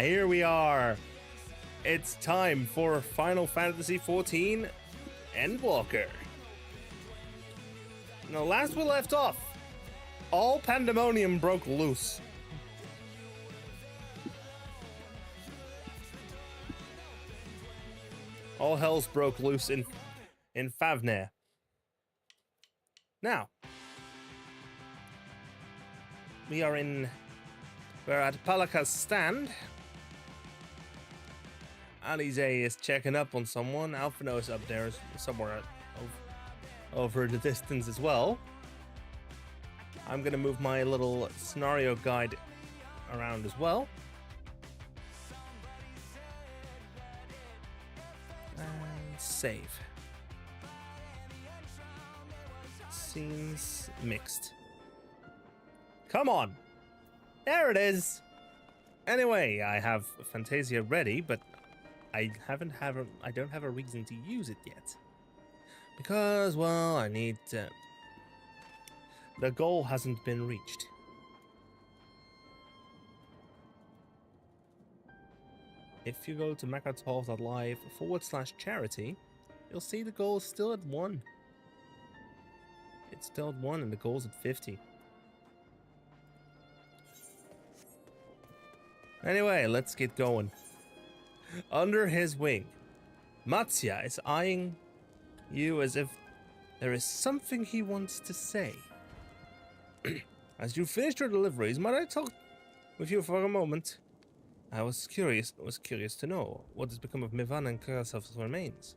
Here we are. It's time for Final Fantasy XIV Endwalker. Now, last we left off, all pandemonium broke loose. All hells broke loose in Favner. Now, we're at Palaka's stand. Alize is checking up on someone. Alphino is up there somewhere over the distance as well. I'm gonna move my little scenario guide around as well. And save. Seems mixed. Come on! There it is! Anyway, I have Fantasia ready, but I don't have a reason to use it yet. Because, well, I need to... The goal hasn't been reached. If you go to mecha12.live/charity, you'll see the goal is still at 1. It's still at 1 and the goal's at 50. Anyway, let's get going. Under his wing, Matsya is eyeing you as if there is something he wants to say. As you finished your deliveries, might I talk with you for a moment? I was curious to know what has become of Mivan and Karasov's remains.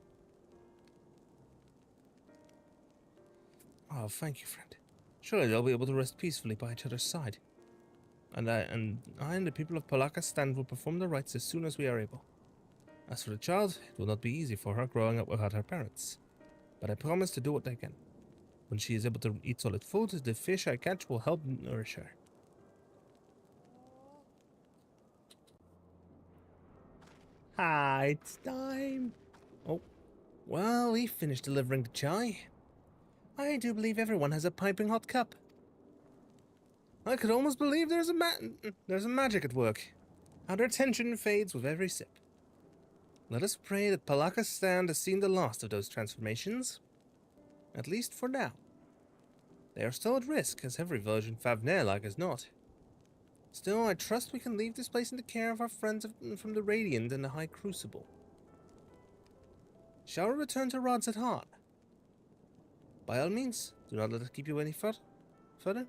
Oh, thank you, friend. Surely they'll be able to rest peacefully by each other's side. And I and the people of Palaka's stand will perform the rites as soon as we are able. As for the child, it will not be easy for her growing up without her parents. But I promise to do what I can. When she is able to eat solid food, the fish I catch will help nourish her. Hi, it's time. Oh, well, we finished delivering the chai. I do believe everyone has a piping hot cup. I could almost believe there's a magic at work. How their tension fades with every sip. Let us pray that Palaka's stand has seen the last of those transformations. At least for now. They are still at risk, as every village in Favner like as not. Still, I trust we can leave this place in the care of our friends from the Radiant and the High Crucible. Shall we return to Rod's at Heart? By all means, do not let us keep you any further. There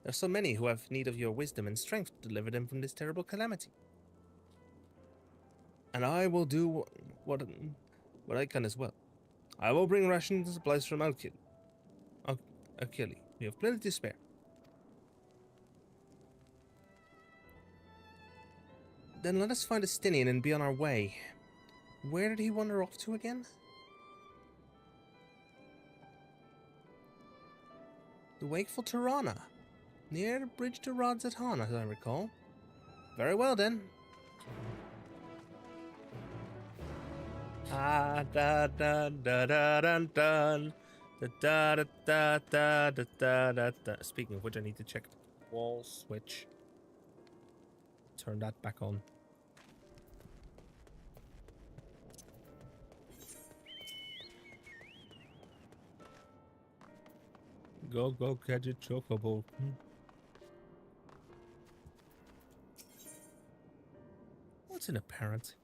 are so many who have need of your wisdom and strength to deliver them from this terrible calamity. And I will do what I can as well. I will bring rations and supplies from Akili. We have plenty to spare. Then let us find Estinian and be on our way. Where did he wander off to again? The Wakeful Tirana. Near the bridge to Rod's at Han, as I recall. Very well then. Ah da da da da da da da da da da da da da. Speaking of which, I need to check the wall switch. Turn that back on. Go catch a chocobo. What's an apparent?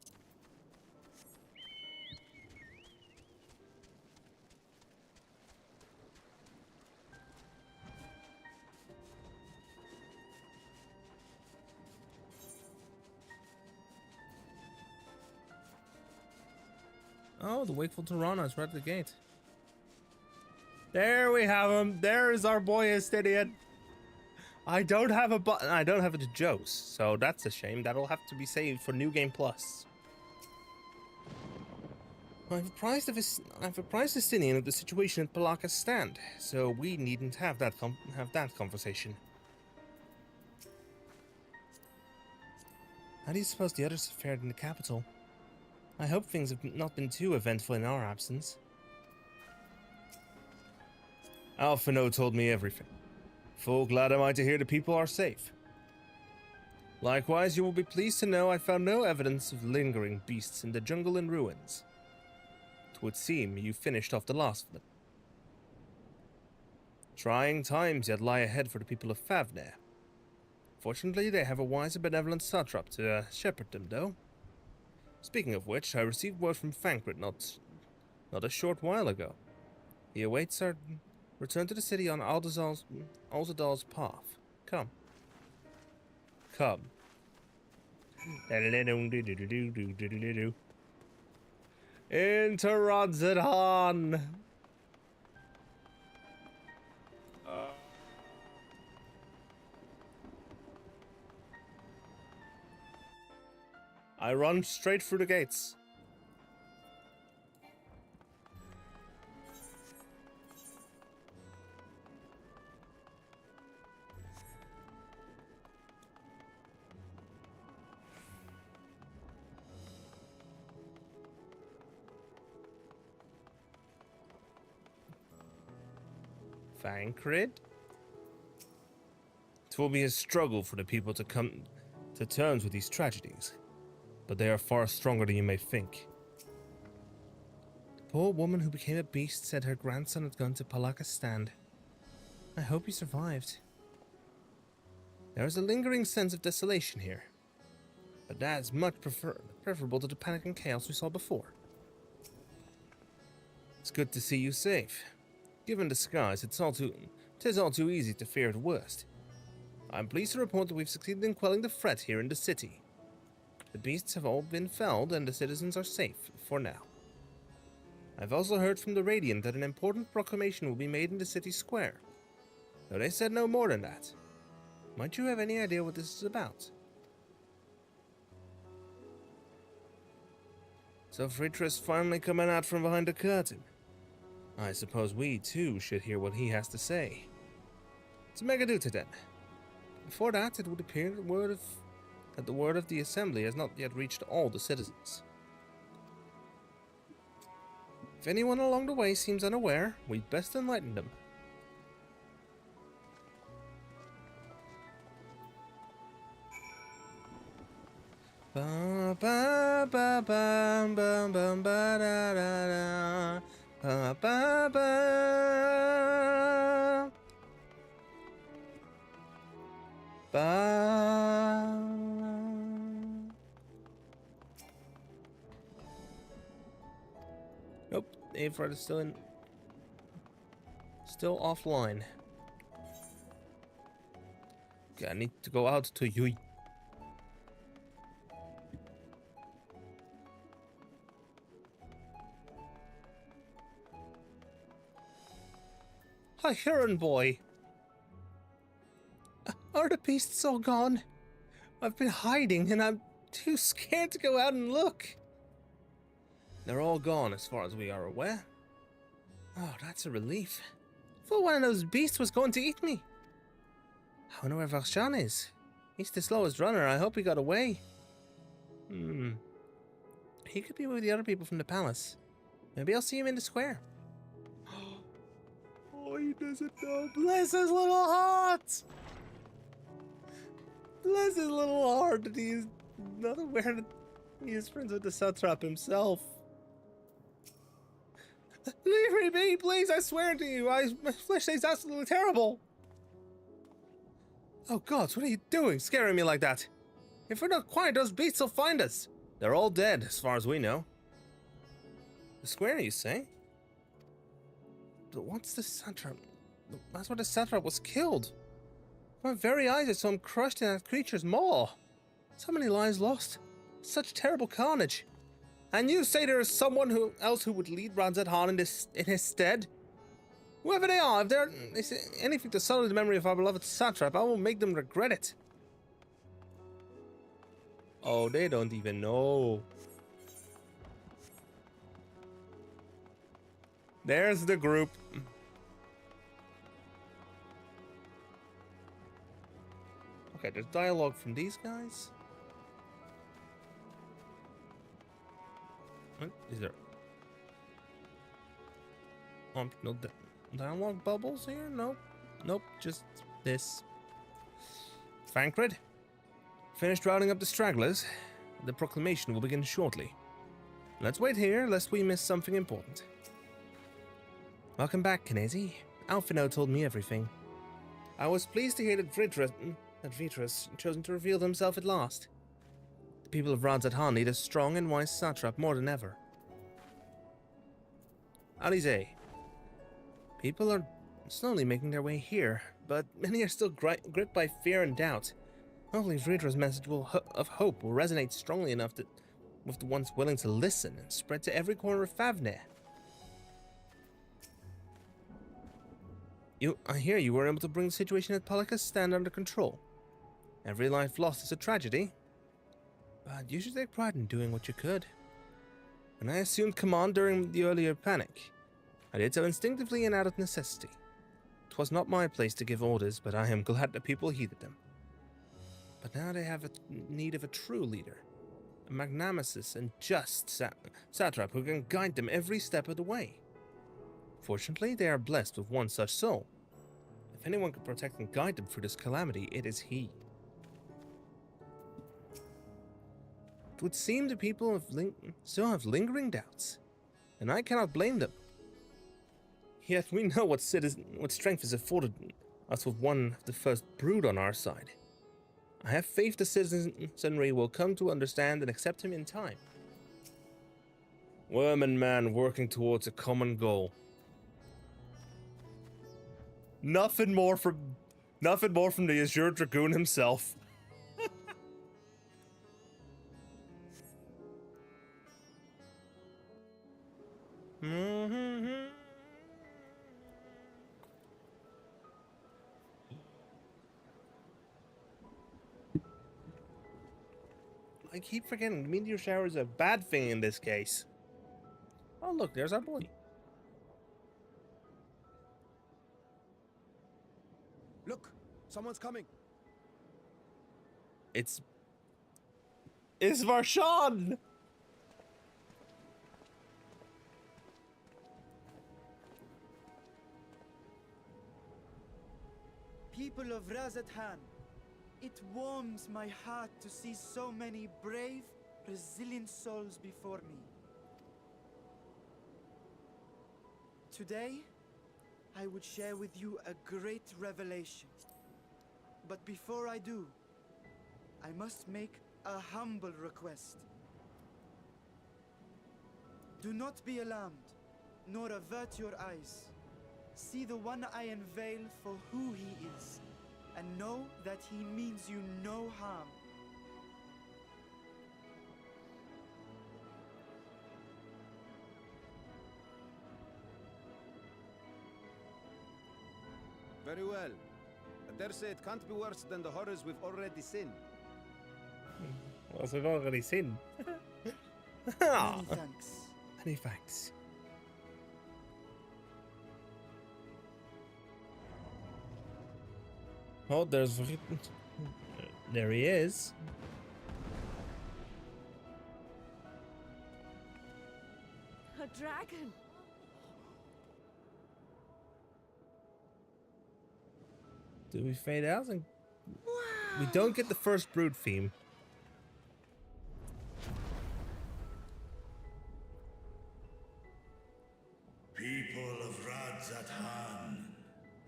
Oh, the Wakeful Tirana is right at the gate. There we have him. There's our boy Estinian. I don't have a button. I don't have it to Jose, so that's a shame. That'll have to be saved for New Game Plus. I've apprised Estinian of the situation at Palaka's stand, so we needn't have that conversation. How do you suppose the others have fared in the capital? I hope things have not been too eventful in our absence. Alphino told me everything. Full glad am I to hear the people are safe. Likewise, you will be pleased to know I found no evidence of lingering beasts in the jungle and ruins. It would seem you finished off the last of them. Trying times yet lie ahead for the people of Favner. Fortunately, they have a wise and benevolent satrap to shepherd them, though. Speaking of which, I received word from Vrtra not a short while ago. He awaits our return to the city on Aldazal's path. Come. Come. Into Rodzadon! I run straight through the gates. Vrtra? It will be a struggle for the people to come to terms with these tragedies, but they are far stronger than you may think. The poor woman who became a beast said her grandson had gone to Palakistan. I hope he survived. There is a lingering sense of desolation here, but that is much preferable to the panic and chaos we saw before. It's good to see you safe. Given the skies, it is all too easy to fear the worst. I'm pleased to report that we've succeeded in quelling the threat here in the city. The beasts have all been felled and the citizens are safe, for now. I've also heard from the Radiant that an important proclamation will be made in the city square, though they said no more than that. Might you have any idea what this is about? So Vrtra's finally coming out from behind the curtain. I suppose we, too, should hear what he has to say. To Megaduta, then. Before that, it would appear that the word of the Assembly has not yet reached all the citizens. If anyone along the way seems unaware, we'd best enlighten them. Ba ba ba ba ba ba ba da da da. Ba ba ba. Ba. Nope, Vrtra is still offline. Okay, I need to go out to Yui. Hi, Huron boy. Are the beasts all gone? I've been hiding and I'm too scared to go out and look. They're all gone as far as we are aware. Oh, that's a relief. I thought one of those beasts was going to eat me. I wonder where Varshan is. He's the slowest runner. I hope he got away. He could be with the other people from the palace. Maybe I'll see him in the square. Oh, he doesn't know. Bless his little heart! Bless his little heart that he is not aware that he is friends with the satrap himself. Leave me be, please, I swear to you. My flesh tastes absolutely terrible. Oh gods, what are you doing, scaring me like that? If we're not quiet, those beasts will find us. They're all dead, as far as we know. The square, you say? But what's the satrap? That's where the satrap was killed. My very eyes I saw him crushed in that creature's maw. So many lives lost. Such terrible carnage. And you say there is someone else who would lead Rodzadon in his stead? Whoever they are, if they're anything to sully the memory of our beloved satrap, I will make them regret it. Oh, they don't even know. There's the group. Okay, there's dialogue from these guys. What is there? No dialogue bubbles here? Nope. Nope, just this. Vrtra? Finished rounding up the stragglers. The proclamation will begin shortly. Let's wait here, lest we miss something important. Welcome back, Kinesi. Alphino told me everything. I was pleased to hear that Vrtra's chosen to reveal himself at last. The people of Vrtra need a strong and wise satrap more than ever. Alize. People are slowly making their way here, but many are still gripped by fear and doubt. Hopefully Vrtra's message of hope will resonate strongly enough with the ones willing to listen and spread to every corner of Favnir. I hear you were able to bring the situation at Palika's stand under control. Every life lost is a tragedy, but you should take pride in doing what you could. When I assumed command during the earlier panic, I did so instinctively and out of necessity. It was not my place to give orders, but I am glad that people heeded them. But now they have a need of a true leader, a magnanimous and just satrap who can guide them every step of the way. Fortunately, they are blessed with one such soul. If anyone can protect and guide them through this calamity, it is he. It would seem the people still have lingering doubts, and I cannot blame them. Yet we know what strength is afforded us with one of the first brood on our side. I have faith the citizenry will come to understand and accept him in time. Worm and man working towards a common goal. Nothing more from the Azure Dragoon himself. I keep forgetting meteor shower is a bad thing in this case. Oh look, there's our boy. Look, someone's coming. It's Varshan! People of Vrtra, it warms my heart to see so many brave, resilient souls before me. Today, I would share with you a great revelation. But before I do, I must make a humble request. Do not be alarmed, nor avert your eyes. See the one I unveil for who he is, and know that he means you no harm. Very well. I dare say it can't be worse than the horrors we've already seen. Well, we've already seen. Many thanks. Many thanks. Oh, there he is. A dragon! Do we fade out? And Wow. we don't get the first brood theme. People of Vrtra,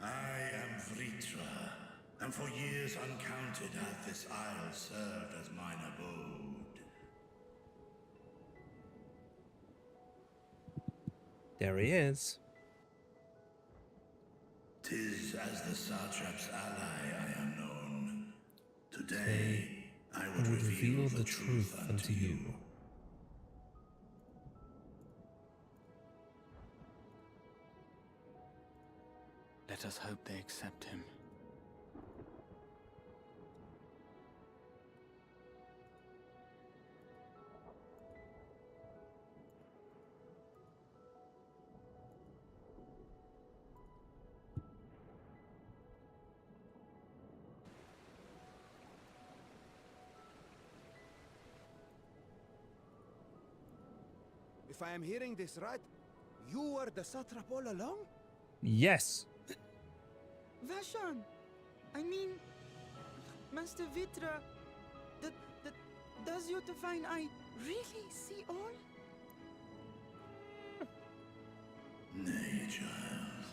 I am Vrtra, and for years uncounted hath this isle served as mine abode. There he is. 'Tis as the satrap's ally I am known. Today, I would reveal the truth unto you. Let us hope they accept him. If I am hearing this right, you were the satrap all along? Yes. Vashan! I mean, Master Vrtra, the Does your divine eye really see all? Nay, child.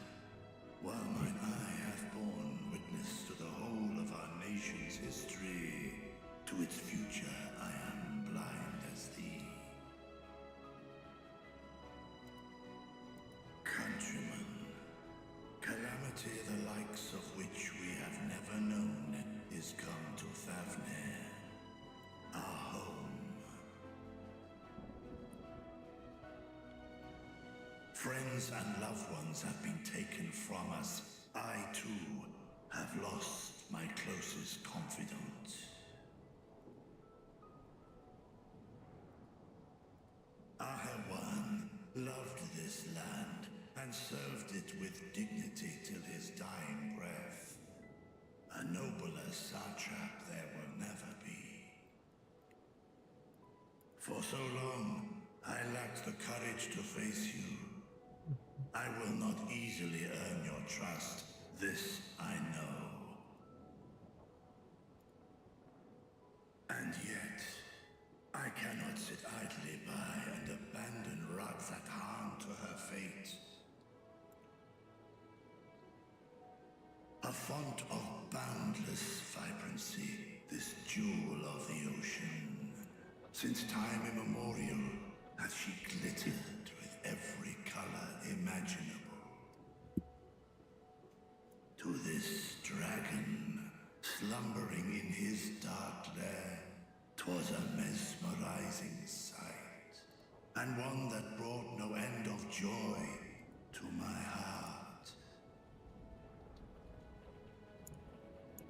While mine eye hath borne witness to the whole of our nation's history, to its future I am blind as thee. Countrymen, calamity the likes of which we have never known is come to Thavnir, our home. Friends and loved ones have been taken from us. I, too, have lost my closest confidant. Ahawan loved this land and served it with dignity till his dying breath. A nobler satrap there will never be. For so long, I lacked the courage to face you. I will not easily earn your trust, this I know. And yet, I cannot sit idly by and abandon Vrtra to her fate. A font of boundless vibrancy, this jewel of the ocean. Since time immemorial, hath she glittered with every color imaginable. To this dragon, slumbering in his dark lair, 'twas a mesmerizing sight, and one that brought no end of joy to my heart.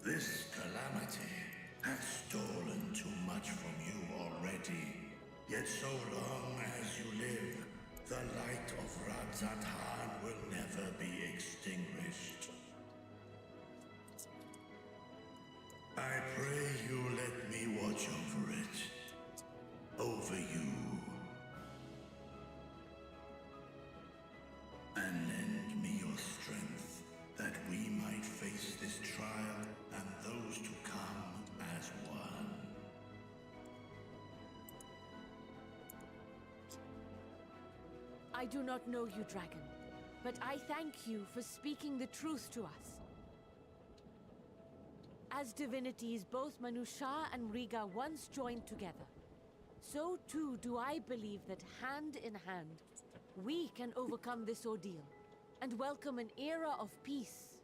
This calamity hath stolen too much from you already, yet so long as you live, the light of Vrtra will never be extinguished. I pray you let me watch over it. Over you. And lend me your strength, that we might face this trial and those to come as one. I do not know you, dragon, but I thank you for speaking the truth to us. As divinities, both Manusha and Riga once joined together. So too do I believe that hand in hand, we can overcome this ordeal and welcome an era of peace.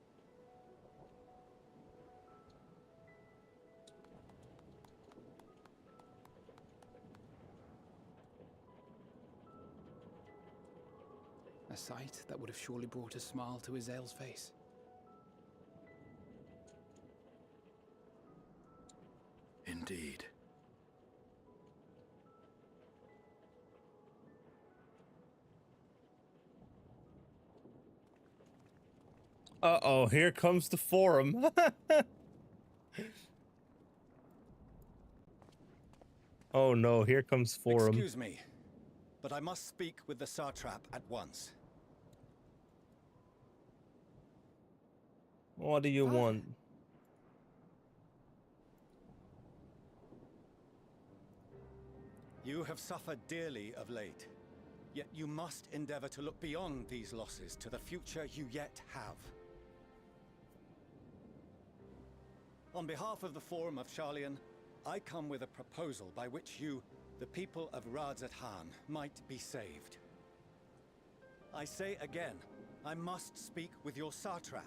A sight that would have surely brought a smile to Azael's face. Indeed. Uh-oh, here comes the forum. Oh no, here comes forum. Excuse me, but I must speak with the satrap at once. What do you want? You have suffered dearly of late, yet you must endeavor to look beyond these losses to the future you yet have. On behalf of the Forum of Sharlayan, I come with a proposal by which you, the people of Vrtra, might be saved. I say again, I must speak with your satrap.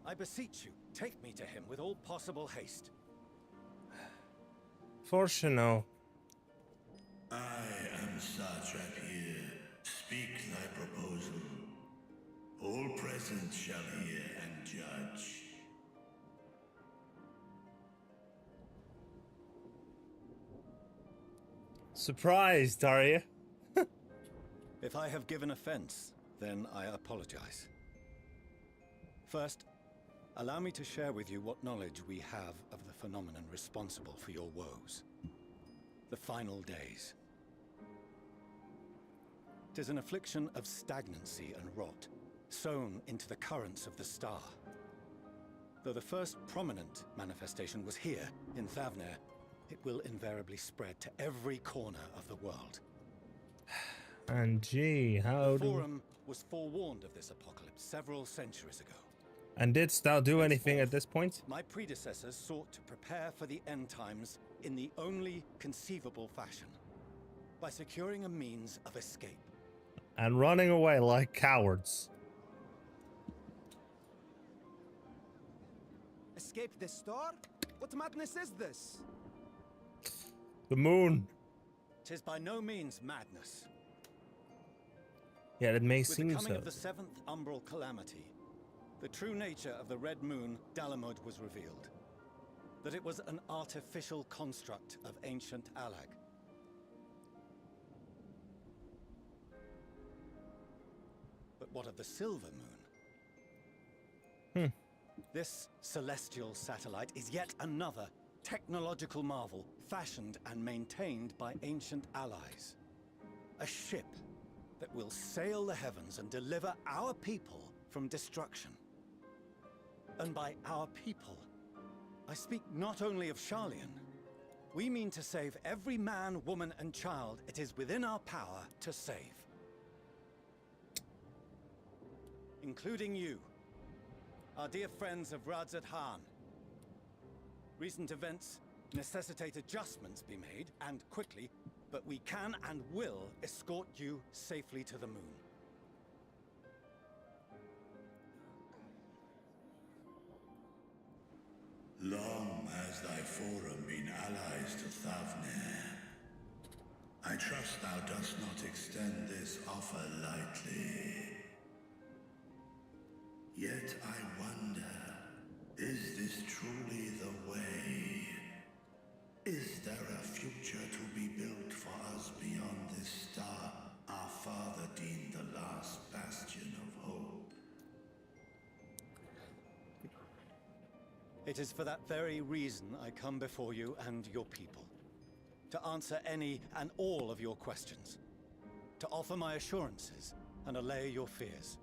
I beseech you, take me to him with all possible haste. For sure. I am satrap here. Speak thy proposal. All present shall hear and judge. Surprised, are you? If I have given offense, then I apologize. First, allow me to share with you what knowledge we have of the phenomenon responsible for your woes. The final days. 'Tis an affliction of stagnancy and rot, sown into the currents of the star. Though the first prominent manifestation was here, in Thavnir, it will invariably spread to every corner of the world. And gee, how The do... Forum was forewarned of this apocalypse several centuries ago. And didst thou do anything at this point? My predecessors sought to prepare for the end times in the only conceivable fashion, by securing a means of escape. And running away like cowards. Escape the star? What madness is this? The moon. 'Tis by no means madness. Yeah, it may With the seem coming so. of the seventh umbral calamity, the true nature of the Red Moon, Dalamud, was revealed. That it was an artificial construct of ancient Alag. But what of the Silver Moon? This celestial satellite is yet another technological marvel fashioned and maintained by ancient allies. A ship that will sail the heavens and deliver our people from destruction. And by our people, I speak not only of Sharlayan. We mean to save every man, woman, and child it is within our power to save. Including you, our dear friends of Vrtra. Recent events necessitate adjustments be made, and quickly, but we can and will escort you safely to the moon. Long has thy forum been allies to Thavnir. I trust thou dost not extend this offer lightly. Yet I wonder, is this truly the way? Is there a future to be built for us beyond this star our father deemed the last bastion of hope? It is for that very reason I come before you and your people. To answer any and all of your questions. To offer my assurances and allay your fears.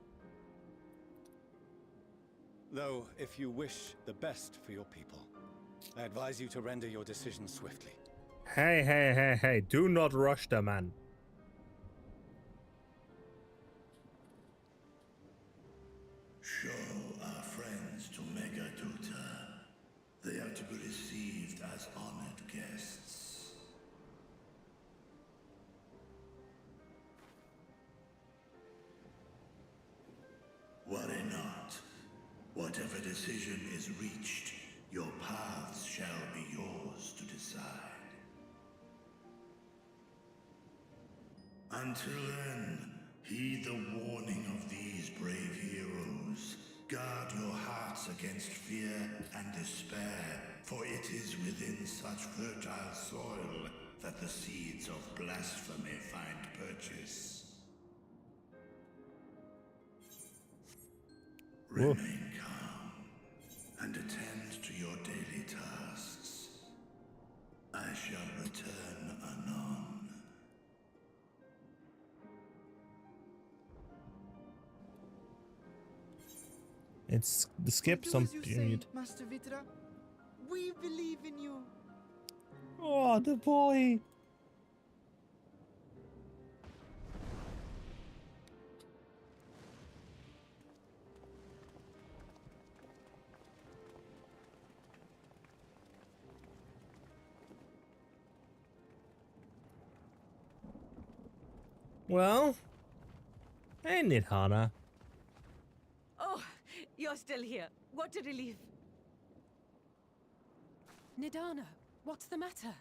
Though, if you wish the best for your people, I advise you to render your decision swiftly. Hey, do not rush the man. Show our friends to Megaduta. They are to be received as honored guests. Worry not. Whatever decision is reached, your paths shall be yours to decide. Until then, heed the warning of these brave heroes. Guard your hearts against fear and despair, for it is within such fertile soil that the seeds of blasphemy find purchase. Remain calm and attend to your daily tasks. I shall return anon. It's the skip Do some as you period. say, Master Vrtra. We believe in you. Oh, the boy. Well, hey, Nidhana. Oh, you're still here. What a relief. Nidhana, what's the matter?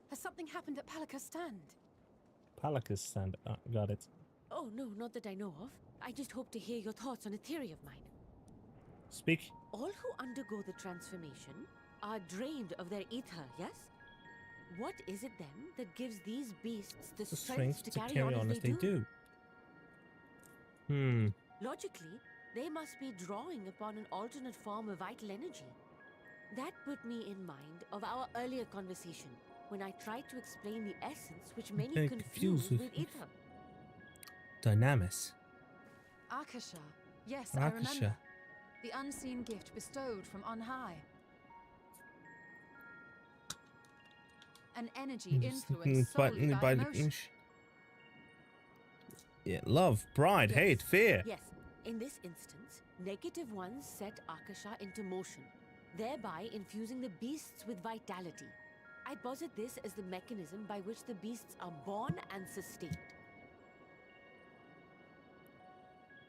Has something happened at Palaka's stand? Palaka's stand. Got it. Oh, no, not that I know of. I just hope to hear your thoughts on a theory of mine. Speak. All who undergo the transformation are drained of their ether, yes? What is it then that gives these beasts the The strength to carry on as they do? Logically, they must be drawing upon an alternate form of vital energy. That put me in mind of our earlier conversation, when I tried to explain the essence which many getting confuse confused with ether. Dynamis. Akasha. Yes, I remember. Akasha. The unseen gift bestowed from on high. an energy influenced But solely by emotion. yeah, love, pride, Yes. hate, fear. Yes. In this instance, negative ones set Akasha into motion, thereby infusing the beasts with vitality. I posit this as the mechanism by which the beasts are born and sustained.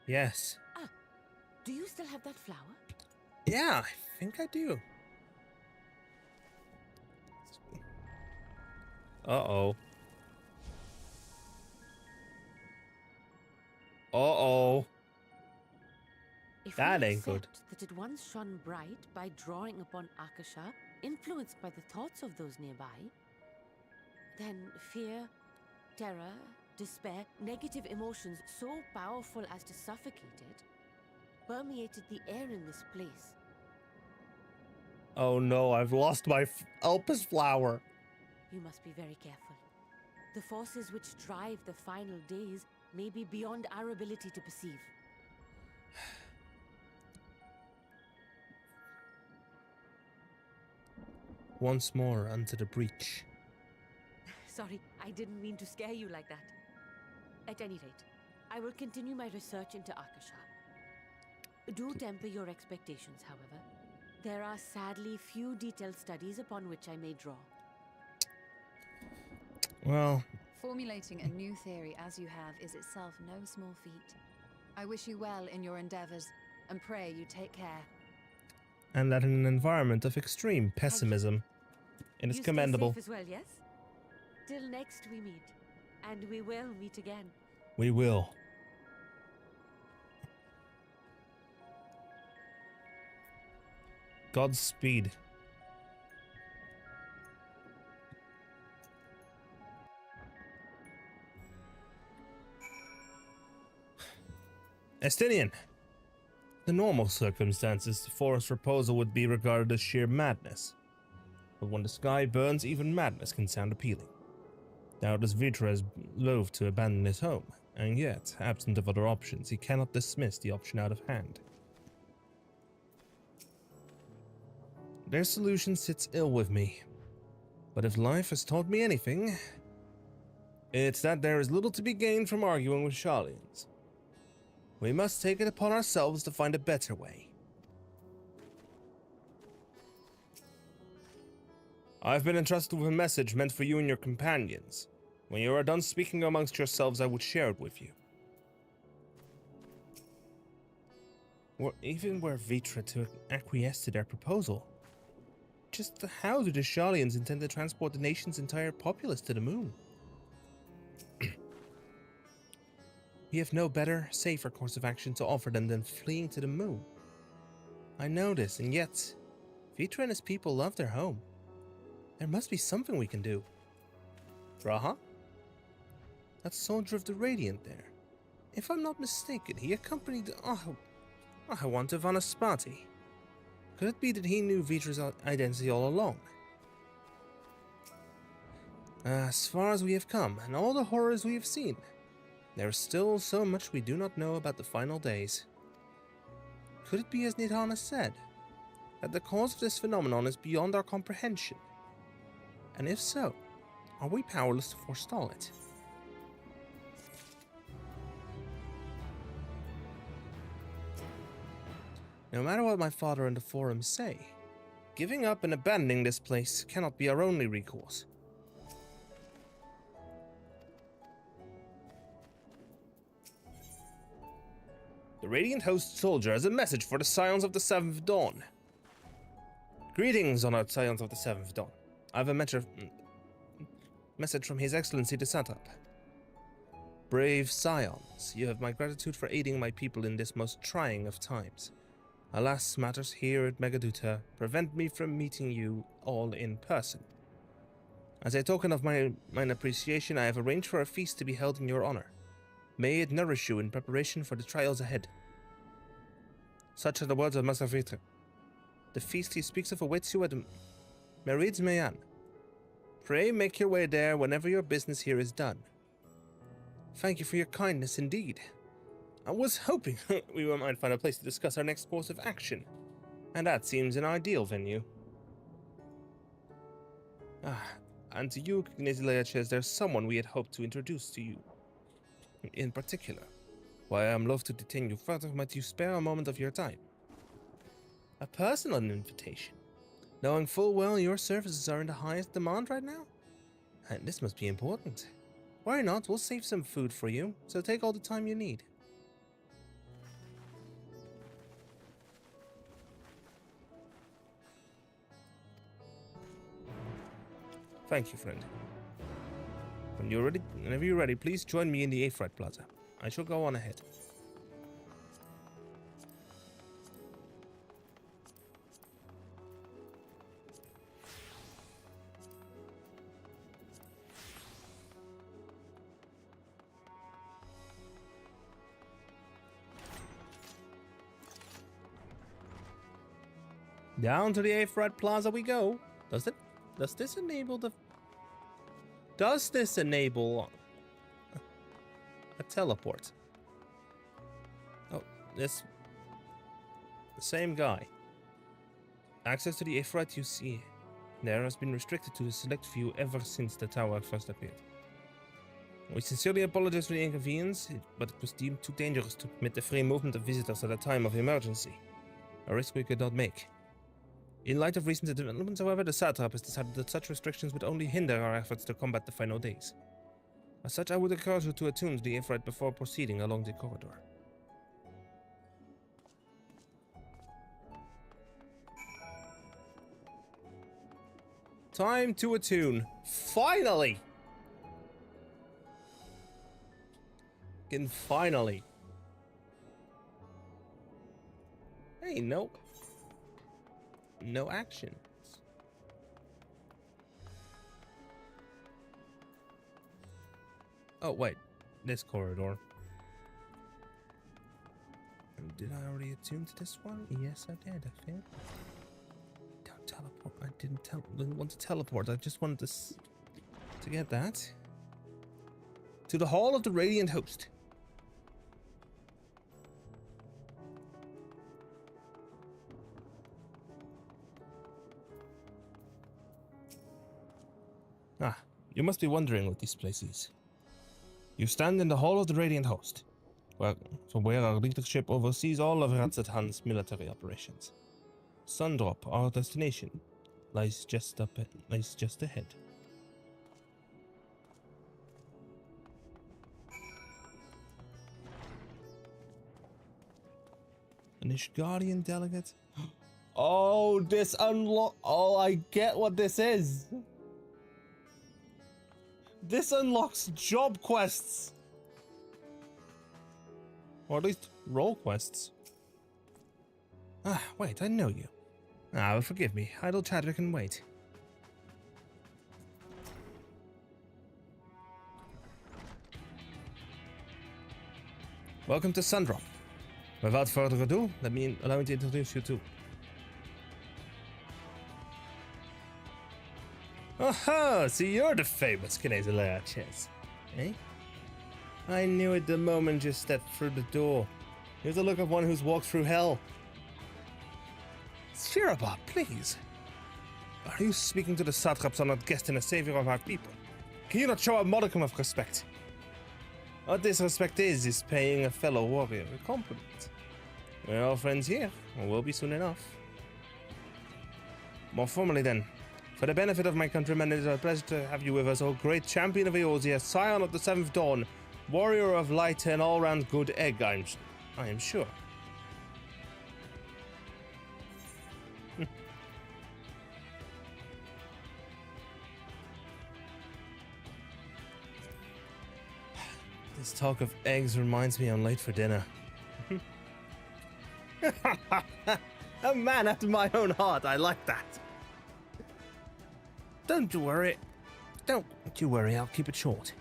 Yes. Ah, do you still have that flower? Yeah, I think I do. Uh-oh. Uh-oh. If That we ain't accept good. that it once shone bright by drawing upon Akasha, influenced by the thoughts of those nearby, then fear, terror, despair, negative emotions so powerful as to suffocate it, permeated the air in this place. Oh no, I've lost my Elpis flower. You must be very careful. The forces which drive the final days may be beyond our ability to perceive. Once more unto the breach. Sorry, I didn't mean to scare you like that. At any rate, I will continue my research into Akasha. Do temper your expectations, however. There are sadly few detailed studies upon which I may draw. Well, Formulating a new theory as you have is itself no small feat. I wish you well in your endeavors, and pray you take care. and that in an environment of extreme pessimism. It is You commendable. stay safe as well, yes? Till next we meet. And we will meet again. We will. Godspeed. Estinian. The normal circumstances, Forrest's proposal would be regarded as sheer madness. But when the sky burns, even madness can sound appealing. Doubtless Vrtra is loath to abandon his home, and yet, absent of other options, he cannot dismiss the option out of hand. Their solution sits ill with me. But if life has taught me anything, it's that there is little to be gained from arguing with Sharlians. We must take it upon ourselves to find a better way. I've been entrusted with a message meant for you and your companions. When you are done speaking amongst yourselves, I would share it with you. Even were Vrtra to acquiesce to their proposal, just how do the Sharlians intend to transport the nation's entire populace to the moon? We have no better, safer course of action to offer them than fleeing to the moon. I know this, and yet, Vrtra and his people love their home. There must be something we can do. Raha? That soldier of the Radiant there. If I'm not mistaken, he accompanied I want to Vanaspati. Could it be that he knew Vrtra's identity all along? As far as we have come, and all the horrors we have seen, there is still so much we do not know about the final days. Could it be as Nidhana said, that the cause of this phenomenon is beyond our comprehension? And if so, are we powerless to forestall it? No matter what my father and the Forum say, giving up and abandoning this place cannot be our only recourse. The Radiant Host Soldier has a message for the Scions of the Seventh Dawn. Greetings, honored Scions of the Seventh Dawn. I have a message from His Excellency the Satrap. Brave Scions, you have my gratitude for aiding my people in this most trying of times. Alas, matters here at Megaduta prevent me from meeting you all in person. As a token of my appreciation, I have arranged for a feast to be held in your honor. May it nourish you in preparation for the trials ahead. Such are the words of Master Vrtra. The feast he speaks of awaits you at Merid's Mayan. Pray make your way there whenever your business here is done. Thank you for your kindness indeed. I was hoping we might find a place to discuss our next course of action, and that seems an ideal venue. And to you, Knezilachas, there's someone we had hoped to introduce to you. In particular. Why I'm loath to detain you further, might you spare a moment of your time? A personal invitation. Knowing full well your services are in the highest demand right now? And this must be important. Worry not, we'll save some food for you, so take all the time you need. Thank you, friend. Whenever you're ready, please join me in the Vrtra Plaza. I shall go on ahead. Down to the Vrtra Plaza we go. Does this enable a teleport? Oh, the same guy. Access to the Vrtra you see there has been restricted to a select few ever since the tower first appeared. We sincerely apologize for the inconvenience, but it was deemed too dangerous to permit the free movement of visitors at a time of emergency. A risk we could not make. In light of recent developments, however, the satrap has decided that such restrictions would only hinder our efforts to combat the final days. As such, I would encourage you to attune to the Vrtra before proceeding along the corridor. Time to attune. Finally! Finally. Hey, nope. No actions. Oh, wait. This corridor. Did I already attune to this one? Yes, I did, I think. Don't teleport. I didn't want to teleport. I just wanted to get that. To the Hall of the Radiant Host. Ah, you must be wondering what this place is. You stand in the Hall of the Radiant Host, where our leadership oversees all of Ratzatan's military operations. Sundrop, our destination, lies just ahead. An Ishgardian delegate? Oh, this unlock. Oh, I get what this is. This unlocks job quests. Or at least role quests. Ah, wait, I know you. Ah, well, forgive me. Idle chatter can wait. Welcome to Sundrop. Without further ado, allow me to introduce you to. Aha! So you're the famous Knezilachas, eh? I knew it the moment you stepped through the door. You have the look of one who's walked through hell. Shirabot, please. Are you speaking to the satraps honored guest and a savior of our people? Can you not show a modicum of respect? What this respect is paying a fellow warrior a compliment. We're all friends here, or will be soon enough. More formally then, for the benefit of my countrymen, it is a pleasure to have you with us, O great champion of Eorzea, scion of the Seventh Dawn, warrior of light and all-round good egg, I am sure. This talk of eggs reminds me I'm late for dinner. A man after my own heart, I like that. Don't you worry, I'll keep it short.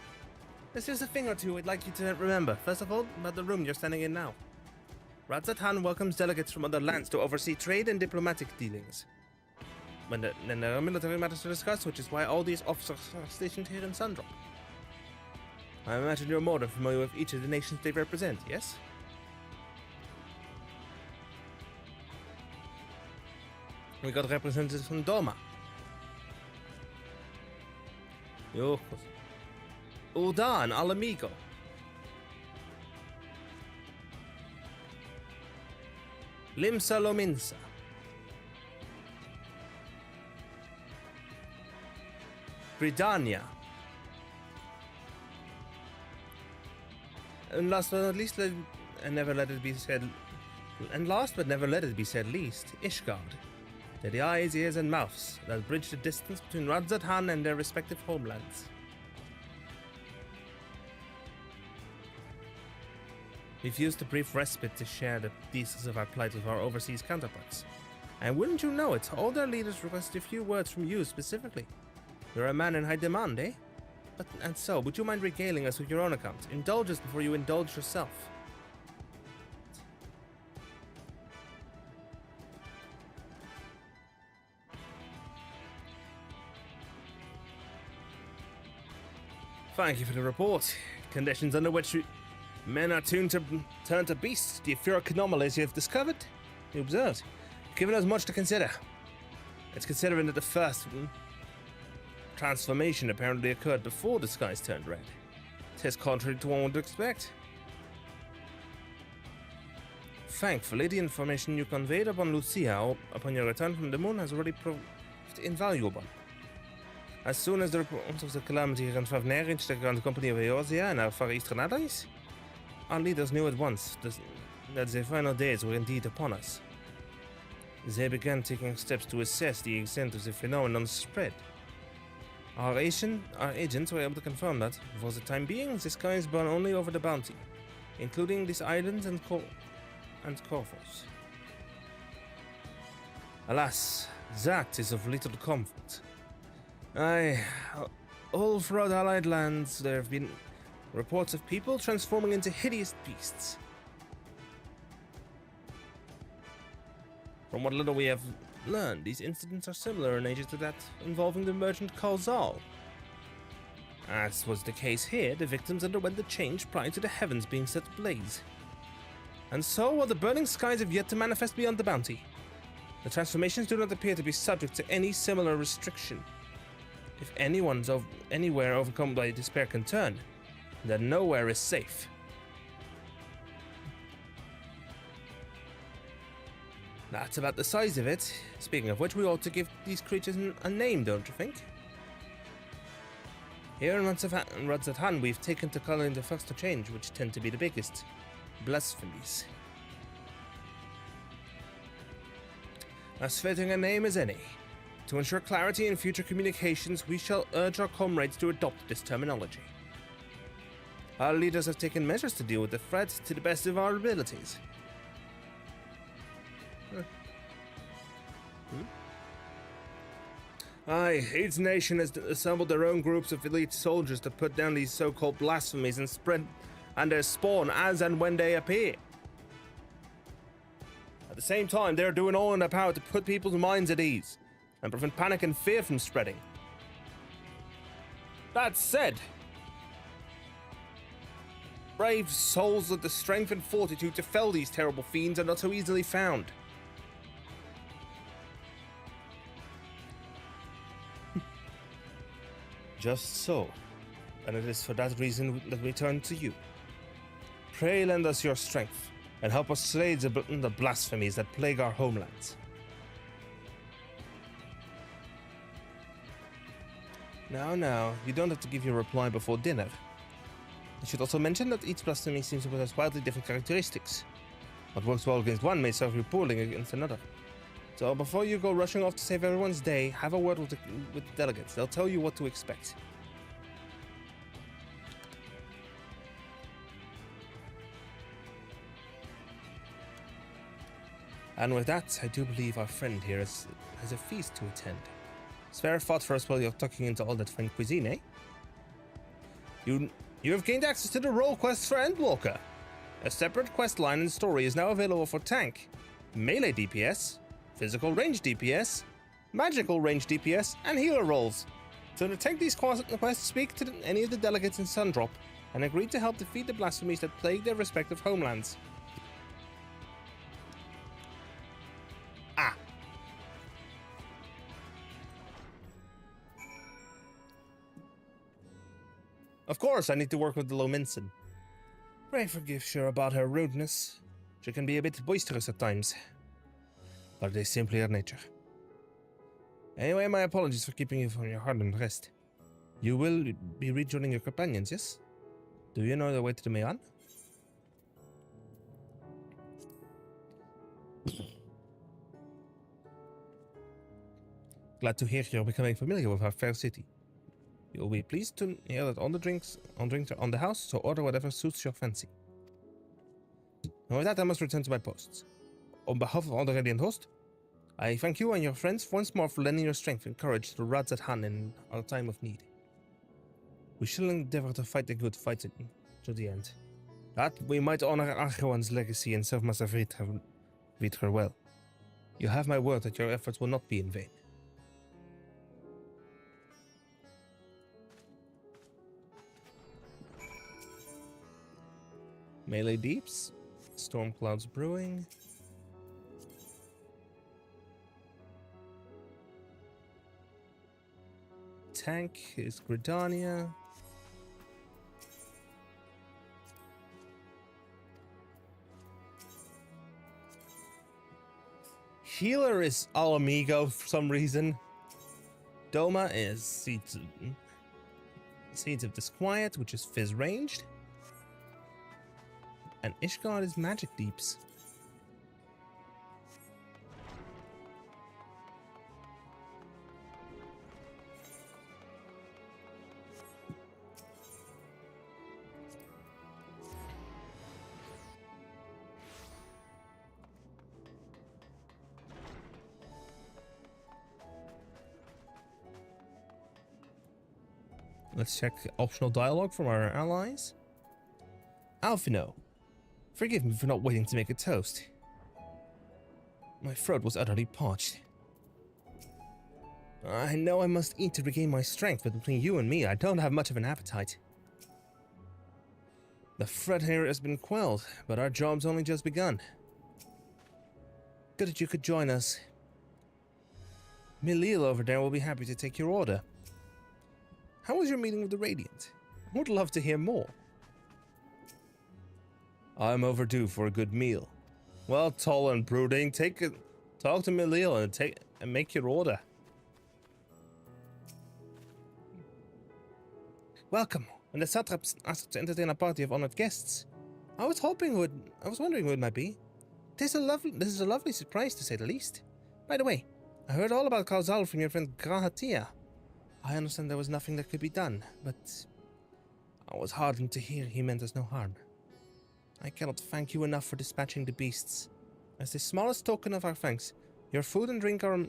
There's just a thing or two I'd like you to remember. First of all, about the room you're standing in now. Radzatan welcomes delegates from other lands to oversee trade and diplomatic dealings. Then there are military matters to discuss, which is why all these officers are stationed here in Sundrop. I imagine you're more than familiar with each of the nations they represent, yes? We got representatives from Doma. Yokos. Udan al amigo. Limsa lominsa. Britannia. And last but not least, and never let it be said. And last but never let it be said least, Ishgard. They're the eyes, ears, and mouths that bridge the distance between Radzat-Han and their respective homelands. We've used a brief respite to share the details of our plight with our overseas counterparts. And wouldn't you know it, all their leaders requested a few words from you specifically. You're a man in high demand, eh? And so, would you mind regaling us with your own account? Indulge us before you indulge yourself. Thank you for the report. Conditions under which men are tuned to turn to beasts, the etheric anomalies you have discovered, you observed, given us much to consider. It's considering that the first transformation apparently occurred before the skies turned red. It is contrary to what one would expect. Thankfully, the information you conveyed upon Lucia upon your return from the moon has already proved invaluable. As soon as the report of the calamity in XIV reached the Grand Company of Eorzea and our far eastern allies, our leaders knew at once that the final days were indeed upon us. They began taking steps to assess the extent of the phenomenon's spread. Our agents were able to confirm that, for the time being, the skies burn only over the bounty, including these islands and Corvus. Alas, that is of little comfort. All throughout Allied lands, there have been reports of people transforming into hideous beasts. From what little we have learned, these incidents are similar in nature to that involving the merchant Kalzal. As was the case here, the victims underwent the change prior to the heavens being set ablaze. And so, while the burning skies have yet to manifest beyond the bounty, the transformations do not appear to be subject to any similar restriction. If anyone's anywhere overcome by despair can turn, then nowhere is safe. That's about the size of it. Speaking of which, we ought to give these creatures a name, don't you think? Here in Radzat-Han, we've taken to calling the first to change, which tend to be the biggest. Blasphemies. As fitting a name as any. To ensure clarity in future communications, we shall urge our comrades to adopt this terminology. Our leaders have taken measures to deal with the threat to the best of our abilities. Aye, each nation has assembled their own groups of elite soldiers to put down these so-called blasphemies and spread and their spawn as and when they appear. At the same time, they're doing all in their power to put people's minds at ease and prevent panic and fear from spreading. That said, brave souls with the strength and fortitude to fell these terrible fiends are not so easily found. Just so, and it is for that reason that we turn to you. Pray lend us your strength, and help us slay the blasphemies that plague our homelands. Now, you don't have to give your reply before dinner. I should also mention that each blasphemy seems to possess wildly different characteristics. What works well against one may serve you poorly against another. So before you go rushing off to save everyone's day, have a word with the delegates. They'll tell you what to expect. And with that, I do believe our friend here has a feast to attend. Spare thought for us while you're tucking into all that fine cuisine, eh? You have gained access to the role quest for Endwalker. A separate quest line and story is now available for tank, melee DPS, physical range DPS, magical range DPS, and healer roles. So to take these quests, speak to any of the delegates in Sundrop and agree to help defeat the blasphemies that plague their respective homelands. Of course, I need to work with the Lominson. Pray forgive her about her rudeness. She can be a bit boisterous at times. But it is simply her nature. Anyway, my apologies for keeping you from your hard-earned rest. You will be rejoining your companions, yes? Do you know the way to the Mayan? Glad to hear you're becoming familiar with our fair city. You'll be pleased to hear that all the drinks are on the house, so order whatever suits your fancy. And with that, I must return to my posts. On behalf of all the Radiant host, I thank you and your friends once more for lending your strength and courage to the Rads at Han in our time of need. We shall endeavor to fight the good fight to the end. That we might honor Archewan's legacy and serve Master Vrtra well. You have my word that your efforts will not be in vain. Melee Deeps, Storm Clouds Brewing. Tank is Gridania. Healer is Alamigo for some reason. Doma is Seeds of Disquiet, which is Fizz ranged. And Ishgard is Magic Deeps. Let's check optional dialogue from our allies. Alphino, forgive me for not waiting to make a toast. My throat was utterly parched. I know I must eat to regain my strength, but between you and me, I don't have much of an appetite. The threat here has been quelled, but our job's only just begun. Good that you could join us. Milil over there will be happy to take your order. How was your meeting with the Radiant? I would love to hear more. I'm overdue for a good meal. Well, tall and brooding, talk to Milil and make your order. Welcome. When the satraps asked to entertain a party of honored guests, I was wondering who it might be. This is a lovely surprise, to say the least. By the way, I heard all about Kalzal from your friend Grahatia. I understand there was nothing that could be done, but I was heartened to hear he meant us no harm. I cannot thank you enough for dispatching the beasts. As the smallest token of our thanks, your food and drink are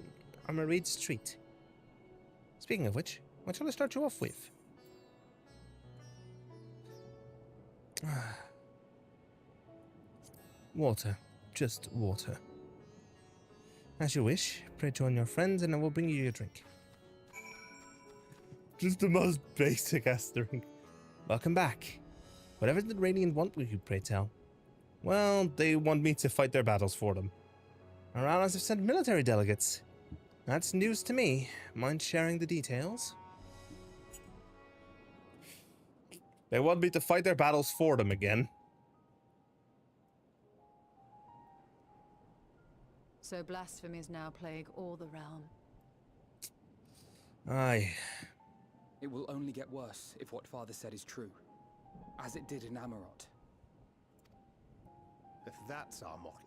Mareed's treat. Speaking of which, what shall I start you off with? Water. Just water. As you wish, pray join your friends and I will bring you your drink. Just the most basic ass drink. Welcome back. Whatever the Radiant want with you, pray tell? Well, they want me to fight their battles for them. Our allies have sent military delegates. That's news to me. Mind sharing the details? They want me to fight their battles for them again. So blasphemies now plague all the realm. Aye. It will only get worse if what Father said is true, as it did in Amarot. If that's our model,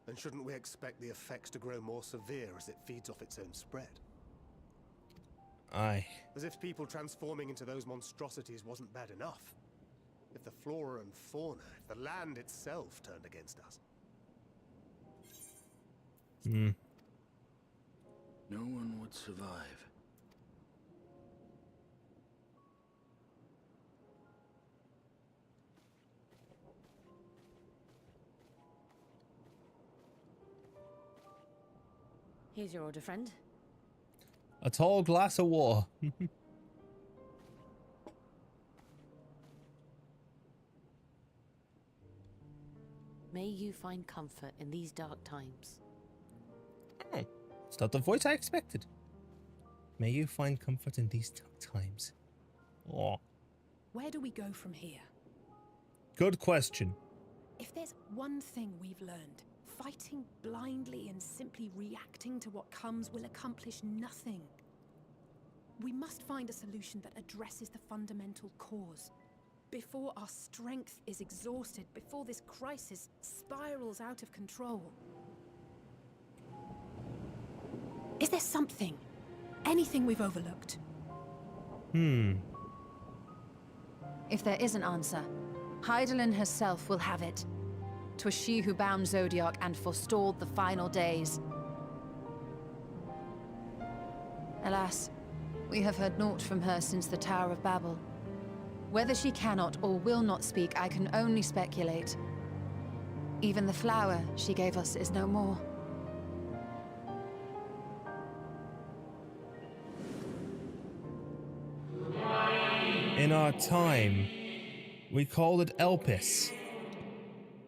then shouldn't we expect the effects to grow more severe as it feeds off its own spread? Aye. As if people transforming into those monstrosities wasn't bad enough. If the flora and fauna, if the land itself turned against us. Hmm. No one would survive. Here's your order, friend. A tall glass of water. May you find comfort in these dark times. Oh, it's not the voice I expected. May you find comfort in these dark times. Oh. Where do we go from here? Good question. If there's one thing we've learned, fighting blindly and simply reacting to what comes will accomplish nothing. We must find a solution that addresses the fundamental cause. Before our strength is exhausted, before this crisis spirals out of control. Is there something? Anything we've overlooked? If there is an answer, Hydaelyn herself will have it. 'Twas she who bound Zodiac and forestalled the final days. Alas, we have heard naught from her since the Tower of Babel. Whether she cannot or will not speak, I can only speculate. Even the flower she gave us is no more. In our time, we called it Elpis.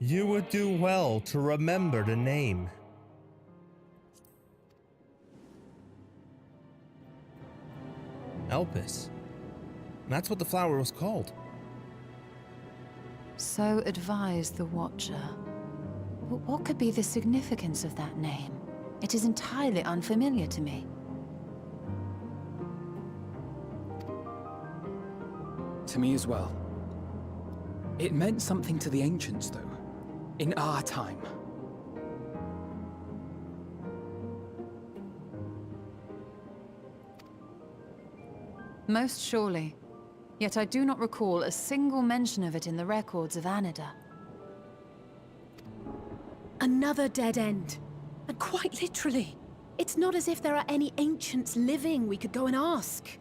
You would do well to remember the name. Elpis. That's what the flower was called. So advised the Watcher. But what could be the significance of that name? It is entirely unfamiliar to me. To me as well. It meant something to the ancients, though. In our time. Most surely. Yet I do not recall a single mention of it in the records of Anida. Another dead end. And quite literally. It's not as if there are any ancients living we could go and ask.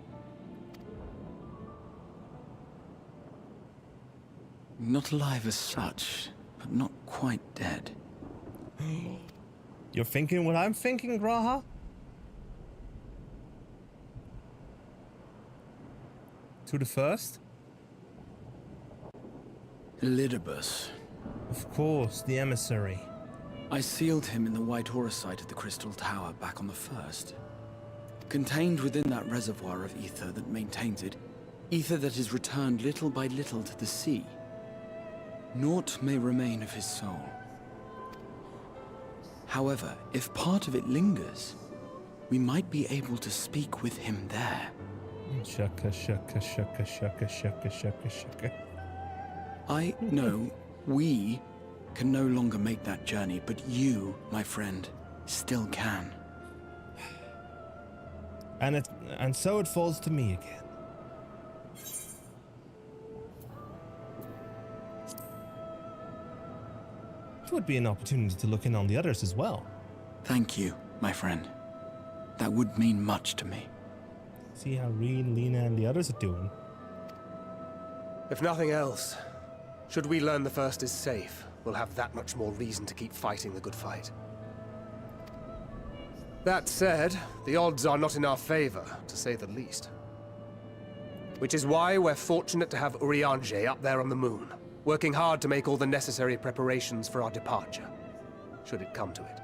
Not alive as such, but not quite dead. You're thinking what I'm thinking, Graha? To the first? Elidibus. Of course, the emissary. I sealed him in the White Horus site at the Crystal Tower back on the first. Contained within that reservoir of ether that maintains it, ether that is returned little by little to the sea. Naught may remain of his soul. However, if part of it lingers, we might be able to speak with him there. Shaka, shaka, shaka, shaka, shaka, shaka, shaka. I know we can no longer make that journey, but you, my friend, still can. And so it falls to me again. It would be an opportunity to look in on the others as well. Thank you, my friend. That would mean much to me. See how Reed, Lena, and the others are doing. If nothing else, should we learn the first is safe, we'll have that much more reason to keep fighting the good fight. That said, the odds are not in our favor, to say the least. Which is why we're fortunate to have Urianger up there on the moon, working hard to make all the necessary preparations for our departure, should it come to it.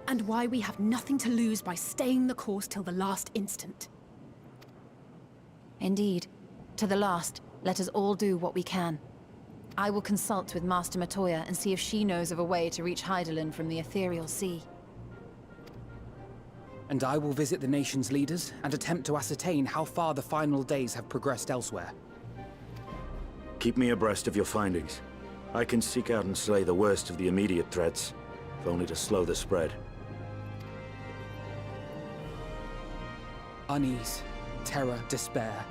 And why we have nothing to lose by staying the course till the last instant. Indeed. To the last, let us all do what we can. I will consult with Master Matoya and see if she knows of a way to reach Hydaelyn from the Ethereal Sea. And I will visit the nation's leaders and attempt to ascertain how far the final days have progressed elsewhere. Keep me abreast of your findings. I can seek out and slay the worst of the immediate threats, if only to slow the spread. Unease, terror, despair.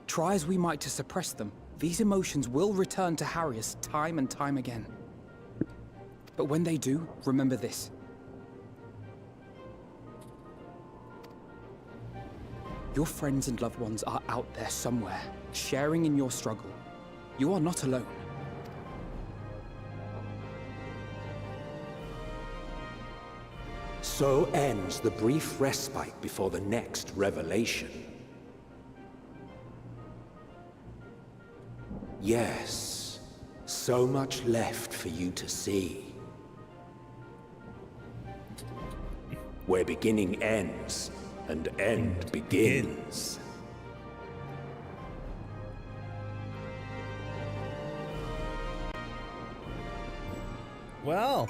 Try as we might to suppress them, these emotions will return to harry us time and time again. But when they do, remember this. Your friends and loved ones are out there somewhere, sharing in your struggle. You are not alone. So ends the brief respite before the next revelation. Yes, so much left for you to see. Where beginning ends, and end begins. Well.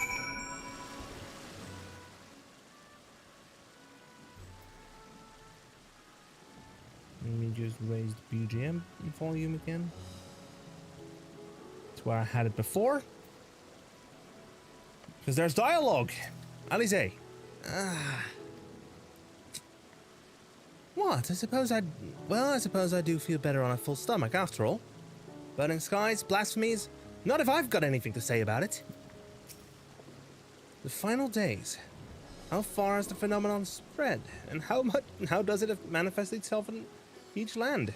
Let me just raise the BGM volume again. That's where I had it before. Because there's dialogue. Alize. What? I suppose I do feel better on a full stomach after all. Burning skies, blasphemies. Not if I've got anything to say about it. The final days. How far has the phenomenon spread? And how does it manifest itself in each land?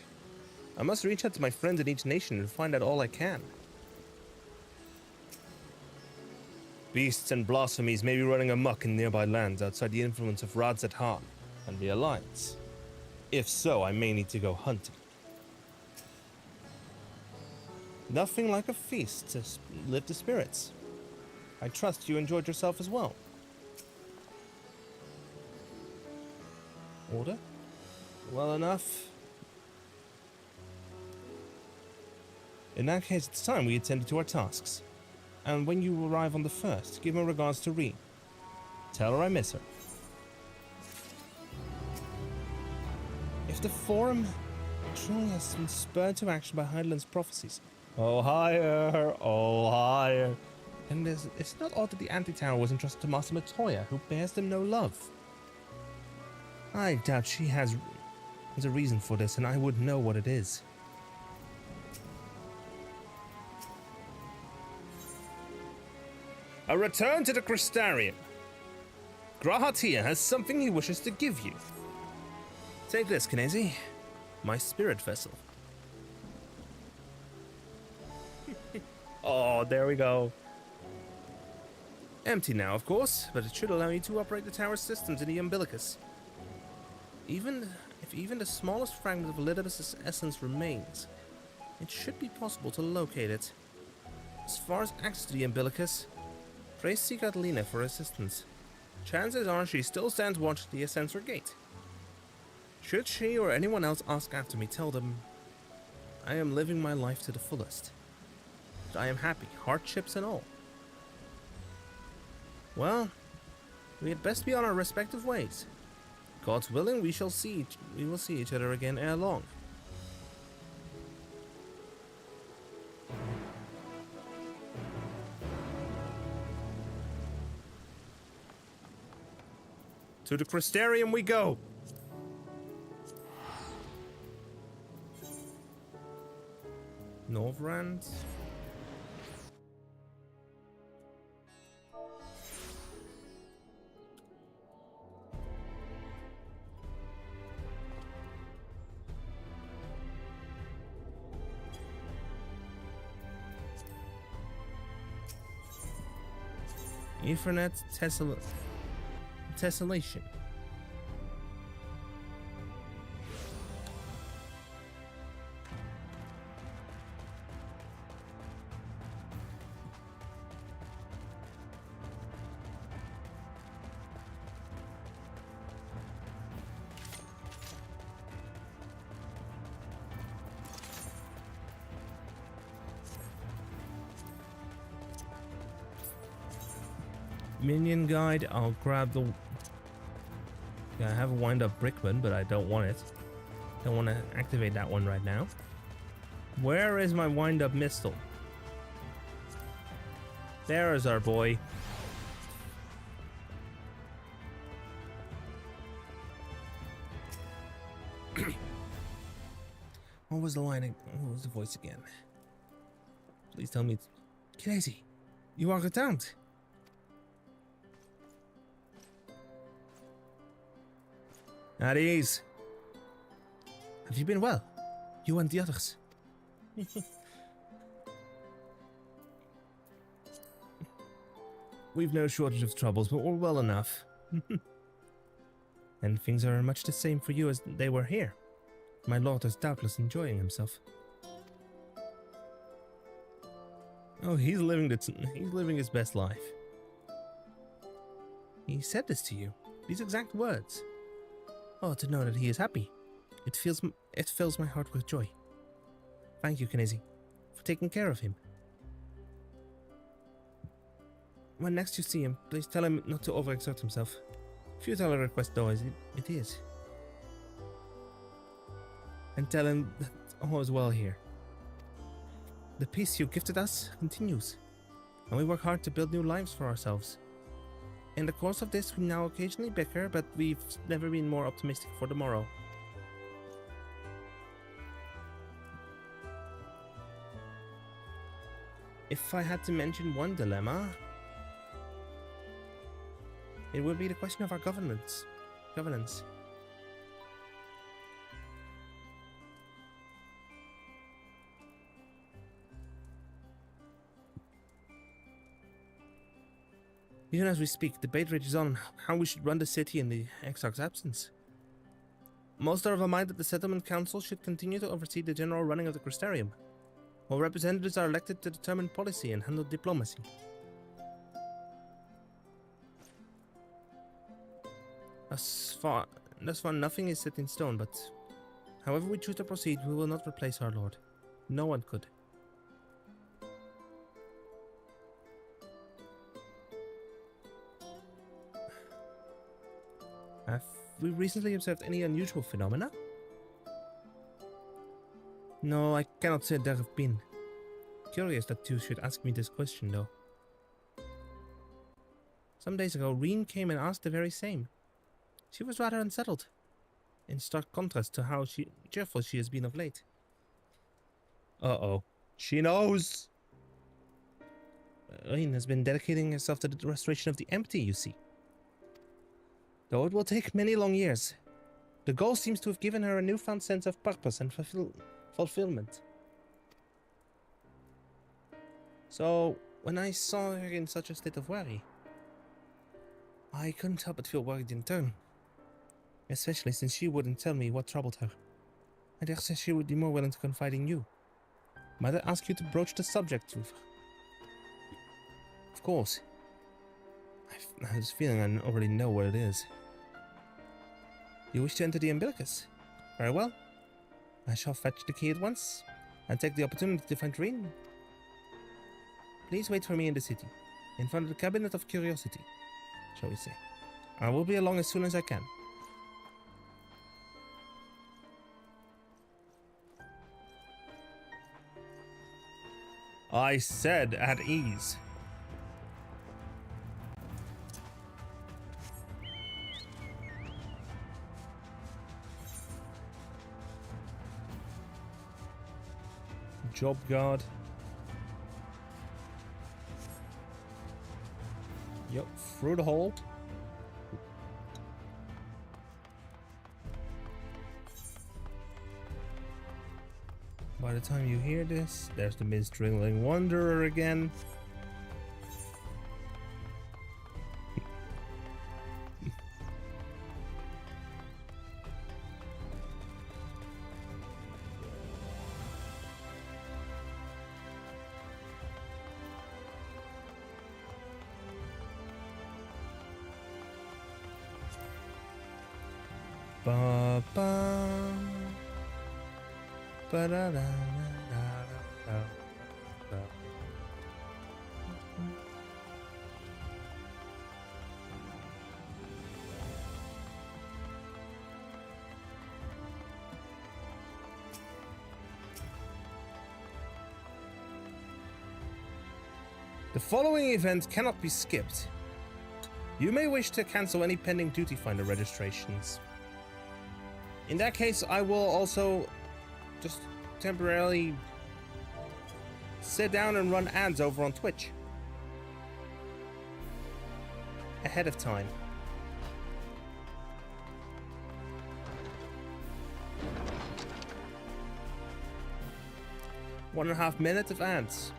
I must reach out to my friends in each nation and find out all I can. Beasts and blasphemies may be running amok in nearby lands outside the influence of Vrtra and the Alliance. If so, I may need to go hunting. Nothing like a feast to lift the spirits. I trust you enjoyed yourself as well. Order? Well enough. In that case, it's time we attended to our tasks. And when you arrive on the 1st, give my regards to Reen. Tell her I miss her. If the Forum truly has been spurred to action by Heideland's prophecies, oh higher. And it's not odd that the Anti-Tower was entrusted to Master Matoya, who bears them no love. I doubt she has a reason for this, and I would know what it is. A return to the Crystarium. Grahatia has something he wishes to give you. Take this, Kinesi. My spirit vessel. Oh, there we go. Empty now, of course, but it should allow you to operate the tower's systems in the umbilicus. If even the smallest fragment of Elidibus' essence remains, it should be possible to locate it. As far as access to the umbilicus, pray seek out Lena for assistance. Chances are she still stands watch at the Ascensor Gate. Should she or anyone else ask after me, tell them I am living my life to the fullest. I am happy, hardships and all. Well, we had best be on our respective ways. God's willing, we will see each other again ere long. To the Crystarium we go. Norvrand. Infernet Tessellation. Minion guide, I'll grab the... Yeah, I have a wind-up Brickman, but I don't want it. Don't want to activate that one right now. Where is my wind-up Mistle? There is our boy. What was the line? What was the voice again? Please tell me it's... Crazy. You are returned. At ease. Have you been well? You and the others? We've no shortage of troubles, but we're well enough. And things are much the same for you as they were here. My lord is doubtless enjoying himself. Oh, he's living his best life. He said this to you. These exact words. Oh, to know that he is happy. It fills my heart with joy. Thank you, Kinesi, for taking care of him. when next you see him, please tell him not to overexert himself. Futile request though as it is. And tell him that all is well here. The peace you gifted us continues, and we work hard to build new lives for ourselves. In the course of this, we now occasionally bicker, but we've never been more optimistic for tomorrow. If I had to mention one dilemma, it would be the question of our governance. Even as we speak, debate rages on how we should run the city in the Exarch's absence. Most are of a mind that the Settlement Council should continue to oversee the general running of the Crystarium, while representatives are elected to determine policy and handle diplomacy. Thus far, nothing is set in stone, but however we choose to proceed, we will not replace our Lord. No one could. Have we recently observed any unusual phenomena? No, I cannot say there have been. Curious that you should ask me this question, though. Some days ago, Reen came and asked the very same. She was rather unsettled, in stark contrast to how cheerful she has been of late. Uh-oh. She knows! Reen has been dedicating herself to the restoration of the empty, you see. Though it will take many long years, the goal seems to have given her a newfound sense of purpose and fulfillment. So, when I saw her in such a state of worry, I couldn't help but feel worried in turn. Especially since she wouldn't tell me what troubled her. I dare say she would be more willing to confide in you. Might I ask you to broach the subject with her? Of course. I have this feeling I already know what it is. You wish to enter the umbilicus? Very well. I shall fetch the key at once, and take the opportunity to find Reen. Please wait for me in the city, in front of the Cabinet of Curiosity, shall we say. I will be along as soon as I can. I said at ease. Job guard. Yep, through the hole. By the time you hear this, there's the mist-drilling wanderer again. Ba ba ba da da da da da. The following event cannot be skipped. You may wish to cancel any pending Duty Finder registrations. In that case, I will also just temporarily sit down and run ads over on Twitch ahead of time. One and a half minutes of ads.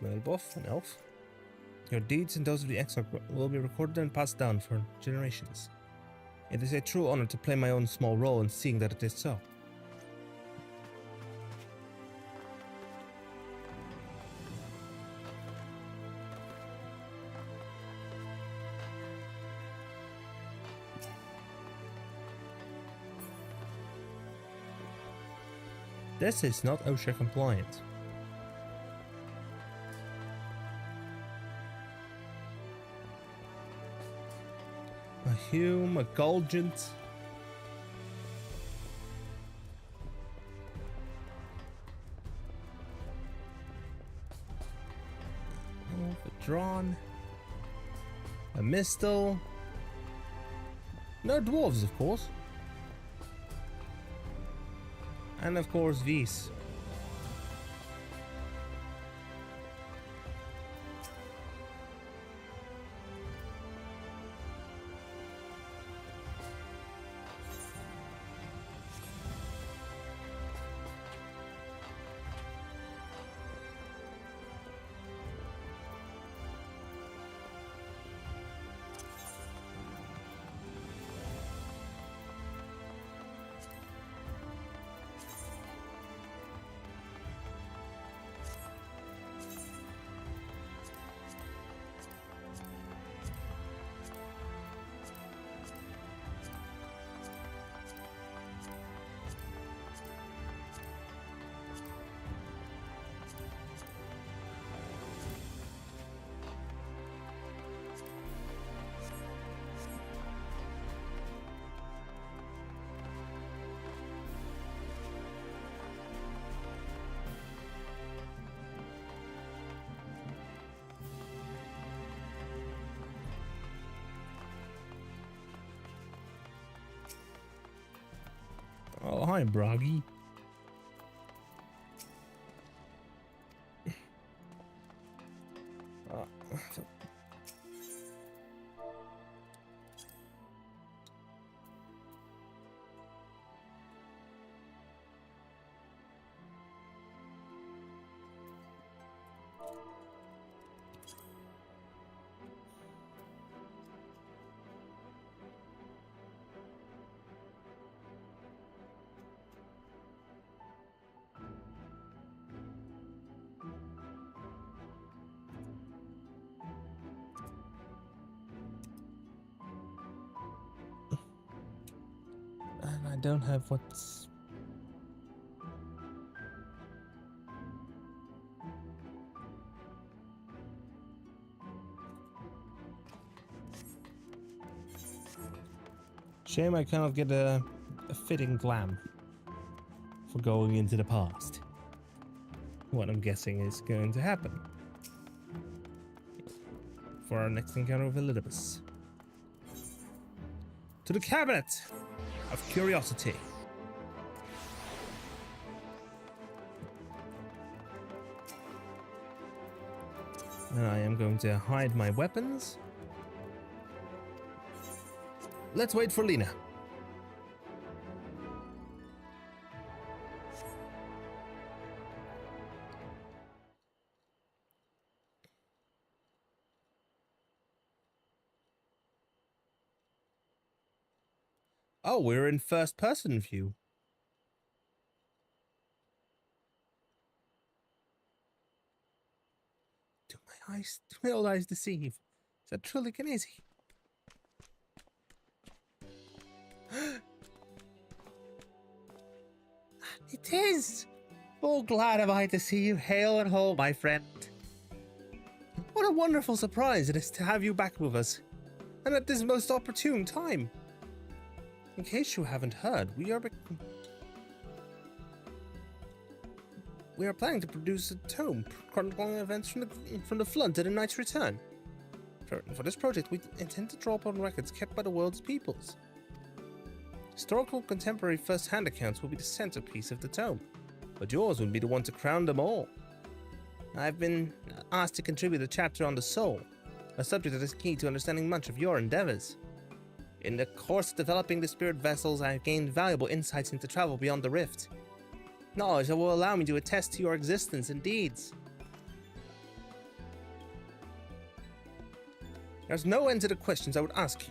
Male buff, an elf. Your deeds and those of the exile will be recorded and passed down for generations. It is a true honor to play my own small role in seeing that it is so. This is not OSHA compliant. A Hume, a Gulgent. Drawn. A Mistle. No dwarves, of course. And of course, Vise. Oh, hi, Broggy. And I don't have what's... Shame I cannot get a fitting glam for going into the past. What I'm guessing is going to happen for our next encounter with Elidibus. To the cabinet of curiosity. And I am going to hide my weapons. Let's wait for Lena. Oh, we're in first-person view. Do my old eyes deceive? Is that truly Kinesi? It is! Oh, glad am I to see you hale and whole, my friend. What a wonderful surprise it is to have you back with us, and at this most opportune time. In case you haven't heard, we are planning to produce a tome chronicling events from the flood to the Knight's return. For this project, we intend to draw upon records kept by the world's peoples. Historical contemporary first-hand accounts will be the centerpiece of the tome, but yours will be the one to crown them all. I've been asked to contribute a chapter on the soul, a subject that is key to understanding much of your endeavors. In the course of developing the spirit vessels, I have gained valuable insights into travel beyond the rift. Knowledge that will allow me to attest to your existence and deeds. There's no end to the questions I would ask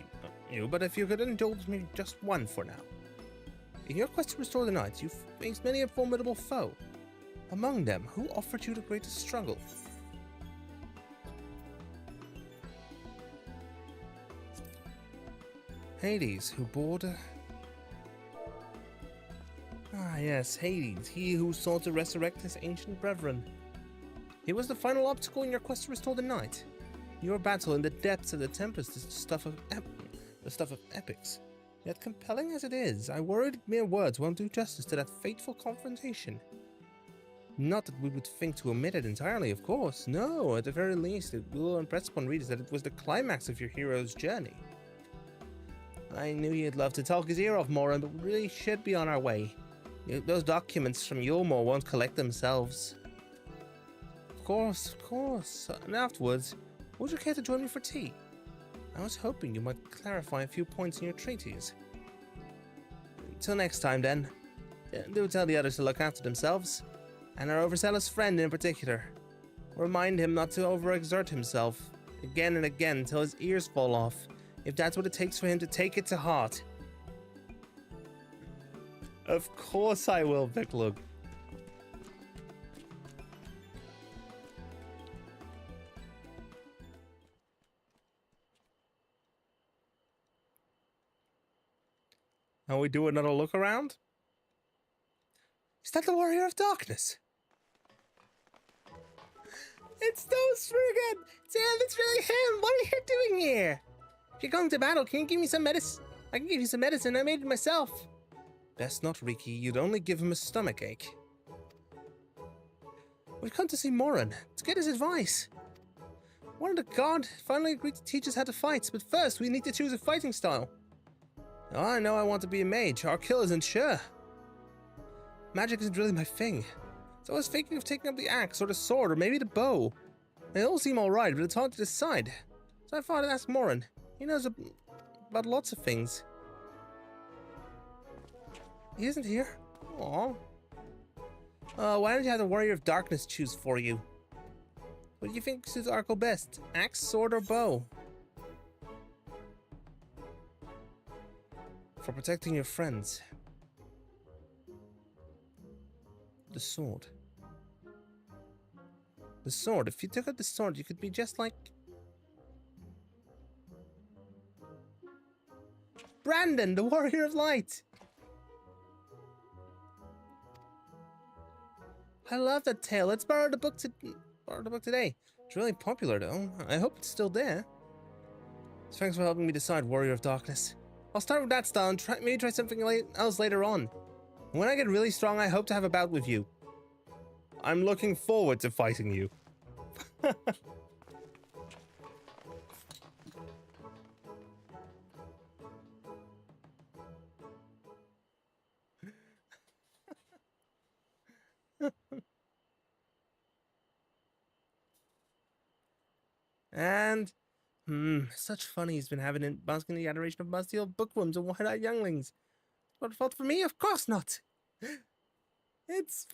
you, but if you could indulge me just one for now. In your quest to restore the knights, you've faced many a formidable foe. Among them, who offered you the greatest struggle? Hades, who bore the... Ah yes, Hades, he who sought to resurrect his ancient brethren. He was the final obstacle in your quest to restore the knight. Your battle in the depths of the Tempest is the stuff of epics. Yet compelling as it is, I worried mere words won't do justice to that fateful confrontation. Not that we would think to omit it entirely, of course. No, at the very least, it will impress upon readers that it was the climax of your hero's journey. I knew you'd love to talk his ear off, Morin, but we really should be on our way. Those documents from Yulmore won't collect themselves. Of course. And afterwards, would you care to join me for tea? I was hoping you might clarify a few points in your treatise. Till next time, then. Do tell the others to look after themselves, and our overzealous friend in particular. Remind him not to overexert himself, again and again till his ears fall off, if that's what it takes for him to take it to heart. Of course I will, Viclug. Now we do another look around? Is that the Warrior of Darkness? It's those friggin'! Damn, it's really him! What are you doing here? If you're going to battle, can you give me some medicine? I can give you some medicine, I made it myself. Best not, Riki. You'd only give him a stomach ache. We've come to see Morin, to get his advice. One of the god finally agreed to teach us how to fight, but first we need to choose a fighting style. Oh, I know I want to be a mage. Our kill isn't sure. Magic isn't really my thing. So I was thinking of taking up the axe or the sword or maybe the bow. They all seem alright, but it's hard to decide. So I thought I'd ask Morin. He knows about lots of things. He isn't here. Aww. Why don't you have the Warrior of Darkness choose for you? What do you think suits Arco best? Axe, sword, or bow? For protecting your friends. The sword. The sword. If you took out the sword, you could be just like... Brandon, the Warrior of Light! I love that tale. Let's borrow the book today. It's really popular, though. I hope it's still there. Thanks for helping me decide, Warrior of Darkness. I'll start with that style and maybe try something else later on. When I get really strong, I hope to have a bout with you. I'm looking forward to fighting you. And, such fun he's been having in basking in the adoration of musty old bookworms and wide-eyed younglings. What fault for me? Of course not. It's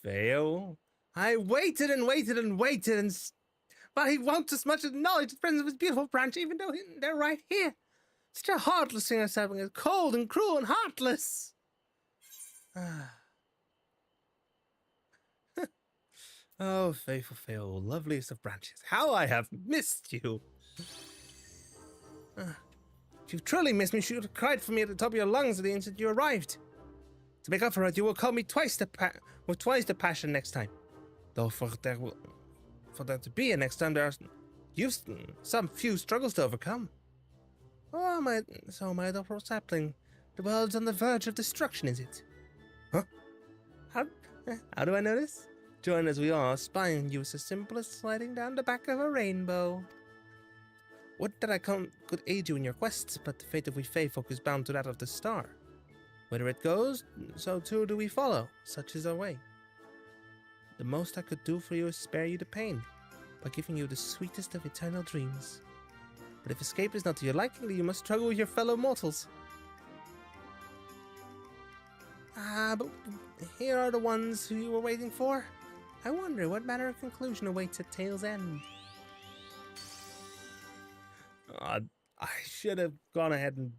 fail. I waited and waited and waited, but he won't as much as acknowledge the presence of his beautiful branch, even though they're right here. Such a heartless thing as having it cold and cruel and heartless. Oh, faithful Fail, loveliest of branches, how I have missed you. If you've truly missed me, you should have cried for me at the top of your lungs the instant you arrived. To make up for it, you will call me twice the passion next time. Though for there to be a next time, there are some few struggles to overcome. Oh, my adorable sapling, the world's on the verge of destruction, is it? Huh? How do I know this? Join as we are, spying you is as simple as sliding down the back of a rainbow. Would that I could aid you in your quests, but the fate of we Fae folk is bound to that of the star. Whether it goes, so too do we follow. Such is our way. The most I could do for you is spare you the pain, by giving you the sweetest of eternal dreams. But if escape is not to your liking, you must struggle with your fellow mortals. But here are the ones who you were waiting for. I wonder what manner of conclusion awaits at Tale's End. I should have gone ahead and...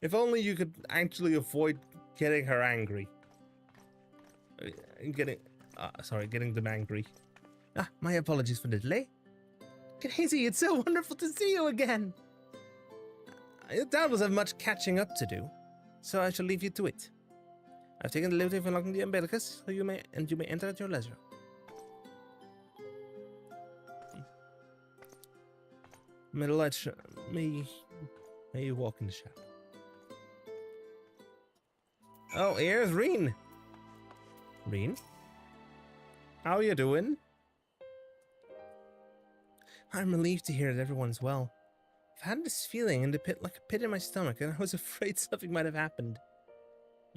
If only you could actually avoid getting her angry. Getting them angry. Ah, my apologies for the delay. Casey, it's so wonderful to see you again. I doubtless have much catching up to do, so I shall leave you to it. I've taken the liberty of unlocking the umbilicus, so you may enter at your leisure. May the light may you walk in the shadow. Oh, here's Reen. Reen? How are you doing? I'm relieved to hear that everyone's well. I've had this feeling in the pit, like a pit in my stomach, and I was afraid something might have happened.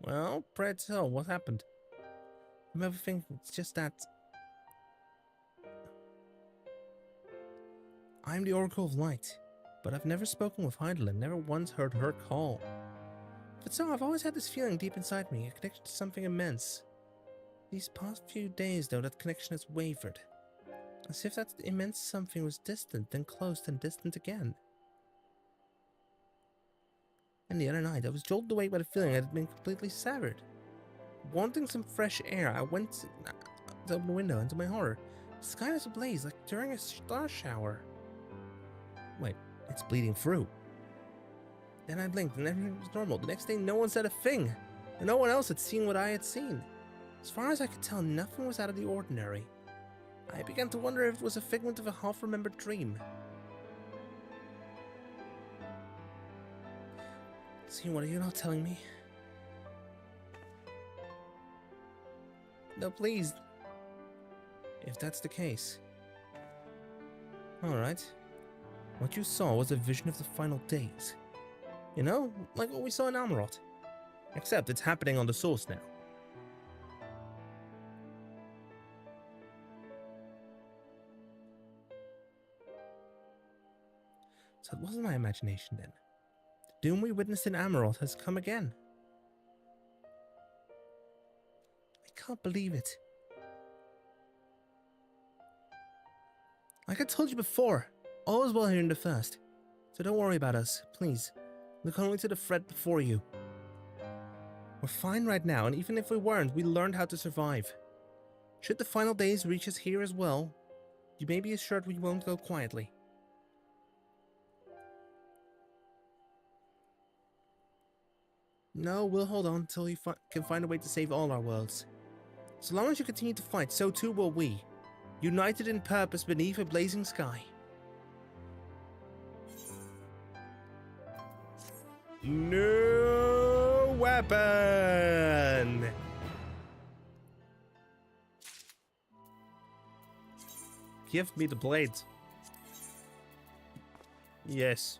Well, pray tell, what happened? I'm everything, it's just that... I'm the Oracle of Light, but I've never spoken with Heidelin, never once heard her call. But so, I've always had this feeling deep inside me, a connection to something immense. These past few days, though, that connection has wavered. As if that immense something was distant, then close, then distant again. And the other night, I was jolted awake by the feeling I had been completely severed. Wanting some fresh air, I went to open the window, and to my horror, the sky was ablaze like during a star shower. Wait, it's bleeding through. Then I blinked, and everything was normal. The next day, no one said a thing, and no one else had seen what I had seen. As far as I could tell, nothing was out of the ordinary. I began to wonder if it was a figment of a half-remembered dream. See, what are you not telling me? No, please. If that's the case. Alright. What you saw was a vision of the final days. You know, like what we saw in Amarot. Except it's happening on the source now. So it wasn't my imagination then. The doom we witnessed in Amarot has come again. I can't believe it. Like I told you before, all is well here in the first. So don't worry about us, please. Look only to the threat before you. We're fine right now, and even if we weren't, we learned how to survive. Should the final days reach us here as well, you may be assured we won't go quietly. No, we'll hold on until you can find a way to save all our worlds. So long as you continue to fight, so too will we. United in purpose beneath a blazing sky. No weapon! Give me the blade. Yes.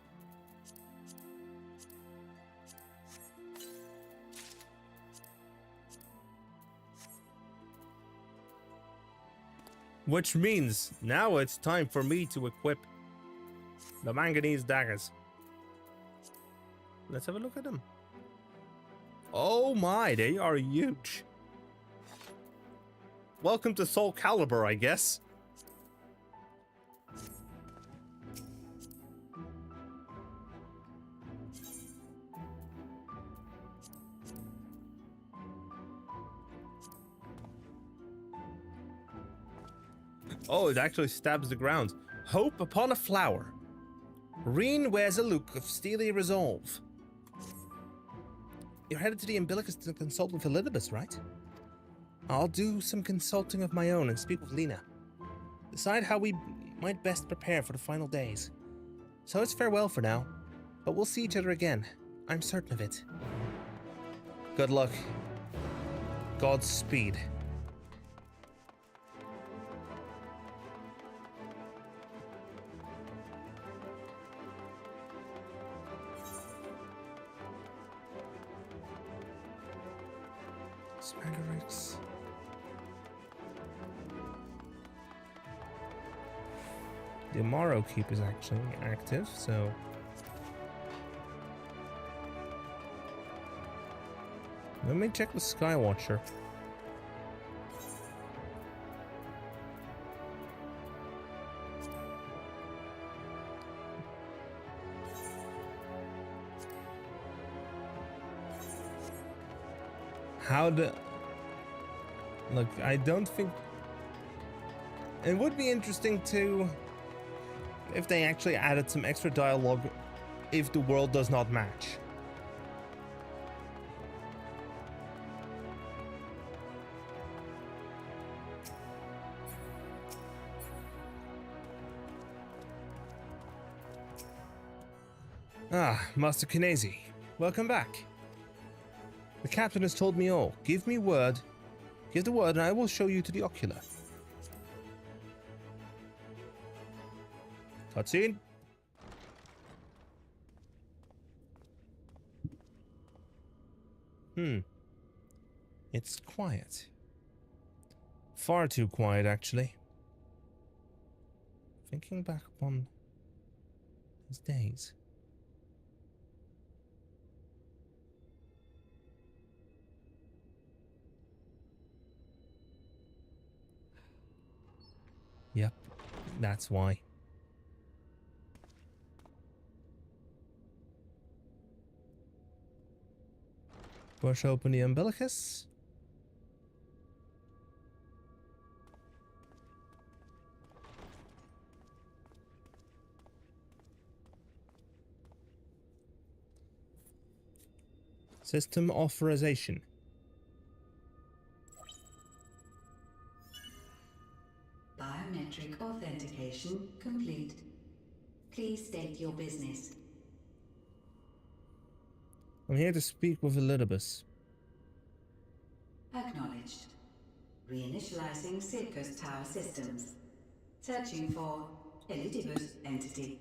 Which means now it's time for me to equip the manganese daggers. Let's have a look at them. Oh my, they are huge. Welcome to Soul Calibur, I guess. Oh, it actually stabs the ground. Hope upon a flower. Reen wears a look of steely resolve. You're headed to the Umbilicus to consult with Elidibus, right? I'll do some consulting of my own and speak with Lena. Decide how we might best prepare for the final days. So it's farewell for now, but we'll see each other again. I'm certain of it. Good luck. Godspeed. Smagarix. The Amaro Keep is actually active, so... Let me check the Skywatcher. how the... Look, I don't think... It would be interesting to... if they actually added some extra dialogue if the world does not match. Ah, Master Kinesi, welcome back. The captain has told me all. Give the word and I will show you to the ocular. Cutscene. It's quiet. Far too quiet, actually. Thinking back upon his days. Yep, that's why. Push open the umbilicus. System authorization. Biometric authentication complete. Please state your business. I'm here to speak with Elidibus. Acknowledged. Reinitializing Circus Tower systems. Searching for Elidibus entity.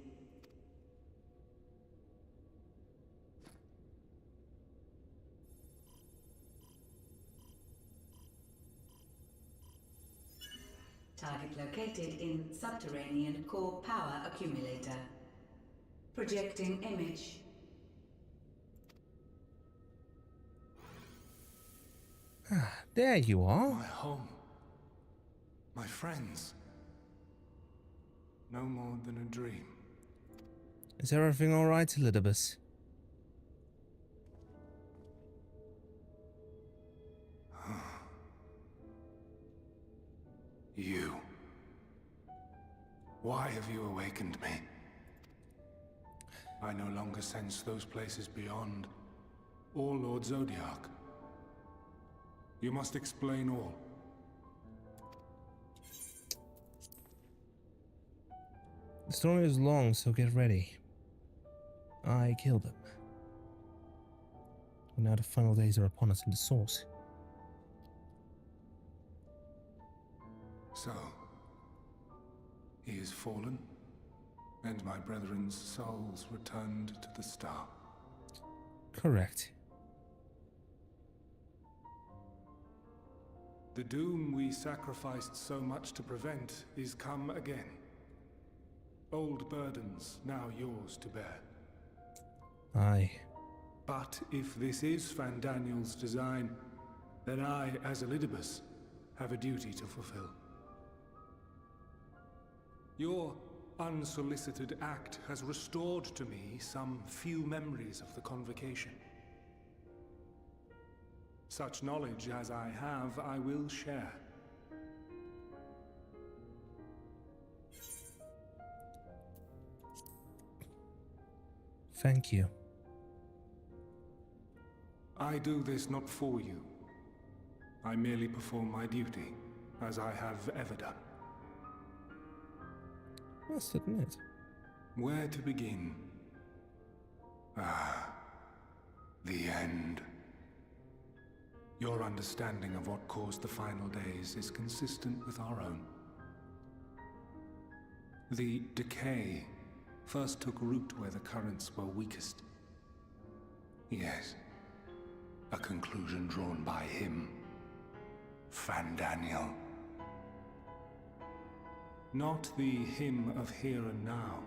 Target located in subterranean core power accumulator. Projecting image. There you are. My home. My friends. No more than a dream. Is everything alright, Elidibus? You. Why have you awakened me? I no longer sense those places beyond, or Lord Zodiac. You must explain all. The story is long, so get ready. I killed him. And now the final days are upon us in the source. So, he is fallen, and my brethren's souls returned to the star. Correct. The doom we sacrificed so much to prevent is come again. Old burdens now yours to bear. Aye. But if this is Fandaniel's design, then I, as Elidibus, have a duty to fulfill. Your unsolicited act has restored to me some few memories of the convocation. Such knowledge as I have, I will share. Thank you. I do this not for you. I merely perform my duty, as I have ever done. Must admit. Where to begin? Ah, the end. Your understanding of what caused the final days is consistent with our own. The decay first took root where the currents were weakest. Yes, a conclusion drawn by him, Fandaniel. Not the him of here and now,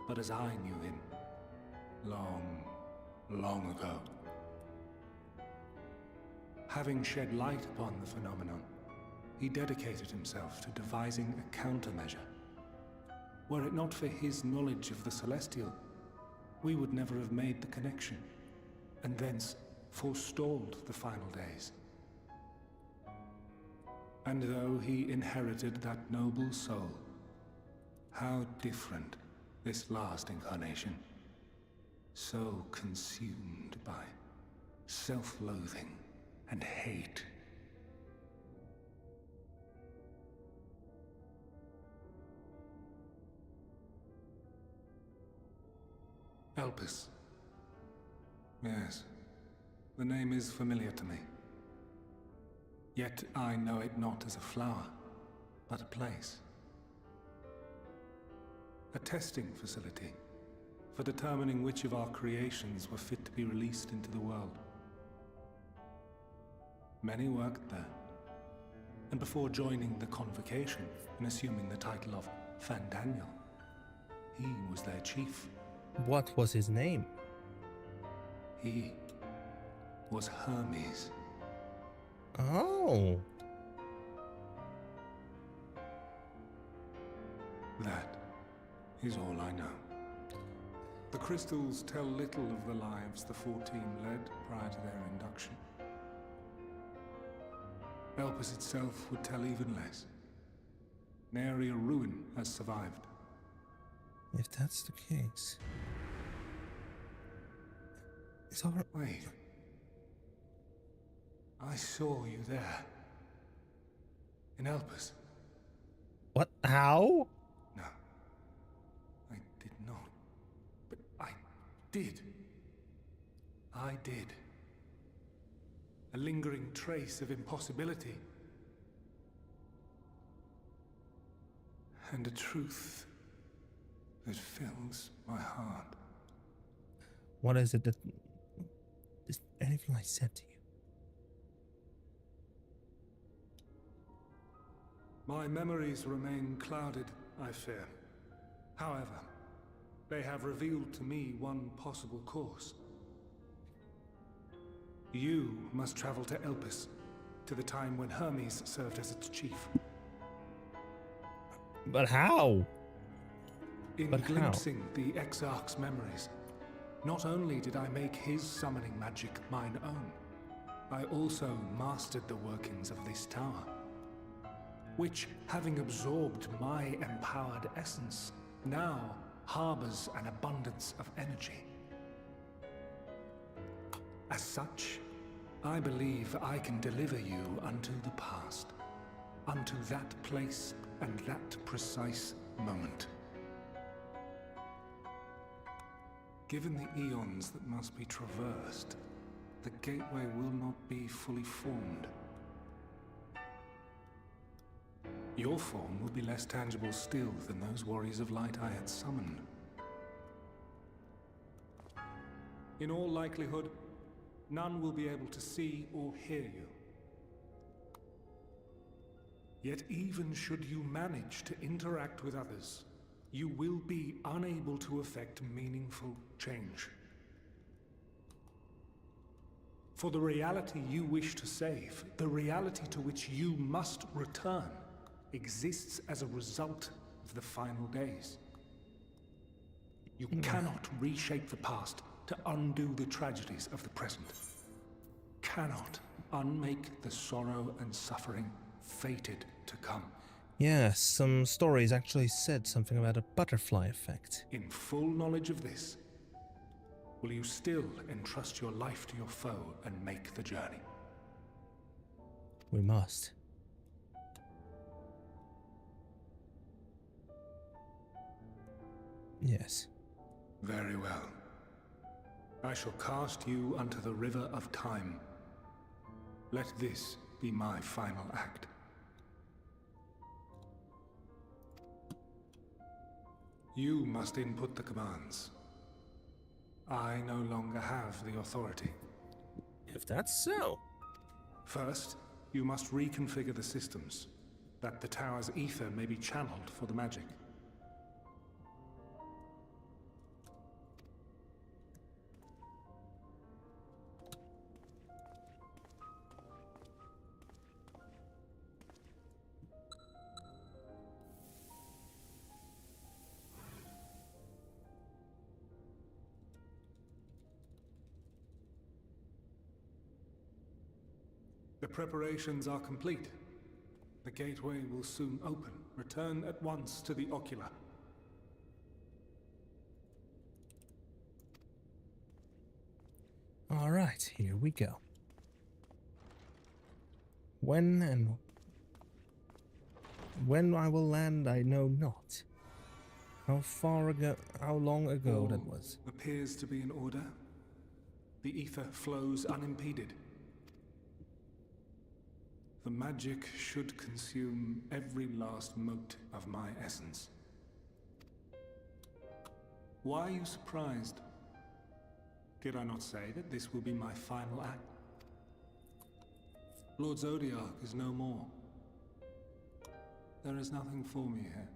but as I knew him, long, long ago. Having shed light upon the phenomenon, he dedicated himself to devising a countermeasure. Were it not for his knowledge of the Celestial, we would never have made the connection, and thence forestalled the final days. And though he inherited that noble soul, how different this last incarnation. So consumed by self-loathing and hate. Elpis. Yes, the name is familiar to me. Yet I know it not as a flower, but a place. A testing facility for determining which of our creations were fit to be released into the world. Many worked there, and before joining the Convocation and assuming the title of Fandaniel, he was their chief. What was his name? He was Hermes. Oh. That is all I know. The crystals tell little of the lives the 14 led prior to their induction. Elpis itself would tell even less. Nary a ruin has survived. If that's the case... It's all right. Wait. I saw you there. In Elpis. What? How? No. I did not. But I did. I did. A lingering trace of impossibility. And a truth that fills my heart. What is it that... Is anything I said to you? My memories remain clouded, I fear. However, they have revealed to me one possible course. You must travel to Elpis, to the time when Hermes served as its chief. But how? In glimpsing the Exarch's memories, not only did I make his summoning magic mine own, I also mastered the workings of this tower, which, having absorbed my empowered essence, now harbors an abundance of energy. As such, I believe I can deliver you unto the past, unto that place and that precise moment. Given the eons that must be traversed, the gateway will not be fully formed. Your form will be less tangible still than those warriors of light I had summoned. In all likelihood, none will be able to see or hear you. Yet even should you manage to interact with others, you will be unable to effect meaningful change. For the reality you wish to save, the reality to which you must return, exists as a result of the final days. You cannot reshape the past to undo the tragedies of the present. Cannot unmake the sorrow and suffering fated to come. Yes, some stories actually said something about a butterfly effect. In full knowledge of this, will you still entrust your life to your foe and make the journey? We must. Yes. Very well. I shall cast you unto the river of time. Let this be my final act. You must input the commands. I no longer have the authority. If that's so. First, you must reconfigure the systems, that the tower's ether may be channeled for the magic. The preparations are complete. The gateway will soon open. Return at once to the Ocular. All right, here we go. When I will land, I know not. How long ago that was. Appears to be in order. The ether flows unimpeded. The magic should consume every last mote of my essence. Why are you surprised? Did I not say that this will be my final act? Lord Zodiac is no more. There is nothing for me here.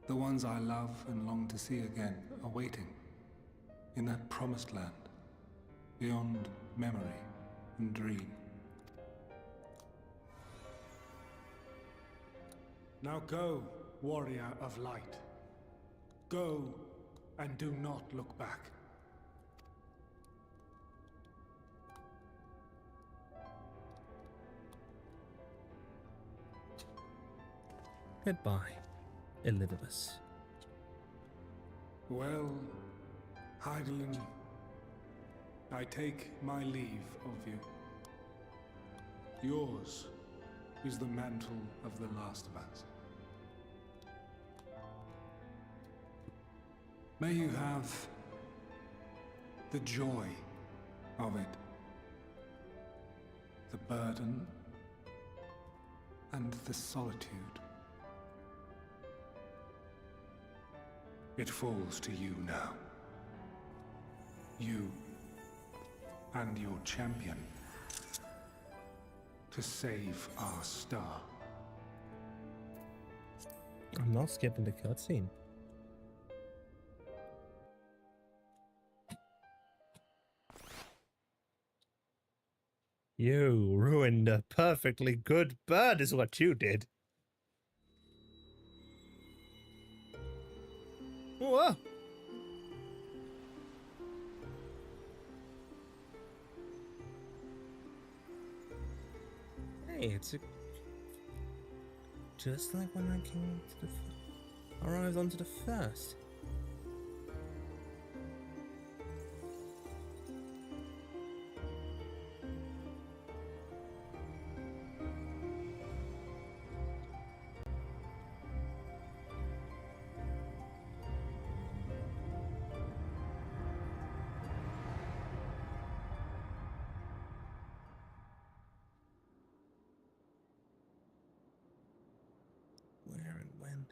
The ones I love and long to see again are waiting in that promised land, beyond memory and dream. Now go, warrior of light. Go and do not look back. Goodbye, Elizabeth. Well, Heidelin, I take my leave of you. Yours is the mantle of the last of us. May you have the joy of it, the burden and the solitude. It falls to you now. You and your champion to save our star. I'm not skipping the cutscene. You ruined a perfectly good bird is what you did. Whoa! Hey, it's just like when I came to the arrived onto the first. Where and when?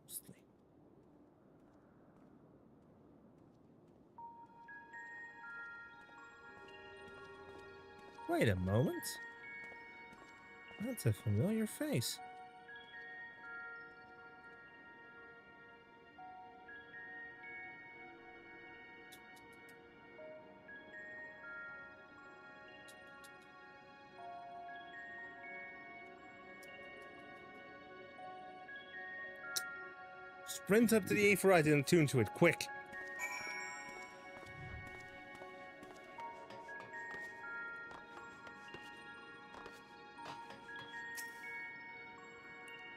Ghostly. Wait a moment. That's a familiar face. Sprint up to the Vrtra and tune to it, quick!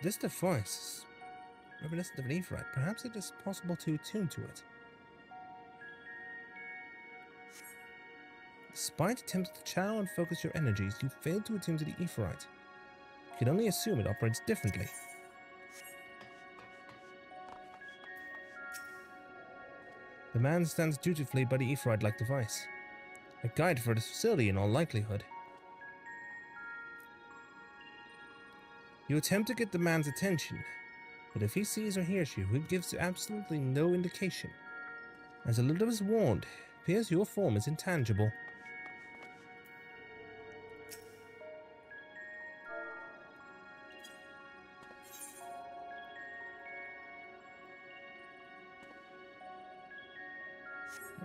This device is reminiscent of an Vrtra. Perhaps it is possible to attune to it. Despite attempts to channel and focus your energies, you failed to attune to the Vrtra. You can only assume it operates differently. The man stands dutifully by the Vrtra-like device. A guide for this facility in all likelihood. You attempt to get the man's attention, but if he sees or hears you, he gives absolutely no indication. As Elizabeth warned, it appears your form is intangible.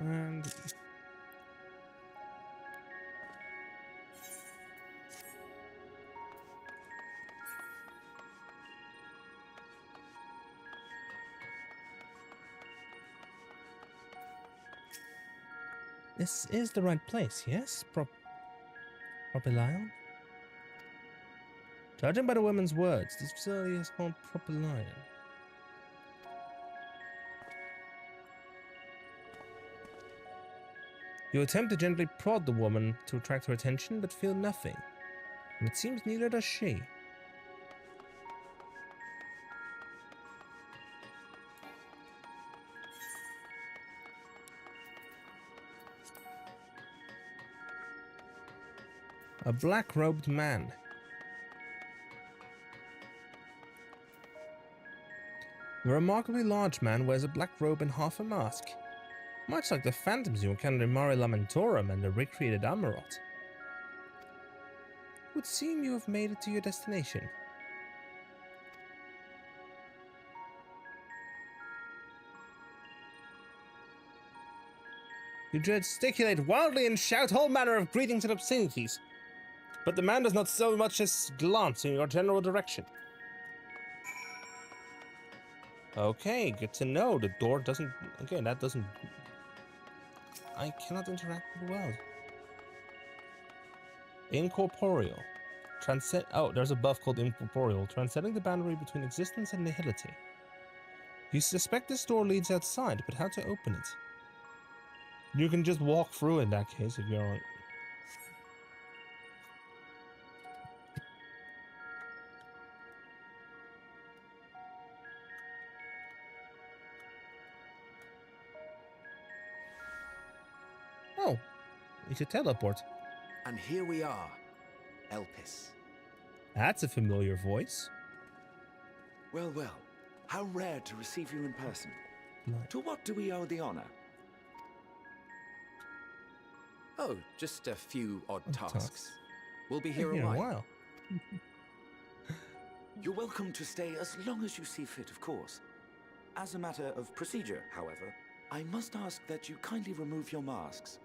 And This is the right place, yes? Propylion? Judging by the woman's words, this facility is called Propylion. You attempt to gently prod the woman to attract her attention, but feel nothing. And it seems neither does she. A black-robed man. The remarkably large man wears a black robe and half a mask, much like the phantoms you encountered in Mare Lamentorum and the recreated Amarot. It would seem you have made it to your destination. You gesticulate wildly and shout all manner of greetings and obscenities, but the man does not so much as glance in your general direction. Okay, good to know. The door doesn't... Okay, that doesn't... I cannot interact with the world. Incorporeal. Transcend... Oh, there's a buff called Incorporeal. Transcending the boundary between existence and nihility. You suspect this door leads outside, but how to open it? You can just walk through in that case if you're on... Oh, it's a teleport. And here we are, Elpis. That's a familiar voice. Well, well, how rare to receive you in person. No. To what do we owe the honor? Oh, just a few odd tasks. We'll be here a while. You're welcome to stay as long as you see fit, of course. As a matter of procedure, however, I must ask that you kindly remove your masks.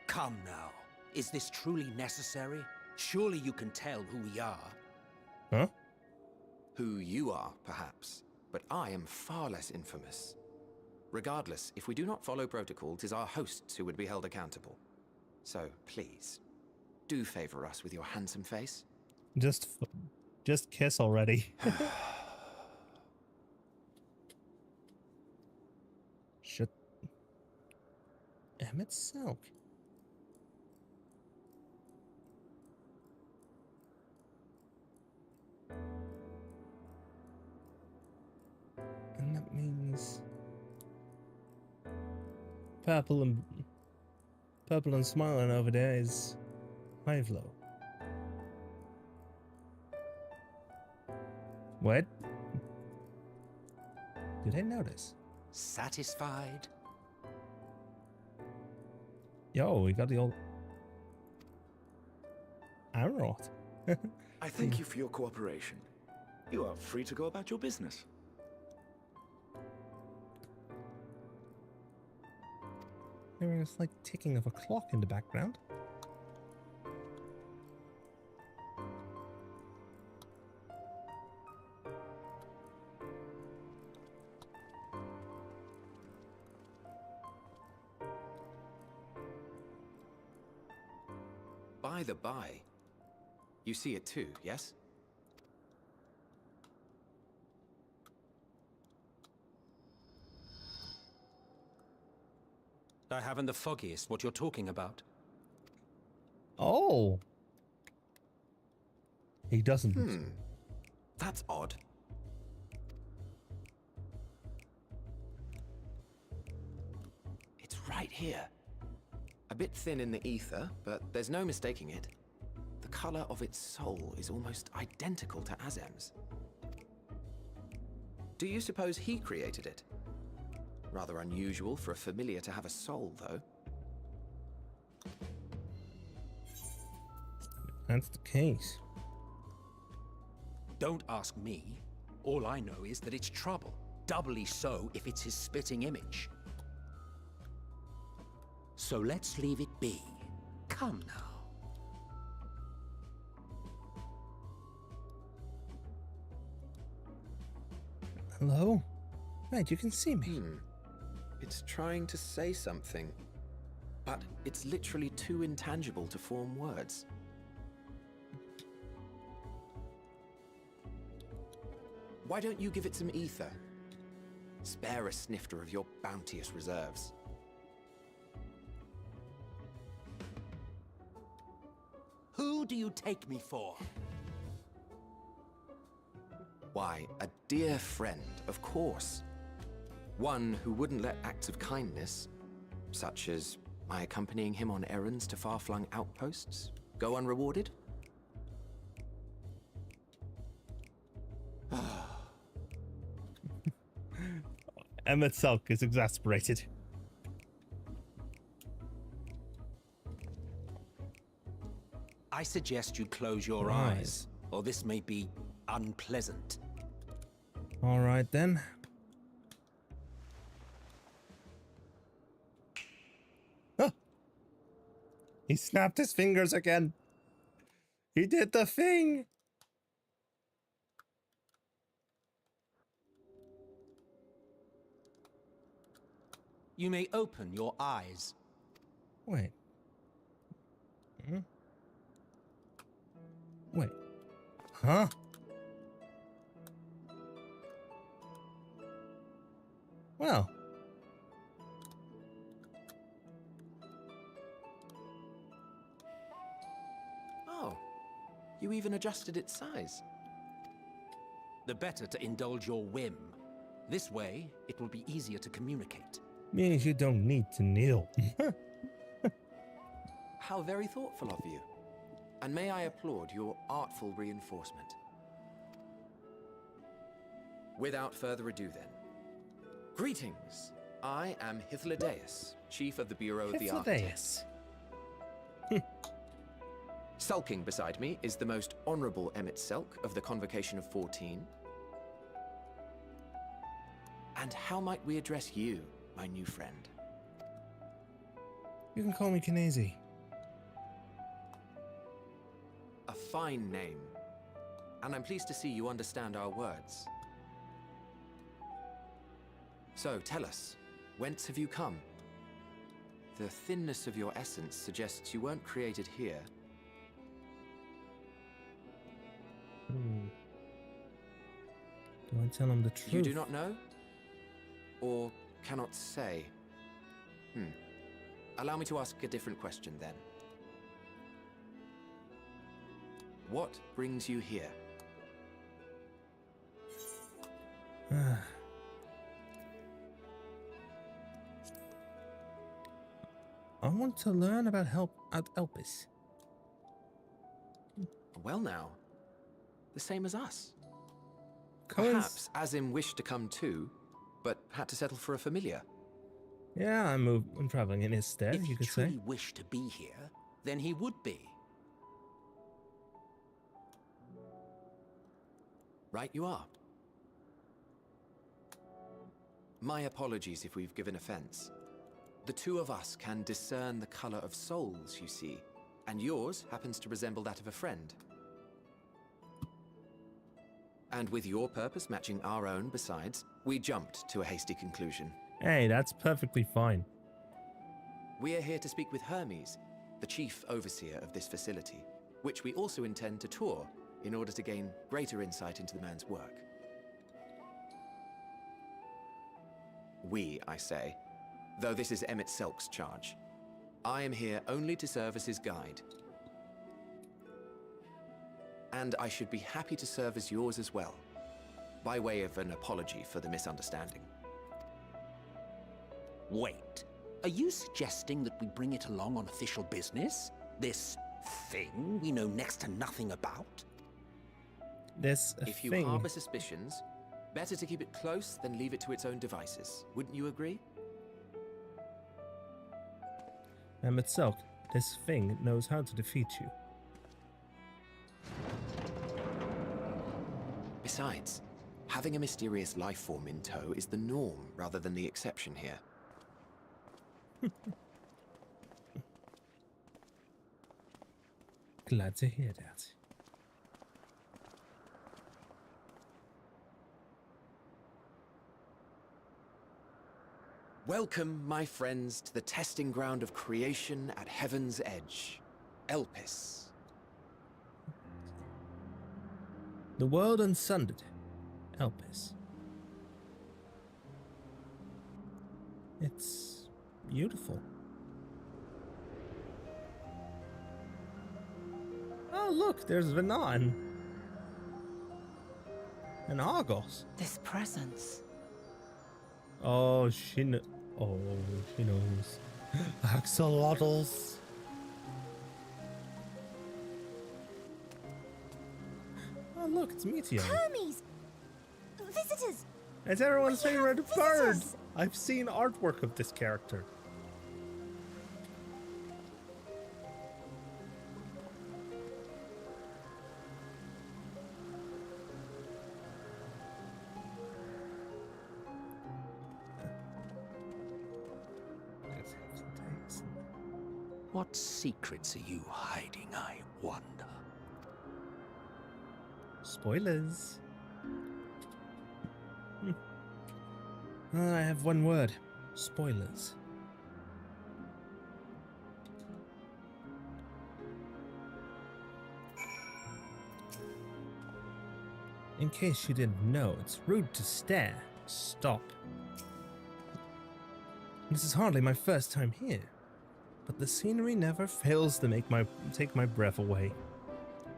Come now. Is this truly necessary? Surely you can tell who we are. Huh? Who you are, perhaps. But I am far less infamous. Regardless, if we do not follow protocol, 'tis our hosts who would be held accountable. So, please, do favor us with your handsome face. Just kiss already. Shut. Emmett Silk. And that means purple and smiling over there is Hivelo. What? Did I notice? Satisfied? Yo, we got the old Amarot. I thank you for your cooperation. You are free to go about your business. There is like ticking of a clock in the background. By the by, you see it too, yes? I haven't the foggiest what you're talking about. Oh. He doesn't. That's odd. It's right here. A bit thin in the ether, but there's no mistaking it. The color of its soul is almost identical to Azem's. Do you suppose he created it? Rather unusual for a familiar to have a soul, though. That's the case. Don't ask me. All I know is that it's trouble. Doubly so if it's his spitting image. So let's leave it be. Come now. Hello? Right, you can see me. It's trying to say something, but it's literally too intangible to form words. Why don't you give it some ether? Spare a snifter of your bounteous reserves. Who do you take me for? Why, a dear friend, of course. One who wouldn't let acts of kindness, such as my accompanying him on errands to far-flung outposts, go unrewarded? Emmett Sulk is exasperated. I suggest you close your eyes, or this may be unpleasant. All right then. Huh. He snapped his fingers again. He did the thing. You may open your eyes. Wait. Wait. Huh? Well. Oh, you even adjusted its size. The better to indulge your whim. This way, it will be easier to communicate. Means you don't need to kneel. How very thoughtful of you. And may I applaud your artful reinforcement. Without further ado then. Greetings. I am Hythlodaeus, Chief of the Bureau of the Architects. Sulking beside me is the most honorable Emmett Selk of the Convocation of 14. And how might we address you, my new friend? You can call me Kinesi. A fine name. And I'm pleased to see you understand our words. So, tell us, whence have you come? The thinness of your essence suggests you weren't created here. Do I tell him the truth? You do not know? Or cannot say? Allow me to ask a different question then. What brings you here? I want to learn about Elpis. Well now, the same as us. Perhaps Azim wished to come too, but had to settle for a familiar. Yeah, I'm traveling in his stead, you could say. If he truly wished to be here, then he would be. Right you are. My apologies if we've given offense. The two of us can discern the color of souls, you see, and yours happens to resemble that of a friend. And with your purpose matching our own besides, we jumped to a hasty conclusion. Hey, that's perfectly fine. We are here to speak with Hermes, the chief overseer of this facility, which we also intend to tour in order to gain greater insight into the man's work. We, I say, though this is Emmett Selk's charge. I am here only to serve as his guide. And I should be happy to serve as yours as well, by way of an apology for the misunderstanding. Wait, are you suggesting that we bring it along on official business? This thing we know next to nothing about? If you harbor suspicions, better to keep it close than leave it to its own devices. Wouldn't you agree? Emmett Selk, this thing knows how to defeat you. Besides, having a mysterious life form in tow is the norm rather than the exception here. Glad to hear that. Welcome, my friends, to the testing ground of creation at Heaven's Edge. Elpis. The world unsundered. Elpis. It's beautiful. Oh, look, there's Vanan. And Argos. This presence. Oh, she knows. Axolotls. Oh, look, it's Meteor. Hermes! Visitors! It's everyone's favorite bird. Visitors! I've seen artwork of this character. What secrets are you hiding, I wonder? Spoilers. I have one word. Spoilers. In case you didn't know, it's rude to stare. Stop. This is hardly my first time here, but the scenery never fails to take my breath away.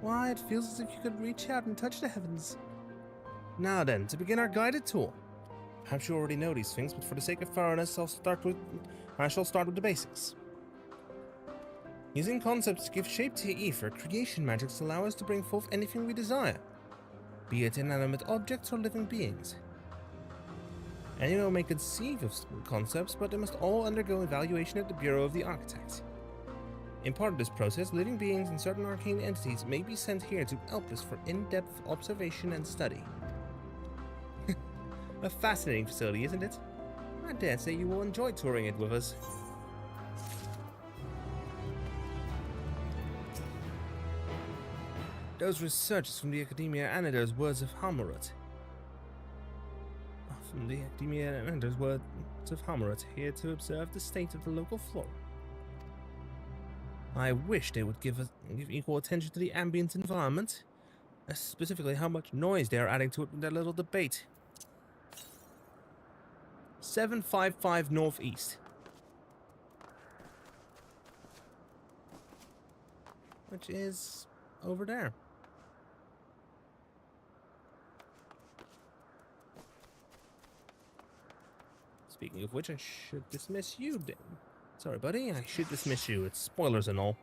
Why, it feels as if you could reach out and touch the heavens. Now then, to begin our guided tour. Perhaps you already know these things, but for the sake of thoroughness, I shall start with the basics. Using concepts to give shape to ether, creation magics allow us to bring forth anything we desire, be it inanimate objects or living beings. Anyone may conceive of concepts, but they must all undergo evaluation at the Bureau of the Architect. In part of this process, living beings and certain arcane entities may be sent here to Elpis for in-depth observation and study. A fascinating facility, isn't it? I dare say you will enjoy touring it with us. Those researchers from the Academia Anider's words of Hammurath. From the Academia Anider's words of Hammurath, here to observe the state of the local flora. I wish they would give equal attention to the ambient environment, specifically how much noise they are adding to it with their little debate. 755 Northeast. Which is over there. Speaking of which, I should dismiss you then. Sorry, buddy, I should dismiss you. It's spoilers and all.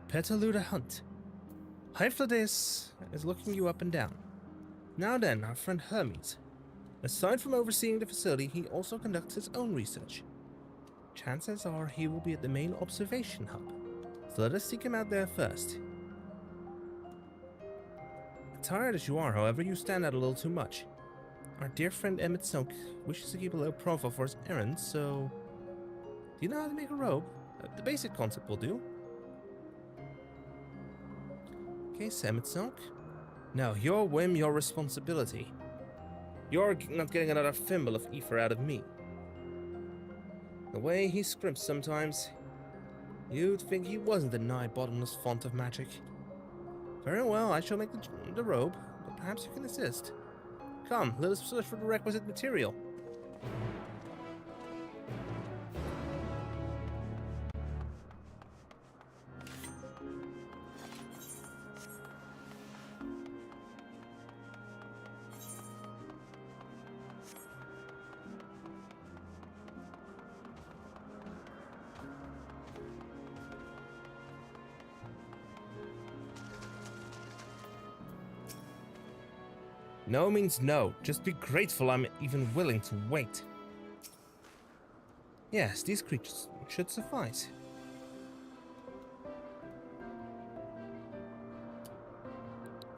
Petaluda Hunt. Hyphlodis is looking you up and down. Now then, our friend Hermes. Aside from overseeing the facility, he also conducts his own research. Chances are he will be at the main observation hub, so let us seek him out there first. Tired as you are, however, you stand out a little too much. Our dear friend Emmett Silk wishes to keep a low profile for his errands, so... Do you know how to make a robe? The basic concept will do. Okay, Emmett Silk. Now, your whim, your responsibility. You're not getting another thimble of ether out of me. The way he scrimps sometimes, you'd think he wasn't a nigh-bottomless font of magic. Very well, I shall make the robe, but perhaps you can assist. Come, let us search for the requisite material. No means no. Just be grateful I'm even willing to wait. Yes, these creatures should suffice.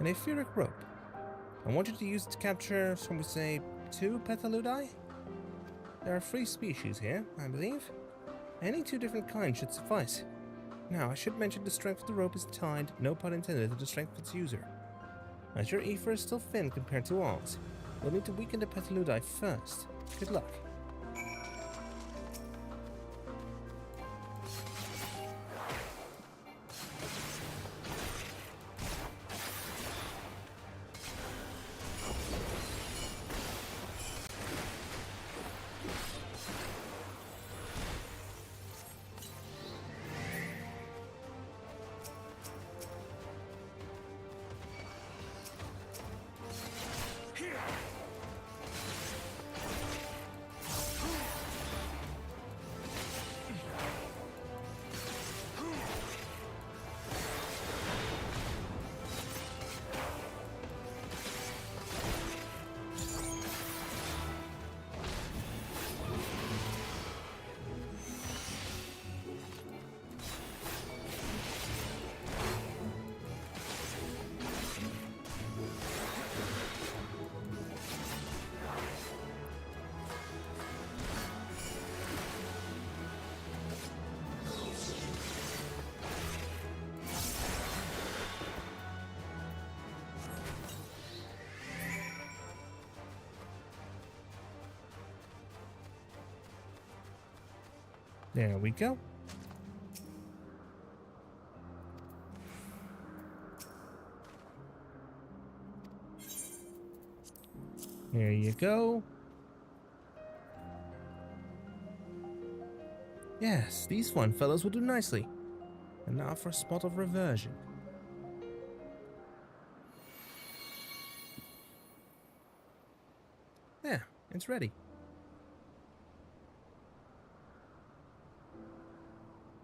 An etheric rope. I want you to use it to capture, shall we say, 2 Petaludi? There are 3 species here, I believe. Any 2 different kinds should suffice. Now, I should mention the strength of the rope is tied, no pun intended, to the strength of its user. As your ether is still thin compared to ours, We'll need to weaken the Petaludi first. Good luck. There we go. There you go. Yes, these fine fellows will do nicely. And now for a spot of reversion. There, it's ready.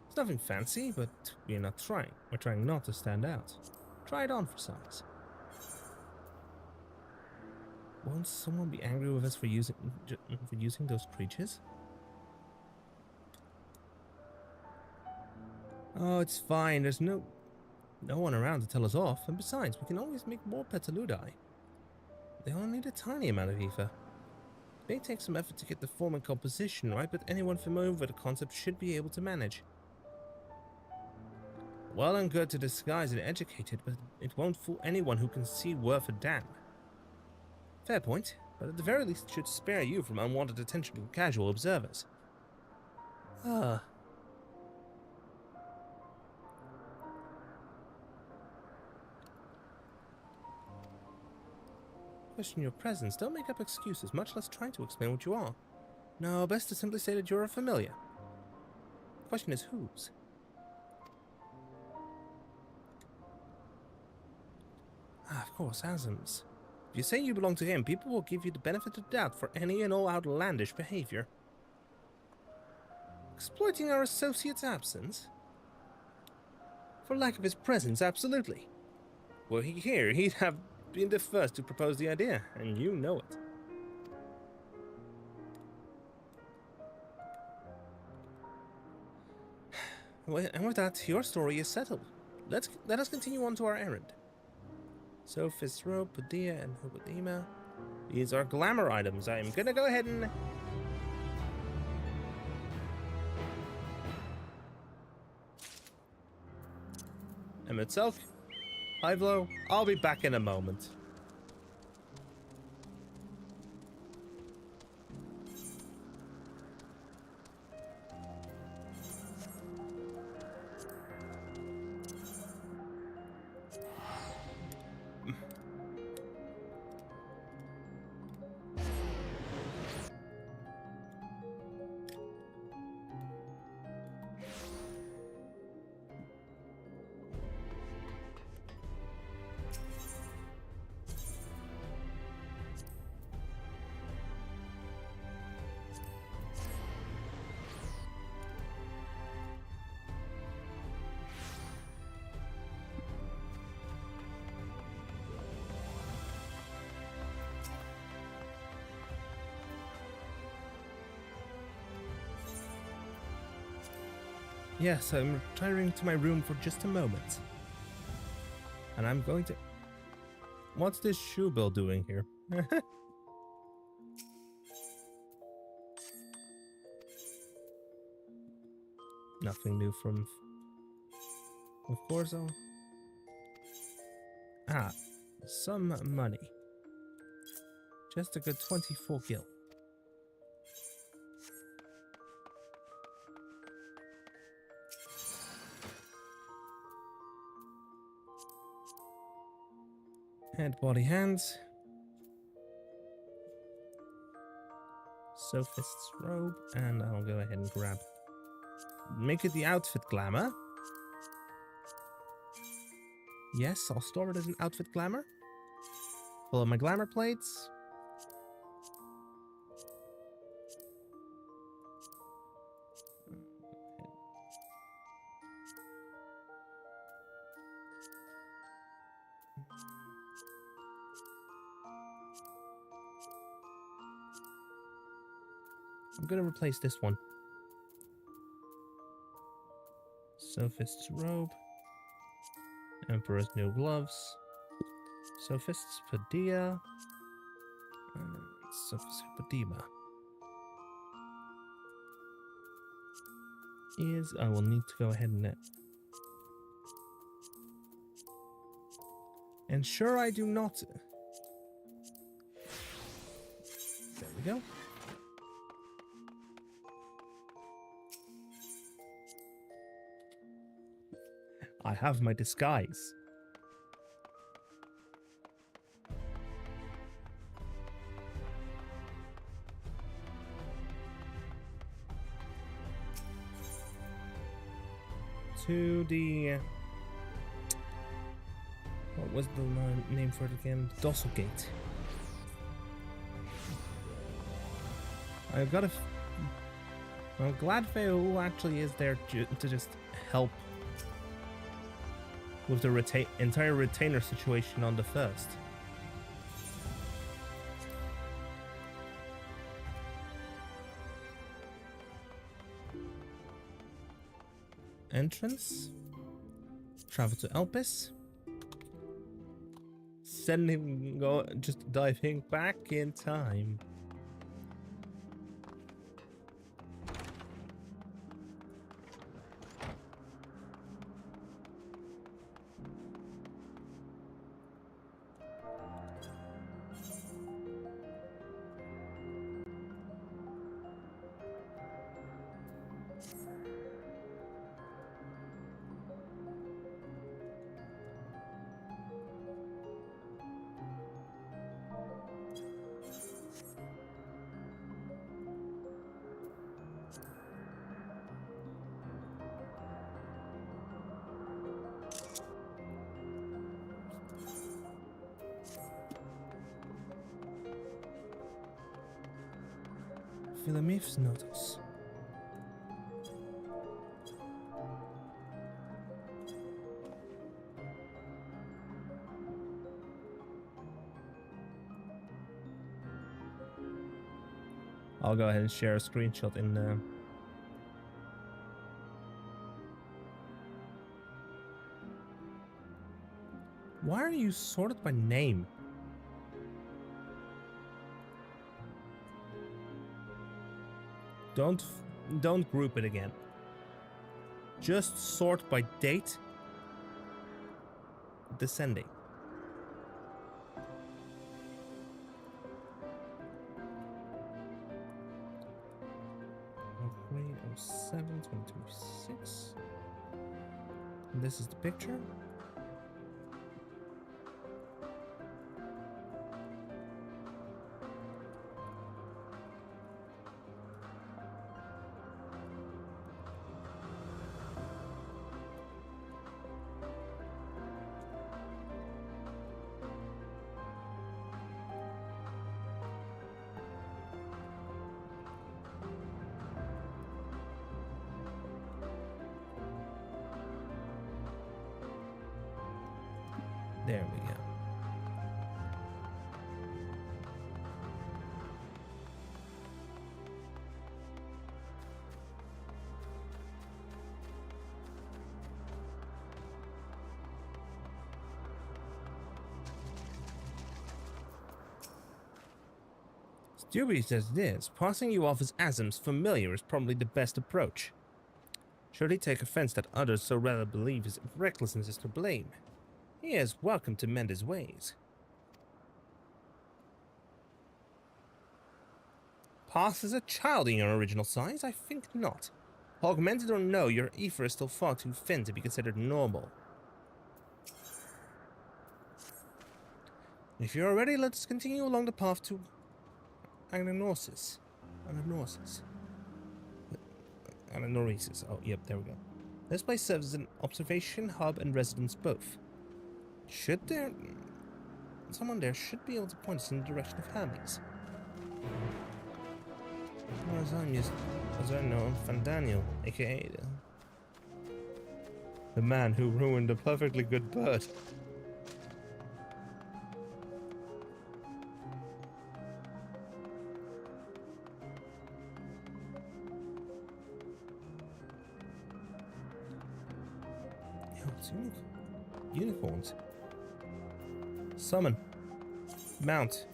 It's nothing fancy, but we're not trying. We're trying not to stand out. Try it on for size. Won't someone be angry with us for using those creatures? Oh, it's fine. There's no one around to tell us off. And besides, we can always make more Petaludi. They only need a tiny amount of ether. It may take some effort to get the form and composition right, but anyone familiar with the concept should be able to manage. Well and good to disguise and educated, but it won't fool anyone who can see worth a damn. Fair point, but at the very least it should spare you from unwanted attention from casual observers. Question your presence. Don't make up excuses, much less try to explain what you are. No, best to simply say that you're a familiar. The question is whose? Of course, Azim's. If you say you belong to him, people will give you the benefit of the doubt for any and all outlandish behavior. Exploiting our associate's absence? For lack of his presence, absolutely. Were he here, he'd have been the first to propose the idea, and you know it. And with that, your story is settled. Let us continue on to our errand. So, Fitzrow, Padilla, and Hubadima. These are glamour items. I'm gonna go ahead and... Emmett Selk. Ivlo, I'll be back in a moment. Yes, I'm retiring to my room for just a moment. And I'm going to... What's this shoe bill doing here? Nothing new from... Of course, some money. Just a good 24 gil. Head, body, hands. Sophist's robe, and I'll go ahead and grab. Make it the outfit glamour. Yes, I'll store it as an outfit glamour. Full of my glamour plates. I'm gonna replace this one. Sophist's robe. Emperor's new gloves. Sophist's padilla. And Sophist's padima. I will need to go ahead and ensure I do not. There we go. I have my disguise. To the... what was the name for it again? Dosselgate. I've got a... I'm glad Faol actually is there to just help with the entire retainer situation on the first. Entrance. Travel to Elpis. Just diving back in time. Philomeph's notice. I'll go ahead and share a screenshot in Why are you sorted by name? Don't group it again. Just sort by date. Descending. Grade 07, 2026. And this is the picture. There we go. Stubby says this. Passing you off as Azim's familiar is probably the best approach. Should he take offense that others so rather believe his recklessness is to blame, he is welcome to mend his ways. pass as a child in your original size? I think not. Augmented or no, your ether is still far too thin to be considered normal. If you're ready, let us continue along the path to Anagnosis. Anagnosis. Oh, yep, there we go. This place serves as an observation hub and residence both. Someone there should be able to point us in the direction of Hermes. As I know, Fandaniel, aka the man who ruined a perfectly good bird. Unicorns. Summon. Mount.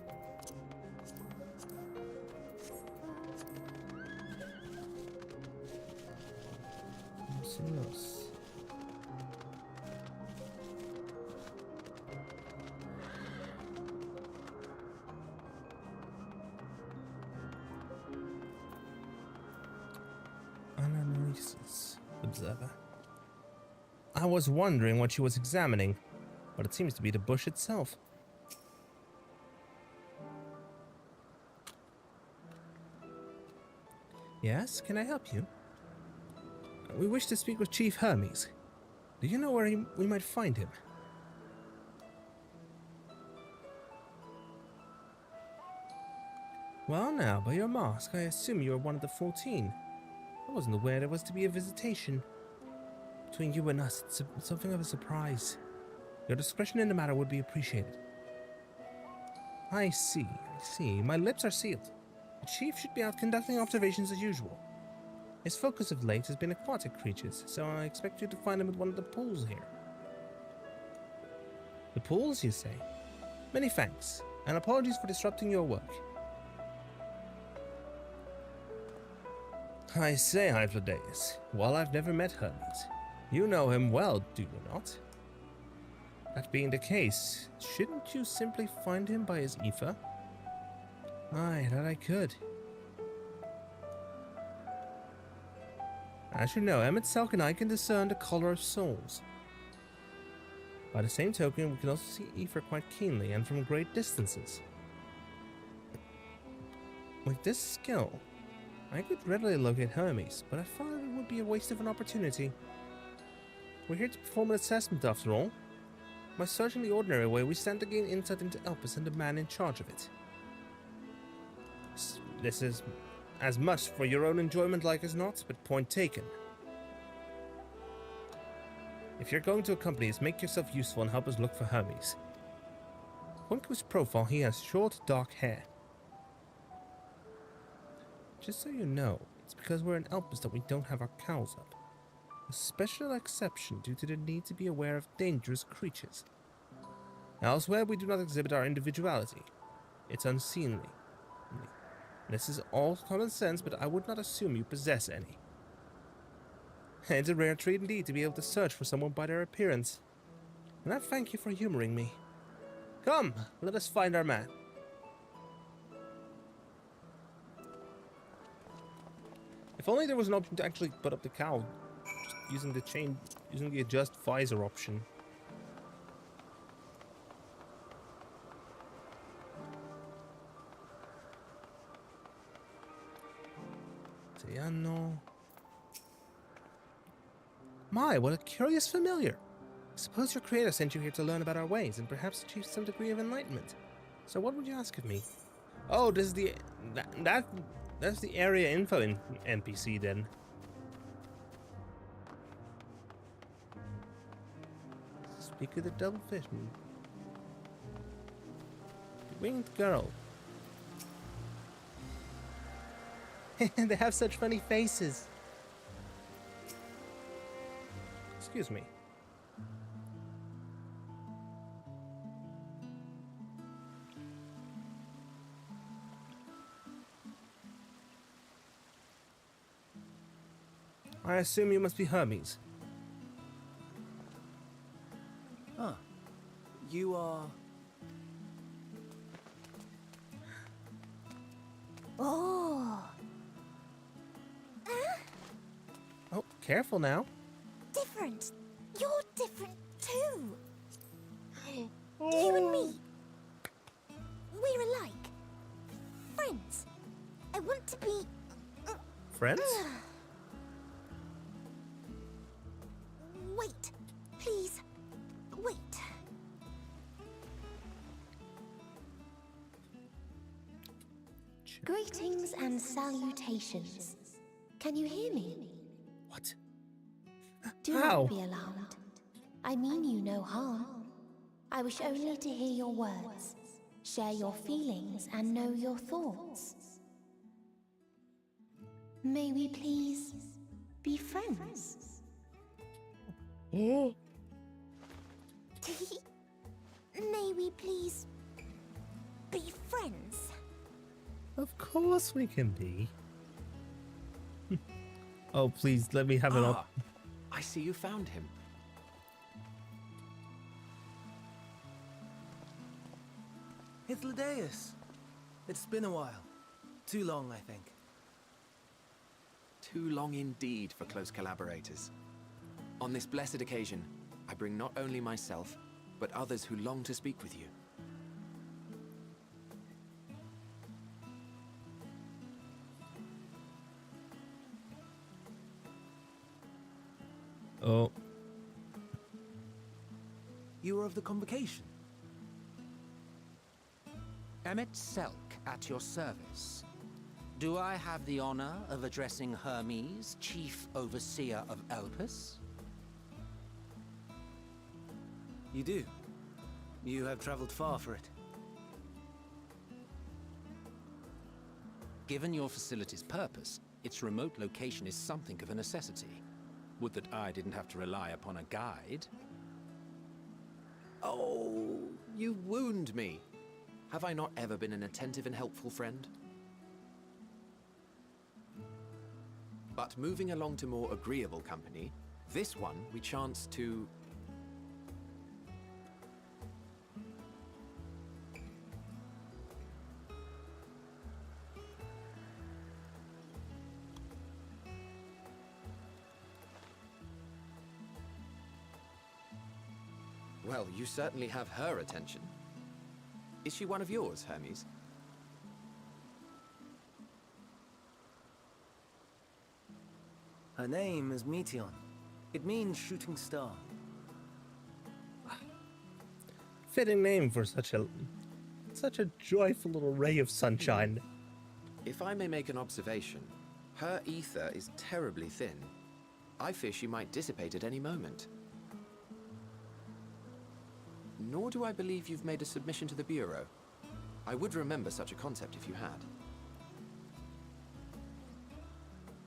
Silos. Analysis. Observer. I was wondering what she was examining, but it seems to be the bush itself. Yes, can I help you? We wish to speak with Chief Hermes. Do you know where we might find him? Well now, by your mask, I assume you are one of the 14. I wasn't aware there was to be a visitation. Between you and us, it's something of a surprise. Your discretion in the matter would be appreciated. I see. My lips are sealed. The Chief should be out conducting observations as usual. His focus of late has been aquatic creatures, so I expect you to find him at one of the pools here. The pools, you say? Many thanks, and apologies for disrupting your work. I say, Hyplodeus, while I've never met Hermes, you know him well, do you not? That being the case, shouldn't you simply find him by his ether? Aye, that I could. As you know, Emmett Selk and I can discern the color of souls. By the same token, we can also see ether quite keenly and from great distances. With this skill, I could readily locate Hermes, but I thought it would be a waste of an opportunity. We're here to perform an assessment after all. By searching the ordinary way, we stand to gain insight into Elpis and the man in charge of it. This is as much for your own enjoyment like as not, but point taken. If you're going to accompany us, make yourself useful and help us look for Hermes. According to his profile, he has short, dark hair. Just so you know, it's because we're in Elpis that we don't have our cowls up. A special exception due to the need to be aware of dangerous creatures. Elsewhere, we do not exhibit our individuality. It's unseemly. This is all common sense, but I would not assume you possess any. It's a rare treat indeed to be able to search for someone by their appearance. And I thank you for humoring me. Come, let us find our man. If only there was an option to actually put up the cowl, just using the adjust visor option. No. My, what a curious familiar. I suppose your creator sent you here to learn about our ways and perhaps achieve some degree of enlightenment. So what would you ask of me? Oh, this is the... That's the area info in NPC then. Speak of the devilfish. Winged girl. They have such funny faces. Excuse me. I assume you must be Hermes. Ah, you are... Oh, Careful now. Different. You're different too. You and me. We're alike. Friends. I want to be... Friends? Wait. Please. Wait. Greetings and salutations. Can you hear me? What? Do How? not be alarmed. I mean you no harm. I wish only to hear your words, share your feelings, and know your thoughts. May we please be friends? May we please be friends? Of course we can be. Oh, please, let me have it up. I see you found him. It's Ladeus. It's been a while. Too long, I think. Too long indeed for close collaborators. On this blessed occasion, I bring not only myself, but others who long to speak with you. Oh. You were of the convocation? Emmett Selk at your service. Do I have the honor of addressing Hermes, Chief Overseer of Elpis? You do. You have traveled far for it. Given your facility's purpose, its remote location is something of a necessity. Would that I didn't have to rely upon a guide. Oh, you wound me. Have I not ever been an attentive and helpful friend? But moving along to more agreeable company, this one we chance to... Well, you certainly have her attention. Is she one of yours, Hermes? Her name is Meteon. It means shooting star. Fitting name for such a joyful little ray of sunshine. If I may make an observation, her ether is terribly thin. I fear she might dissipate at any moment. Nor do I believe you've made a submission to the Bureau. I would remember such a concept if you had.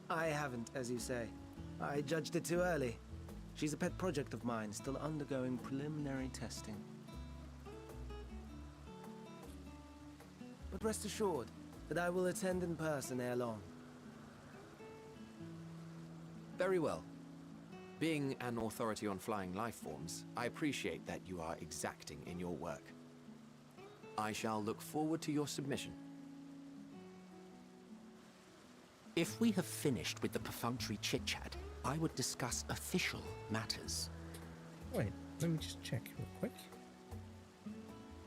I haven't, as you say. I judged it too early. She's a pet project of mine, still undergoing preliminary testing. But rest assured that I will attend in person ere long. Very well. Being an authority on flying life forms, I appreciate that you are exacting in your work. I shall look forward to your submission. If we have finished with the perfunctory chit-chat, I would discuss official matters. Wait, let me just check real quick.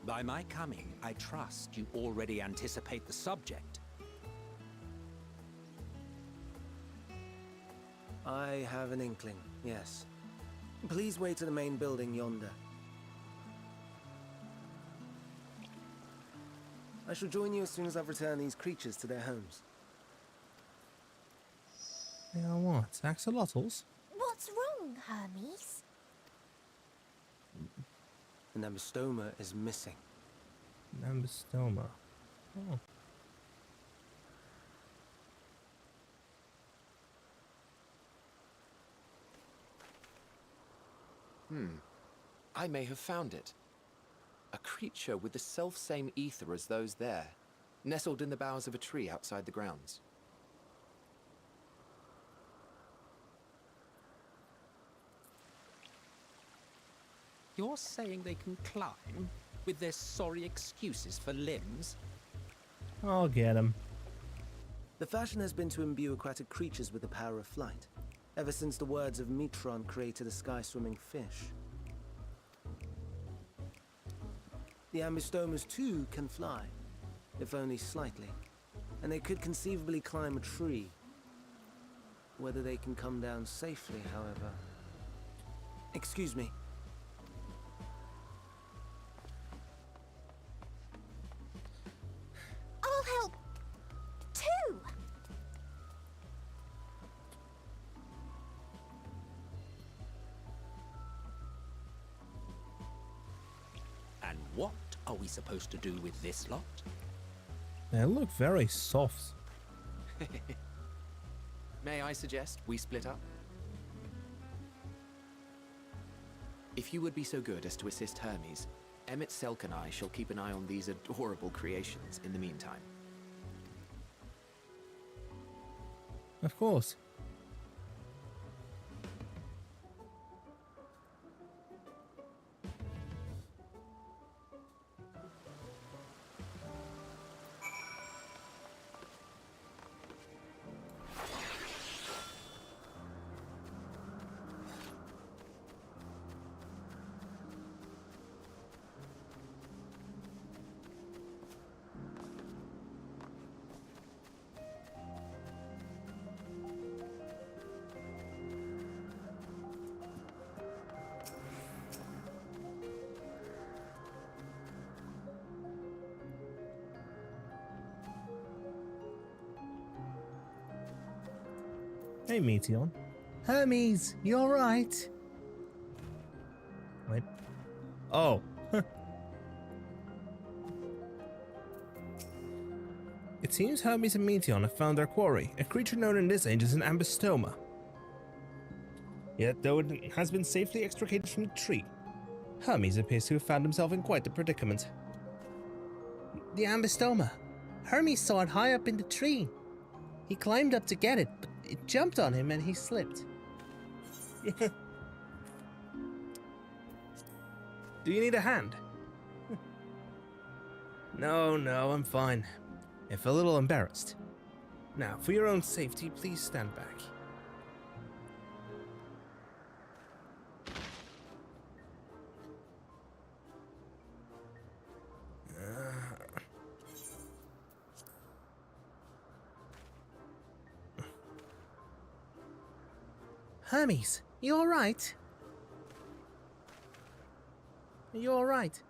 By my coming, I trust you already anticipate the subject. I have an inkling, yes. Please wait to the main building yonder. I shall join you as soon as I've returned these creatures to their homes. They are what? Axolotls? What's wrong, Hermes? An ambystoma is missing. Ambystoma. Oh. I may have found it. A creature with the self-same ether as those there, nestled in the boughs of a tree outside the grounds. You're saying they can climb, with their sorry excuses for limbs? I'll get him. The fashion has been to imbue aquatic creatures with the power of flight. ever since the words of Mitron created a sky-swimming fish. The Ambistomas too can fly, if only slightly, and they could conceivably climb a tree. Whether they can come down safely, however... Excuse me. I'll help, too! And what are we supposed to do with this lot? They look very soft. May I suggest we split up? If you would be so good as to assist Hermes, Emmett Selk and I shall keep an eye on these adorable creations in the meantime. Of course. Hey, Meteon. Hermes, you alright? Wait. Oh. It seems Hermes and Meteon have found their quarry, a creature known in this age as an Ambistoma. Yet, though it has been safely extricated from the tree, Hermes appears to have found himself in quite a predicament. The Ambistoma. Hermes saw it high up in the tree. He climbed up to get it, but it jumped on him and he slipped. Do you need a hand? No, I'm fine. If a little embarrassed. Now, for your own safety, please stand back. Hermes, you alright? Are you alright?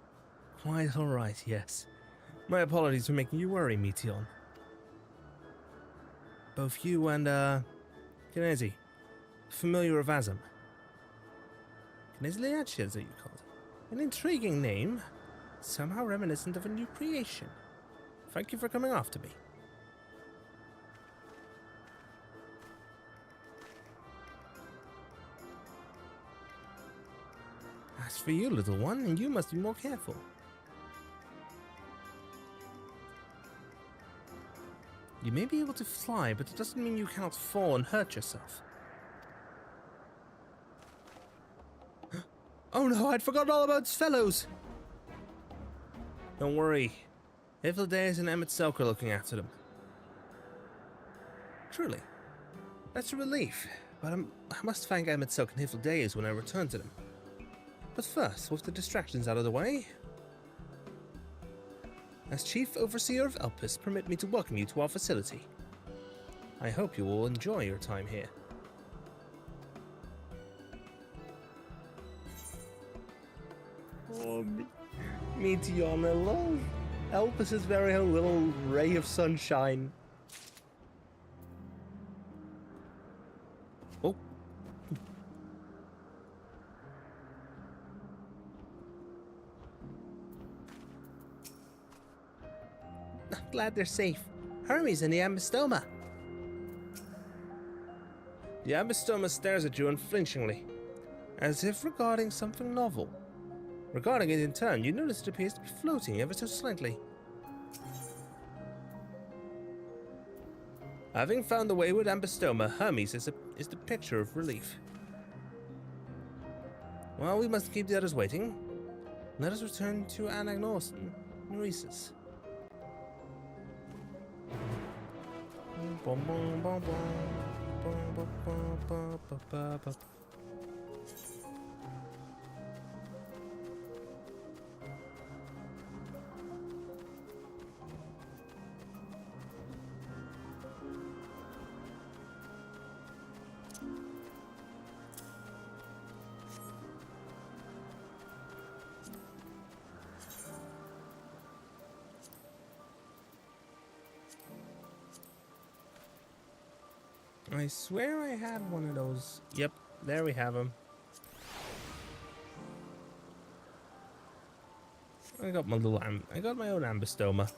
Quite alright, yes. My apologies for making you worry, Meteon. Both you and, Kinesi, familiar of Azam. Kinesi, as you called it. An intriguing name, somehow reminiscent of a new creation. Thank you for coming after me. As for you, little one, you must be more careful. You may be able to fly, but it doesn't mean you cannot fall and hurt yourself. Oh no, I'd forgotten all about fellows! Don't worry. Hythlodaeus and Emmett Selk are looking after them. Truly. That's a relief, but I must thank Emmett Selk and Hythlodaeus when I return to them. But first, with the distractions out of the way, as Chief Overseer of Elpis, permit me to welcome you to our facility. I hope you will enjoy your time here. Oh, Meteon, I love Elpis' very own little ray of sunshine. Oh. I'm glad they're safe. Hermes and the Ambistoma. The Ambistoma stares at you unflinchingly, as if regarding something novel. Regarding it in turn, you notice it appears to be floating ever so slightly. Having found the wayward Ambistoma, Hermes is the picture of relief. Well, we must keep the others waiting. Let us return to Anagnos and Nereus. Bum, bum, bum, bum. I swear I had one of those. Yep, there we have him. I got my little I got my own ambistoma.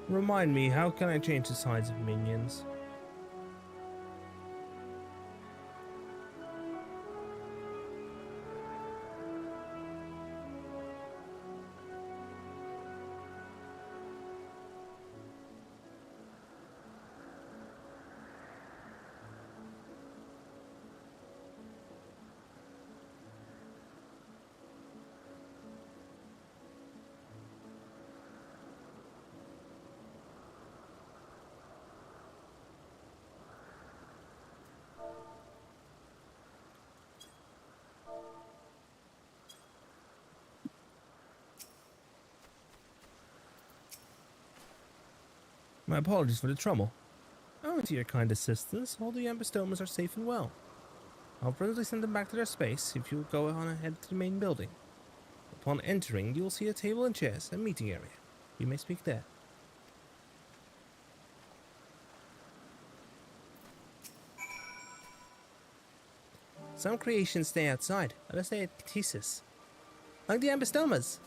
Remind me, how can I change the size of minions? My apologies for the trouble. Owing to your kind assistance, all the ambistomas are safe and well. I'll presently send them back to their space if you'll go on ahead to the main building. Upon entering, you will see a table and chairs, a meeting area. You may speak there. Some creations stay outside, others stay at Thesis. Like the ambistomas.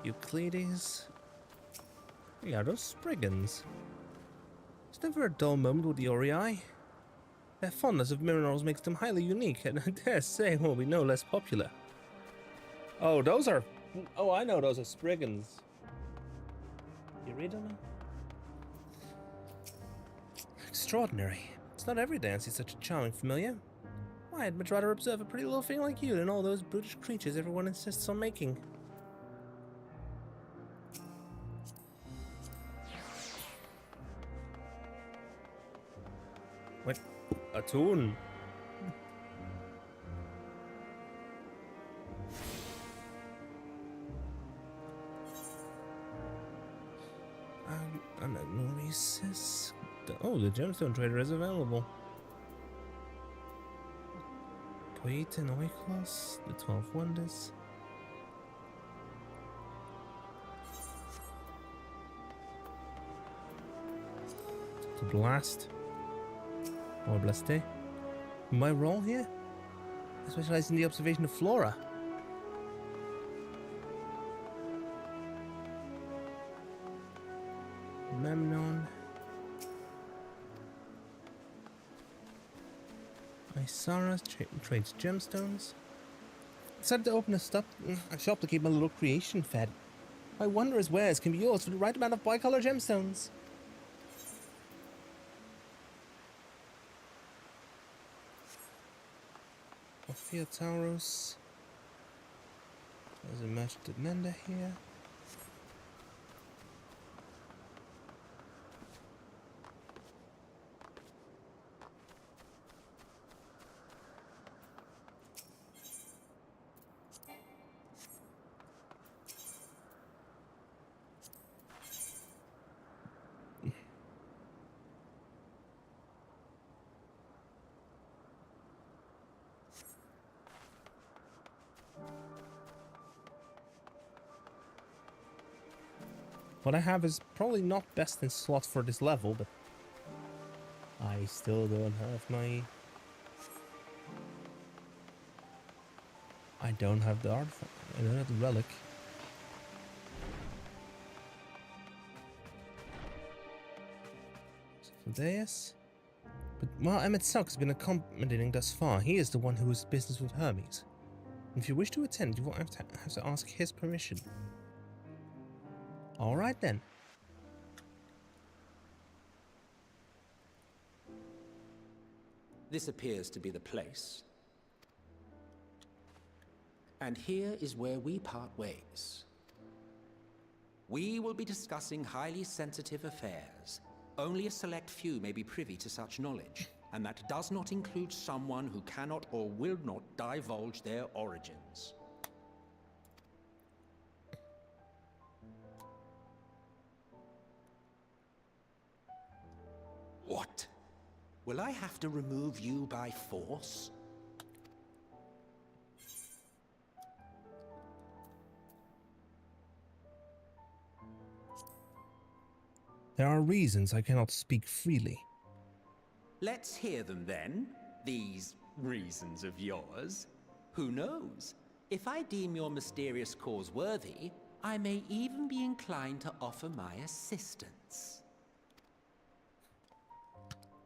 Euclides. We are those Spriggans. It's never a dull moment with the Orii. Their fondness of minerals makes them highly unique, and I dare say will be no less popular. Oh, those are... Oh, I know those are Spriggans. You read them? Extraordinary. It's not every day I see such a charming familiar. Why, I'd much rather observe a pretty little thing like you than all those brutish creatures everyone insists on making. What? A tune? Anagnosis. Oh, the gemstone trader is available. Poeta and Oikos, the 12 Wonders. The Blast. Or Blaste. My role here? I specialize in the observation of flora. Memnon. Isara trades gemstones. Decided to open a shop to keep my little creation fed. My wondrous wares can be yours for the right amount of bicolor gemstones. Ophia Taurus. There's a merchant at Menda here. What I have is probably not best in slot for this level, but I still don't have my... I don't have the artifact. I don't have the relic. So for this... But, well, Emmett Selk has been accommodating thus far. He is the one who has business with Hermes. If you wish to attend, you will have to ask his permission. Alright then. This appears to be the place. And here is where we part ways. We will be discussing highly sensitive affairs. Only a select few may be privy to such knowledge, and that does not include someone who cannot or will not divulge their origins. What? Will I have to remove you by force? There are reasons I cannot speak freely. Let's hear them then, these reasons of yours. Who knows? If I deem your mysterious cause worthy, I may even be inclined to offer my assistance.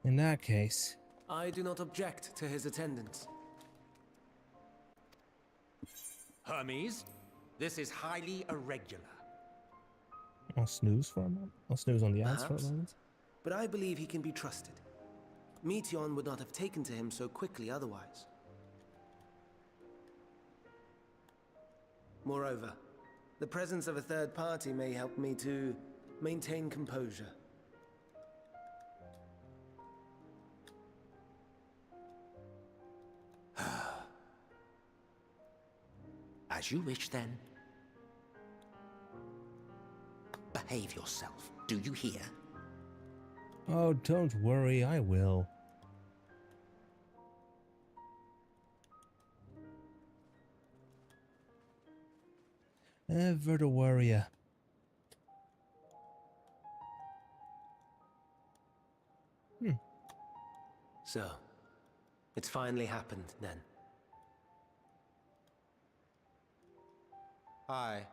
In that case... I do not object to his attendance. Hermes, this is highly irregular. I'll snooze for a moment. I'll snooze on the ads for a moment. But I believe he can be trusted. Meteion would not have taken to him so quickly otherwise. Moreover, the presence of a third party may help me to maintain composure. As you wish, then. Behave yourself, do you hear? Oh, don't worry, I will. Ever the warrior. So, it's finally happened, then. Aye.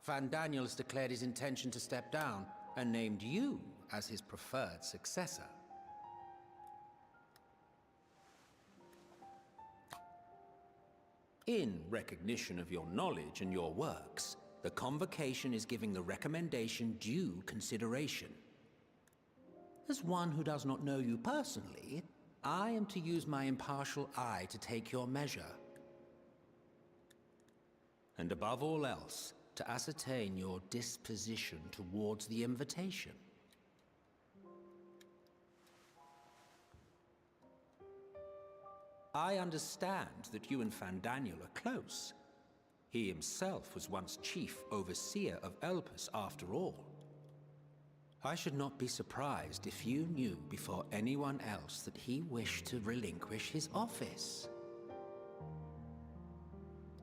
Van Daniels declared his intention to step down, and named you as his preferred successor. In recognition of your knowledge and your works, the Convocation is giving the recommendation due consideration. As one who does not know you personally, I am to use my impartial eye to take your measure. And above all else, to ascertain your disposition towards the invitation. I understand that you and Fandaniel are close. He himself was once chief overseer of Elpis after all. I should not be surprised if you knew before anyone else that he wished to relinquish his office.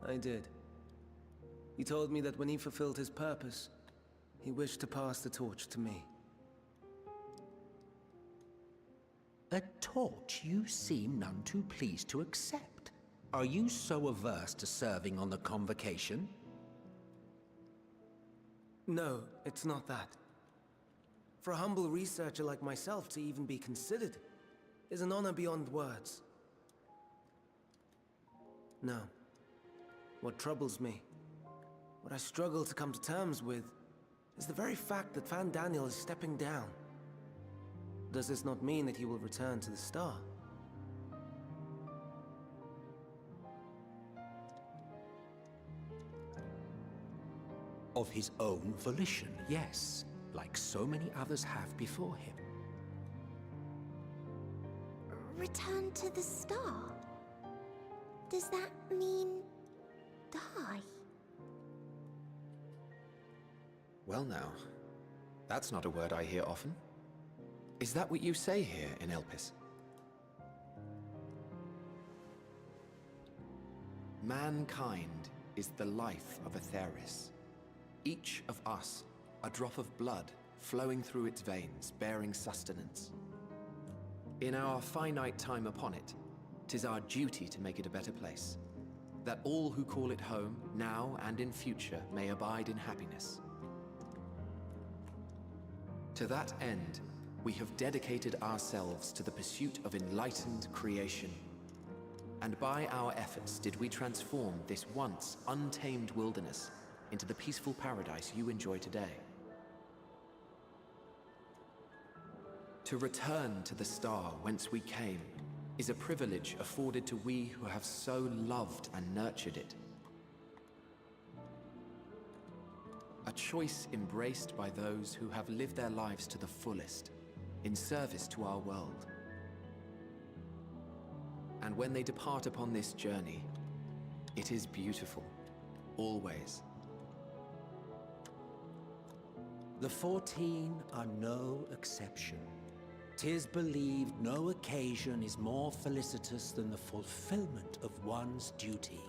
I did. He told me that when he fulfilled his purpose, he wished to pass the torch to me. A torch you seem none too pleased to accept. Are you so averse to serving on the Convocation? No, it's not that. For a humble researcher like myself to even be considered is an honor beyond words. No. What troubles me, what I struggle to come to terms with, is the very fact that Fandaniel is stepping down. Does this not mean that he will return to the Star? Of his own volition, yes, like so many others have before him. Return to the Star? Does that mean die? Well now, that's not a word I hear often. Is that what you say here in Elpis? Mankind is the life of Atheris. Each of us a drop of blood flowing through its veins, bearing sustenance. In our finite time upon it, 'tis our duty to make it a better place, that all who call it home, now and in future, may abide in happiness. To that end, we have dedicated ourselves to the pursuit of enlightened creation. And by our efforts did we transform this once untamed wilderness into the peaceful paradise you enjoy today. To return to the star whence we came is a privilege afforded to we who have so loved and nurtured it. A choice embraced by those who have lived their lives to the fullest, in service to our world. And when they depart upon this journey, it is beautiful, always. The 14 are no exception. 'Tis believed no occasion is more felicitous than the fulfillment of one's duty.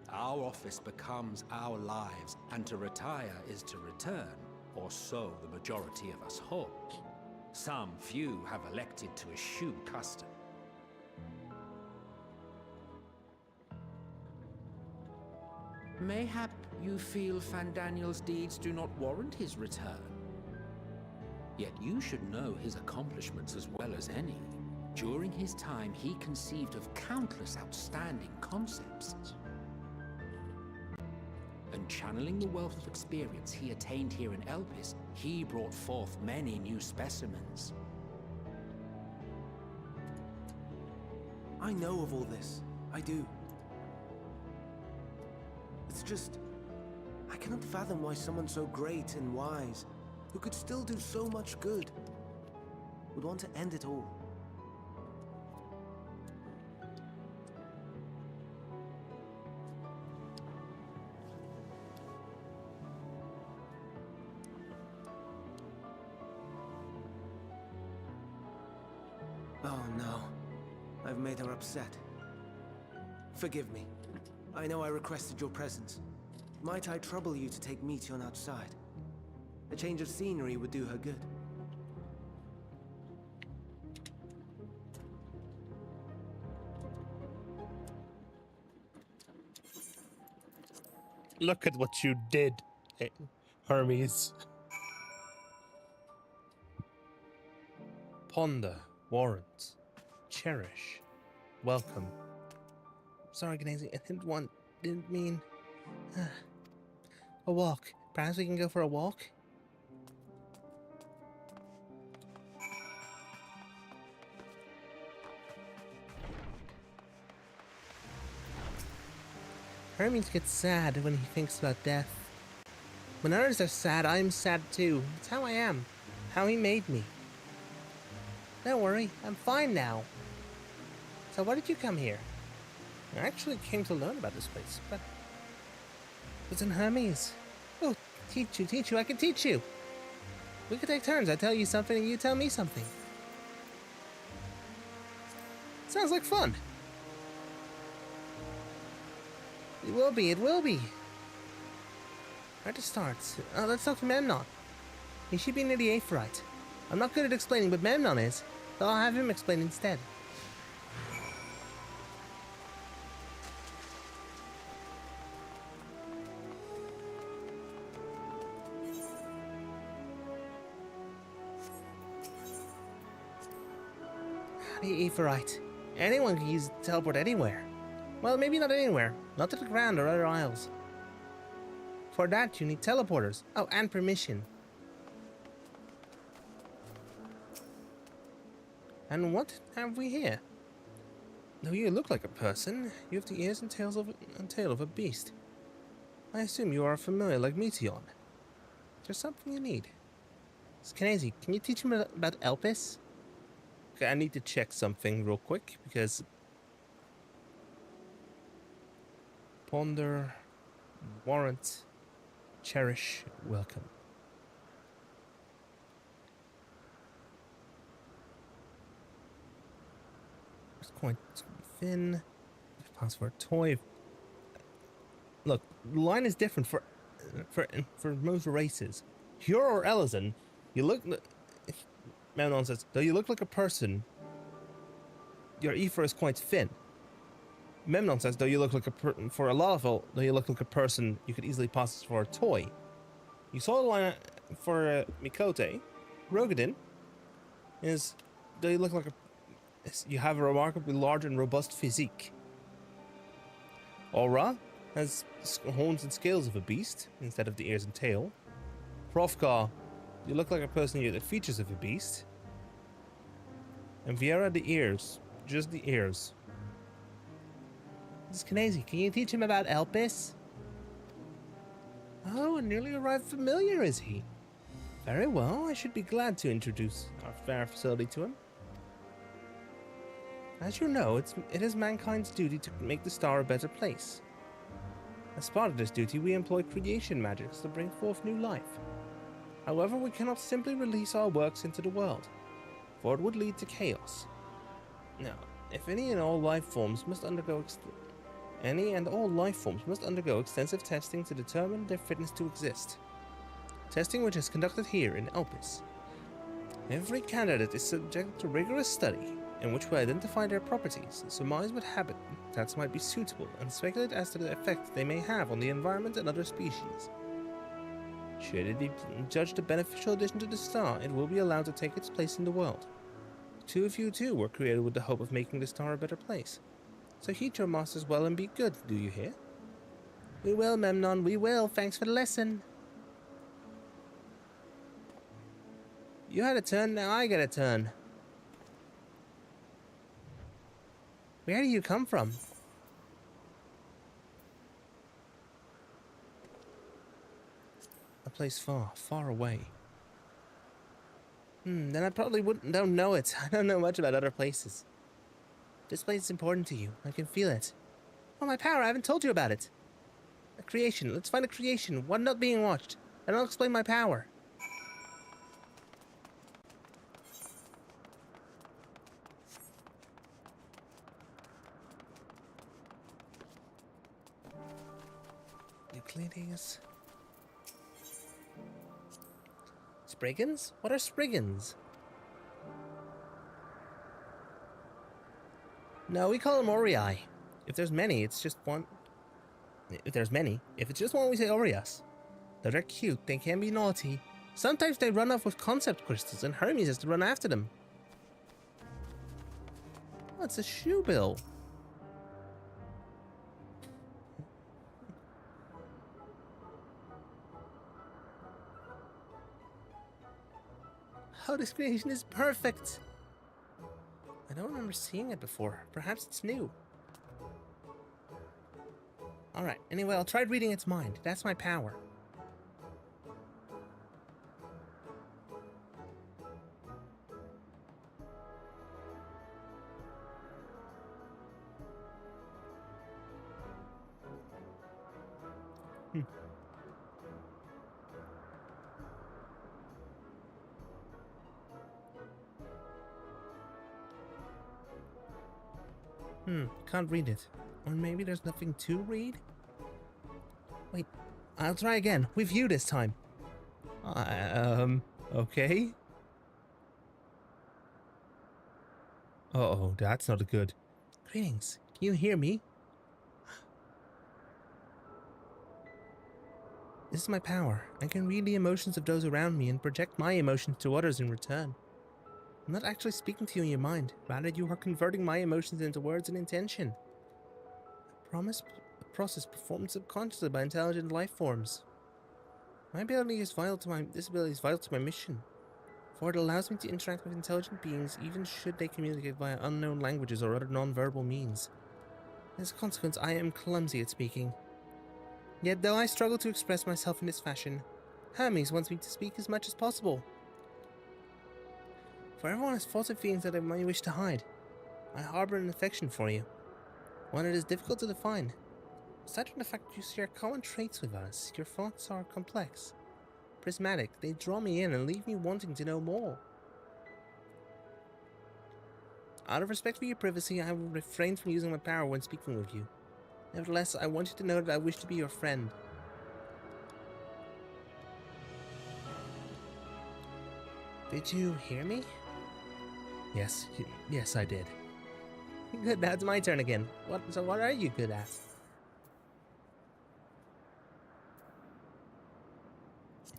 Our office becomes our lives, and to retire is to return, or so the majority of us hope. Some few have elected to eschew custom. Mayhap you feel Fandaniel's deeds do not warrant his return. Yet you should know his accomplishments as well as any. During his time, he conceived of countless outstanding concepts. And channeling the wealth of experience he attained here in Elpis, he brought forth many new specimens. I know of all this. I do. It's just, I cannot fathom why someone so great and wise, who could still do so much good, would want to end it all. Oh no, I've made her upset. Forgive me. I know I requested your presence. Might I trouble you to take Meteon outside? A change of scenery would do her good. Look at what you did, Hermes. Ponder, warrant, cherish, welcome. Sorry, Gnazy, I didn't mean... A walk. Perhaps we can go for a walk? Hermes gets sad when he thinks about death. When others are sad, I'm sad too. It's how I am. How he made me. Don't worry, I'm fine now. So why did you come here? I actually came to learn about this place, but... It's in Hermes. Oh, teach you, I can teach you. We could take turns. I tell you something and you tell me something. Sounds like fun. It will be. Where to start? Let's talk to Memnon. He should be near the Aphrodite. I'm not good at explaining, but Memnon is, so I'll have him explain instead. The Aphrodite. Anyone can use teleport anywhere. Well, maybe not anywhere. Not to the ground or other isles. For that, you need teleporters. Oh, and permission. And what have we here? Though you look like a person, you have the ears and tail of a beast. I assume you are familiar like Meteon. There's something you need. Skinazy, can you teach me about Elpis? Okay, I need to check something real quick because... Ponder, warrant, cherish, welcome. Coin thin. Pass for a toy. Look, the line is different for for most races. Here or Ellison, you look. Memnon says, though you look like a person, your ether is quite thin. Memnon says, though you look like for a Lawful, though you look like a person, you could easily pass for a toy. You saw the line for Mikote. Rogadin is, though you look like you have a remarkably large and robust physique. Aura has horns and scales of a beast instead of the ears and tail. Profka, you look like a person with the features of a beast. And Vrtra, the ears, just the ears. This is Knazy. Can you teach him about Elpis? Oh, a newly arrived familiar, is he? Very well, I should be glad to introduce our fair facility to him. As you know, it is mankind's duty to make the star a better place. As part of this duty, we employ creation magics to bring forth new life. However, we cannot simply release our works into the world, for it would lead to chaos. Now, if any and all life forms must undergo extensive testing to determine their fitness to exist. Testing which is conducted here in Elpis. Every candidate is subject to rigorous study, in which we identify their properties, surmise what habitats might be suitable, and speculate as to the effect they may have on the environment and other species. Should it be judged a beneficial addition to the star, it will be allowed to take its place in the world. Two of you too were created with the hope of making the star a better place. So heed your masters well and be good, do you hear? We will, Memnon, we will. Thanks for the lesson. You had a turn, now I get a turn. Where do you come from? A place far, far away. Then I probably don't know it. I don't know much about other places. This place is important to you. I can feel it. Oh, my power, I haven't told you about it. A creation. Let's find a creation. One not being watched. And I'll explain my power. Euclides. Spriggans? What are Spriggans? No, we call them Orii. If there's many, it's just one. If it's just one, we say Orias. Though they're cute, they can be naughty. Sometimes they run off with concept crystals, and Hermes has to run after them. Oh, it's a shoe bill. Oh, this creation is perfect. I don't remember seeing it before. Perhaps it's new. Alright, anyway, I'll try reading its mind. That's my power. Can't read it. Or maybe there's nothing to read? Wait, I'll try again. With you this time. Okay. Uh-oh, that's not good. Greetings. Can you hear me? This is my power. I can read the emotions of those around me and project my emotions to others in return. I'm not actually speaking to you in your mind. Rather, you are converting my emotions into words and intention. A process performed subconsciously by intelligent life forms. This ability is vital to my mission, for it allows me to interact with intelligent beings even should they communicate via unknown languages or other non-verbal means. As a consequence, I am clumsy at speaking. Yet, though I struggle to express myself in this fashion, Hermes wants me to speak as much as possible. For everyone has faulty feelings that I might wish to hide. I harbor an affection for you, one that is difficult to define. Aside from the fact that you share common traits with us, your thoughts are complex, prismatic. They draw me in and leave me wanting to know more. Out of respect for your privacy, I will refrain from using my power when speaking with you. Nevertheless, I want you to know that I wish to be your friend. Did you hear me? Yes, yes, I did. Good, now it's my turn again. So what are you good at?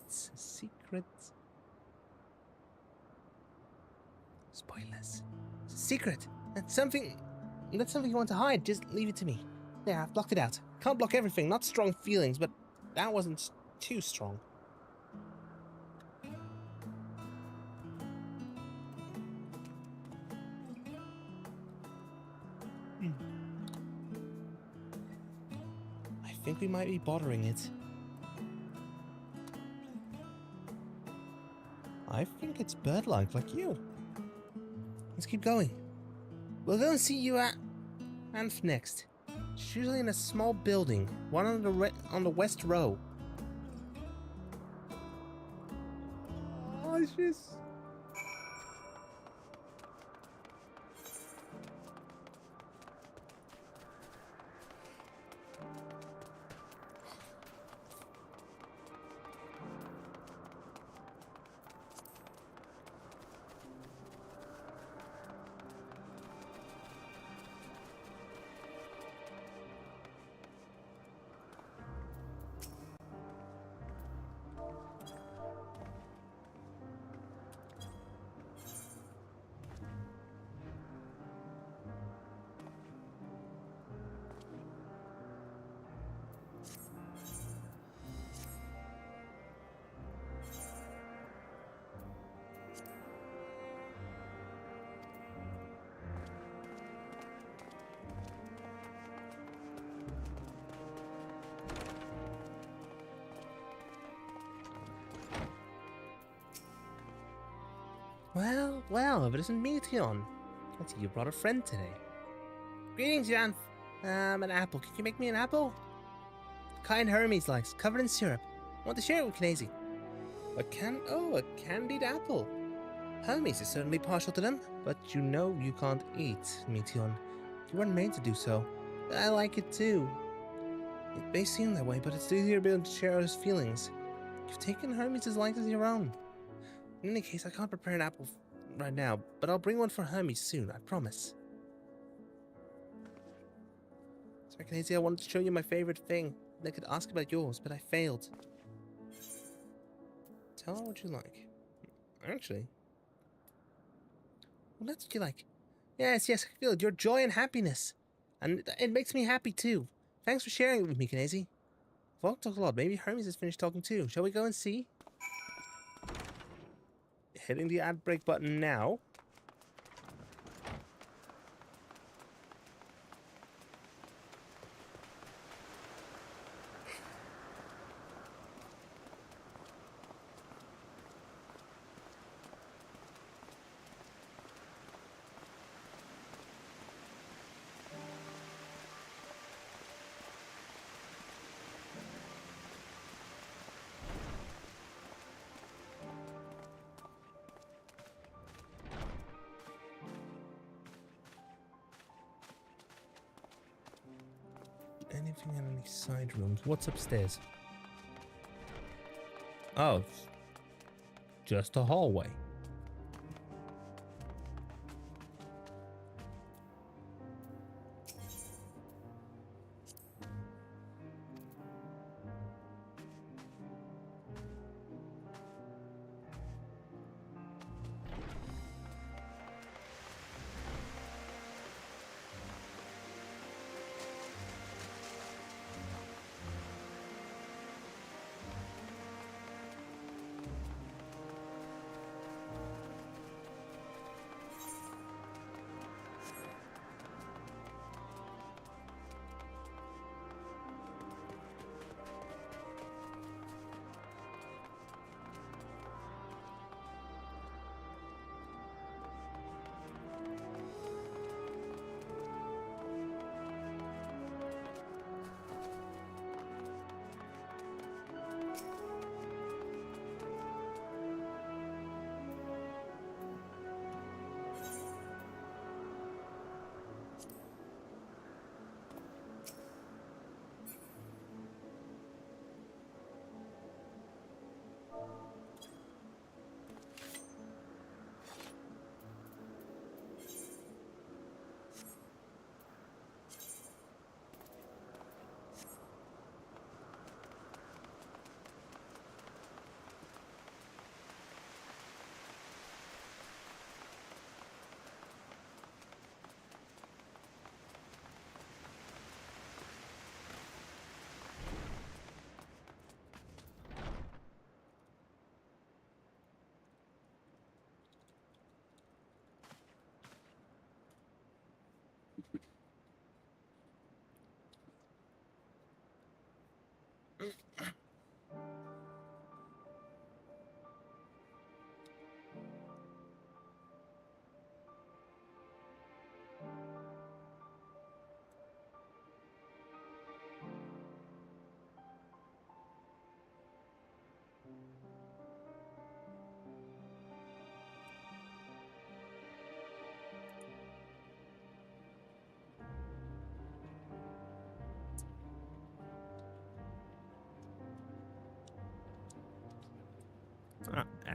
It's a secret. Spoilers. It's a secret. That's something you want to hide. Just leave it to me. There, I've blocked it out. Can't block everything, not strong feelings, but that wasn't too strong. I think we might be bothering it. I think it's bird-like, like you. Let's keep going. We'll go and see you at Anf next. It's usually in a small building, one on the west row. Oh, it's just... Well, if it isn't Meteon. I see you brought a friend today. Greetings, Jan. An apple. Can you make me an apple? The kind Hermes likes, covered in syrup. I want to share it with Knazy. A candied apple. Hermes is certainly partial to them, but you know you can't eat, Meteon. You weren't made to do so. I like it too. It may seem that way, but it's easier to be able to share his feelings. You've taken Hermes' life as your own. In any case, I can't prepare an apple right now, but I'll bring one for Hermes soon, I promise. Sorry, Knazy, I wanted to show you my favorite thing. I could ask about yours, but I failed. Tell her what you like. Actually, well, that's what you like. Yes, I feel it. Your joy and happiness. And it makes me happy too. Thanks for sharing it with me, Knazy. Well, talked a lot. Maybe Hermes has finished talking too. Shall we go and see? Hitting the ad break button now. Anything in any side rooms? What's upstairs? Oh, it's just a hallway.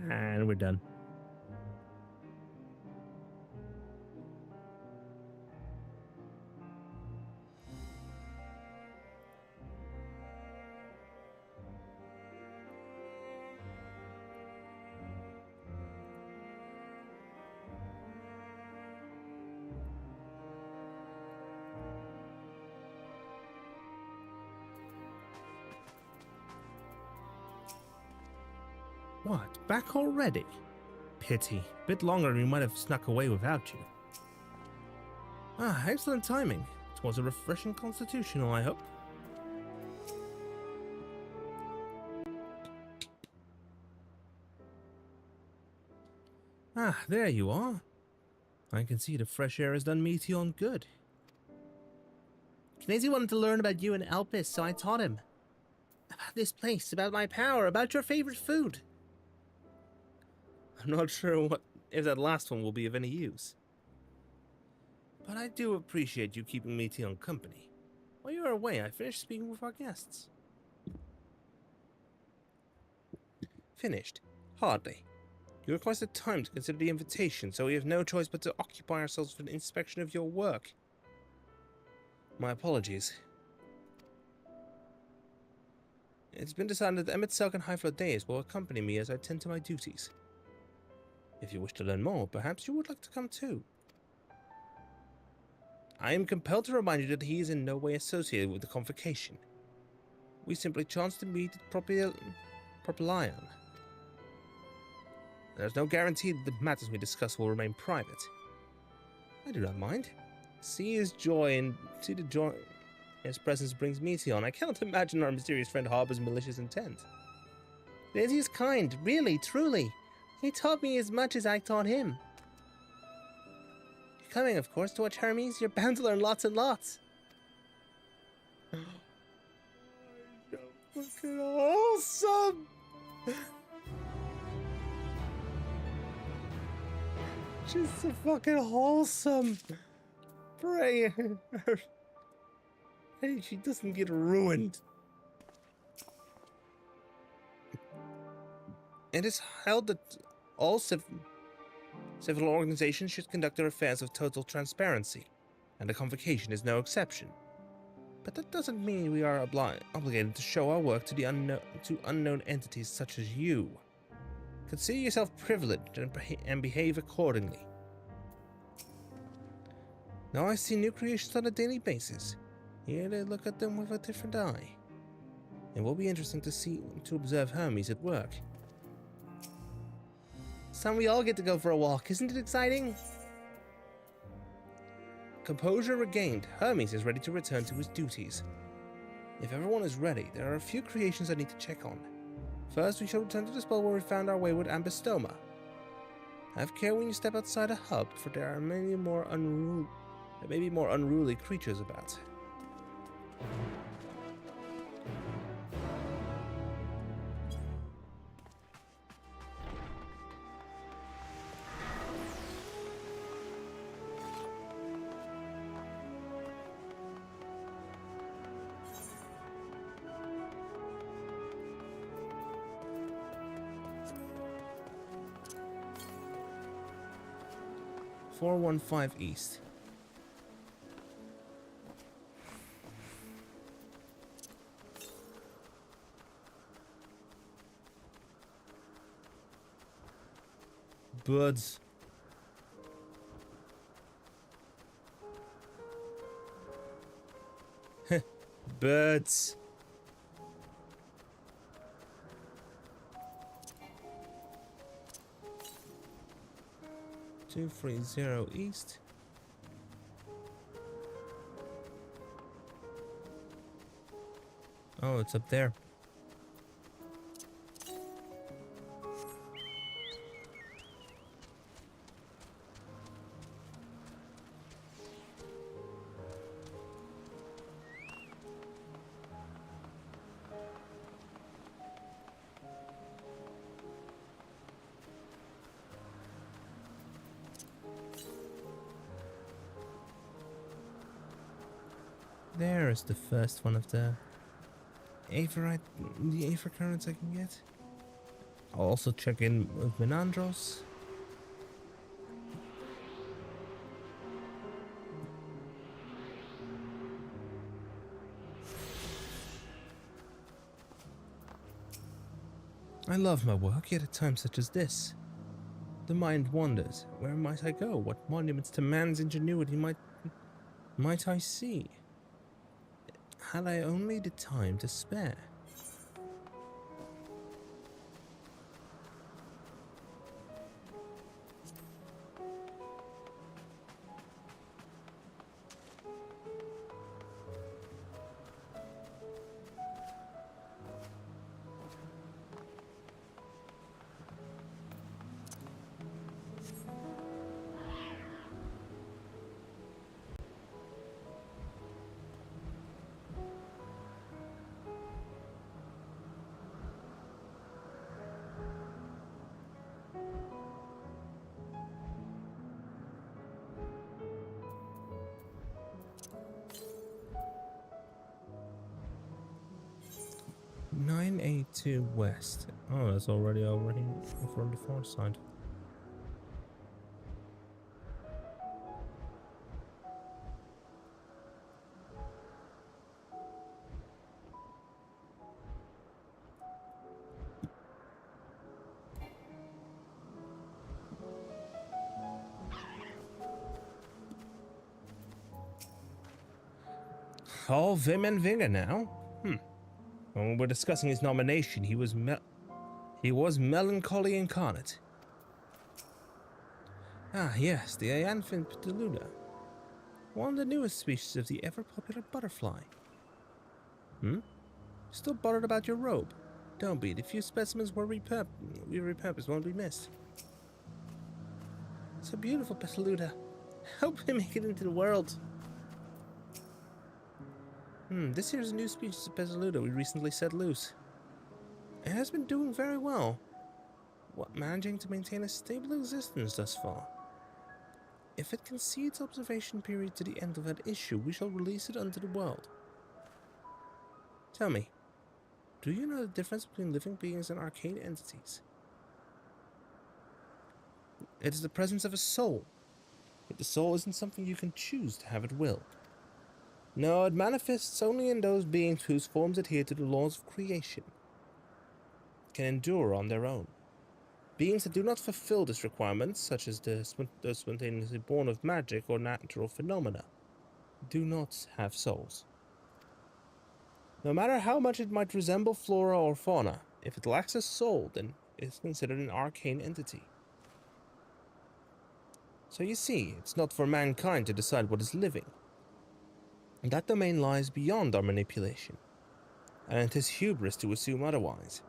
And we're done. What? Back already? Pity. Bit longer and we might have snuck away without you. Ah, excellent timing. It was a refreshing constitutional, I hope. Ah, there you are. I can see the fresh air has done Meteon good. Knazy wanted to learn about you and Elpis, so I taught him. About this place, about my power, about your favorite food. I'm not sure if that last one will be of any use. But I do appreciate you keeping Meteon company. While you were away, I finished speaking with our guests. Finished? Hardly. You requested time to consider the invitation, so we have no choice but to occupy ourselves with an inspection of your work. My apologies. It's been decided that Emmett Selk and Highflow Days will accompany me as I tend to my duties. If you wish to learn more, perhaps you would like to come too. I am compelled to remind you that he is in no way associated with the convocation. We simply chanced to meet at Propylion. There's no guarantee that the matters we discuss will remain private. I do not mind. See the joy his presence brings Meteon. I cannot imagine our mysterious friend harbors malicious intent. Daisy is kind, really, truly. He taught me as much as I taught him. You're coming, of course, to watch Hermes. You're bound to learn lots and lots. Fucking awesome! Just so fucking wholesome. Pray hey, she doesn't get ruined. It is held that all civil organizations should conduct their affairs with total transparency, and the convocation is no exception. But that doesn't mean we are obligated to show our work to unknown entities such as you. Consider yourself privileged and behave accordingly. Now I see new creations on a daily basis. Here they look at them with a different eye. It will be interesting to observe Hermes at work. It's time we all get to go for a walk. Isn't it exciting? Composure regained. Hermes is ready to return to his duties. If everyone is ready, there are a few creations I need to check on. First, we shall return to the spot where we found our wayward Ambystoma. Have care when you step outside a hub, for there are may be more unruly creatures about. .415 east. Birds. Birds. .230 east. Oh, it's up there. There is the first one of the Aephorite, the Aether currents I can get. I'll also check in with Menandros. I love my work, yet at times such as this, the mind wanders. Where might I go? What monuments to man's ingenuity might I see? Had I only the time to spare. "982 West." Oh, that's already over here from the far side. All vim and vigor now. When we were discussing his nomination, he was melancholy incarnate. Ah, yes, the Ayanfin Pteluda. One of the newest species of the ever-popular butterfly. Still bothered about your robe? Don't be. The few specimens we repurposed won't be missed. It's a beautiful Pteluda. Help him make it into the world. This here is a new species of Pteluda we recently set loose. It has been doing very well. Managing to maintain a stable existence thus far. If it concedes observation period to the end of that issue, we shall release it unto the world. Tell me, do you know the difference between living beings and arcane entities? It is the presence of a soul. But the soul isn't something you can choose to have at will. No, it manifests only in those beings whose forms adhere to the laws of creation, can endure on their own. Beings that do not fulfill this requirement, such as those spontaneously born of magic or natural phenomena, do not have souls. No matter how much it might resemble flora or fauna, if it lacks a soul, then it is considered an arcane entity. So you see, it's not for mankind to decide what is living. That domain lies beyond our manipulation, and it is hubris to assume otherwise.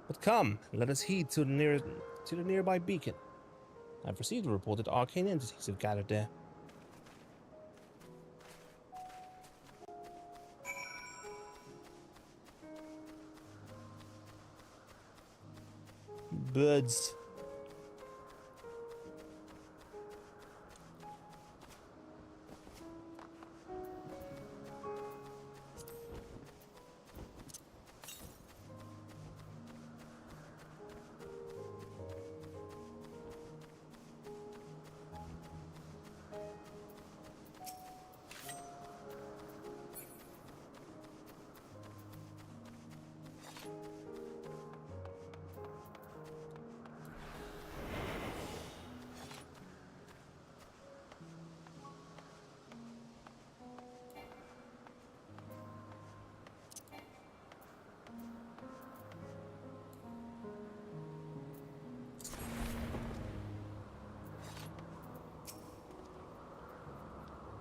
But come, let us heed to the nearby beacon. I've received a report that arcane entities have gathered there. Birds.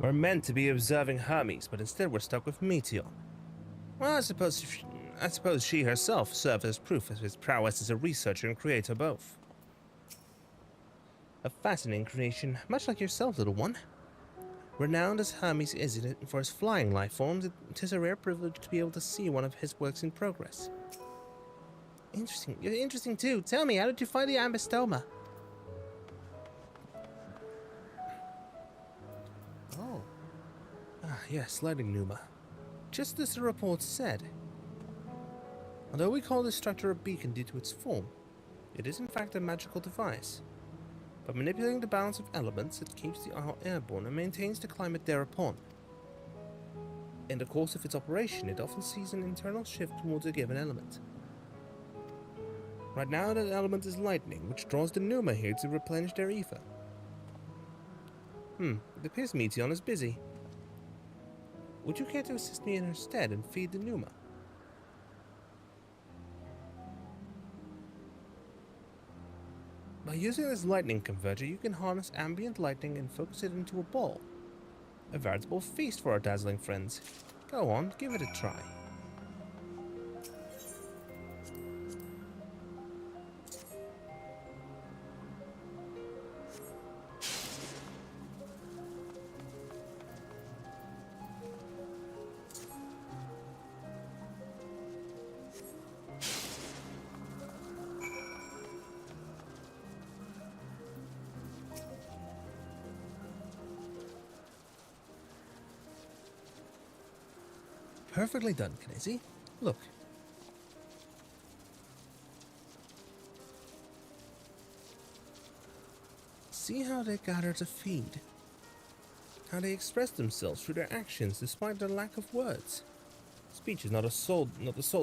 We're meant to be observing Hermes, but instead we're stuck with Meteor. Well, I suppose she herself served as proof of his prowess as a researcher and creator both. A fascinating creation, much like yourself, little one. Renowned as Hermes is for his flying life forms, it is a rare privilege to be able to see one of his works in progress. Interesting. You're interesting too. Tell me, how did you find the ambystoma? Oh. Ah, yes, lightning pneuma. Just as the report said. Although we call this structure a beacon due to its form, it is in fact a magical device. By manipulating the balance of elements, it keeps the isle airborne and maintains the climate thereupon. In the course of its operation, it often sees an internal shift towards a given element. Right now, that element is lightning, which draws the pneuma here to replenish their ether. It appears Meteon is busy. Would you care to assist me in her stead and feed the pneuma? By using this lightning converter, you can harness ambient lightning and focus it into a ball. A veritable feast for our dazzling friends. Go on, give it a try. Perfectly done, Knizzy. Look. See how they gather to feed. How they express themselves through their actions despite their lack of words. Speech is not the sole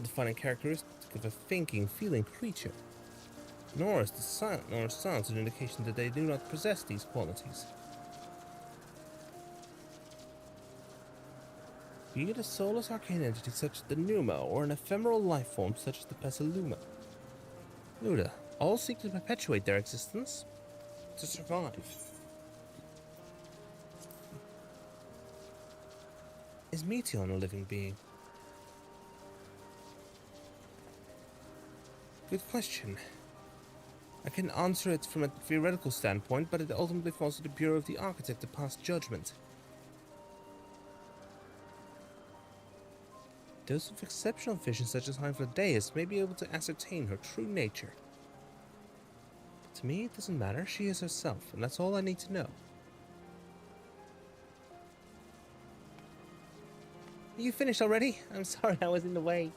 defining characteristic of a thinking, feeling creature. Nor is silence an indication that they do not possess these qualities. Be it a soulless arcane entity such as the Pneuma, or an ephemeral life form such as the Pesaluma. Luda, all seek to perpetuate their existence, to survive. Is Meteon a living being? Good question. I can answer it from a theoretical standpoint, but it ultimately falls to the Bureau of the Architect to pass judgment. Those with exceptional vision such as Hyphlodeus may be able to ascertain her true nature. But to me, it doesn't matter. She is herself, and that's all I need to know. Are you finished already? I'm sorry I was in the way.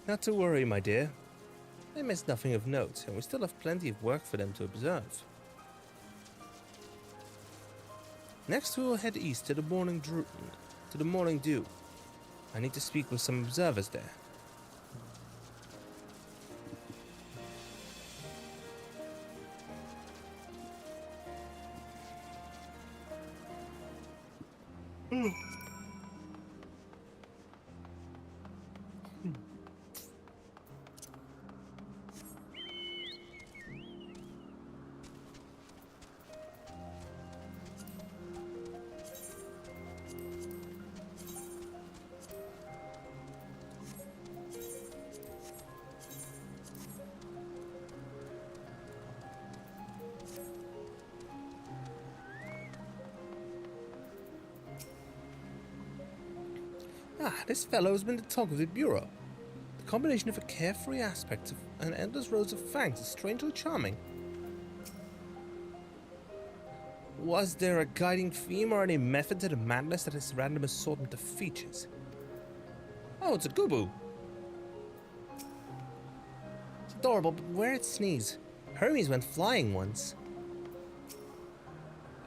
Not to worry, my dear. They missed nothing of note, and we still have plenty of work for them to observe. Next we will head east to the Morning Dew. I need to speak with some observers there. This fellow has been the talk of the Bureau. The combination of a carefree aspect and endless rows of fangs is strangely charming. Was there a guiding theme or any method to the madness that his random assortment of features? Oh, it's a Gubu! It's adorable, but where it sneeze? Hermes went flying once.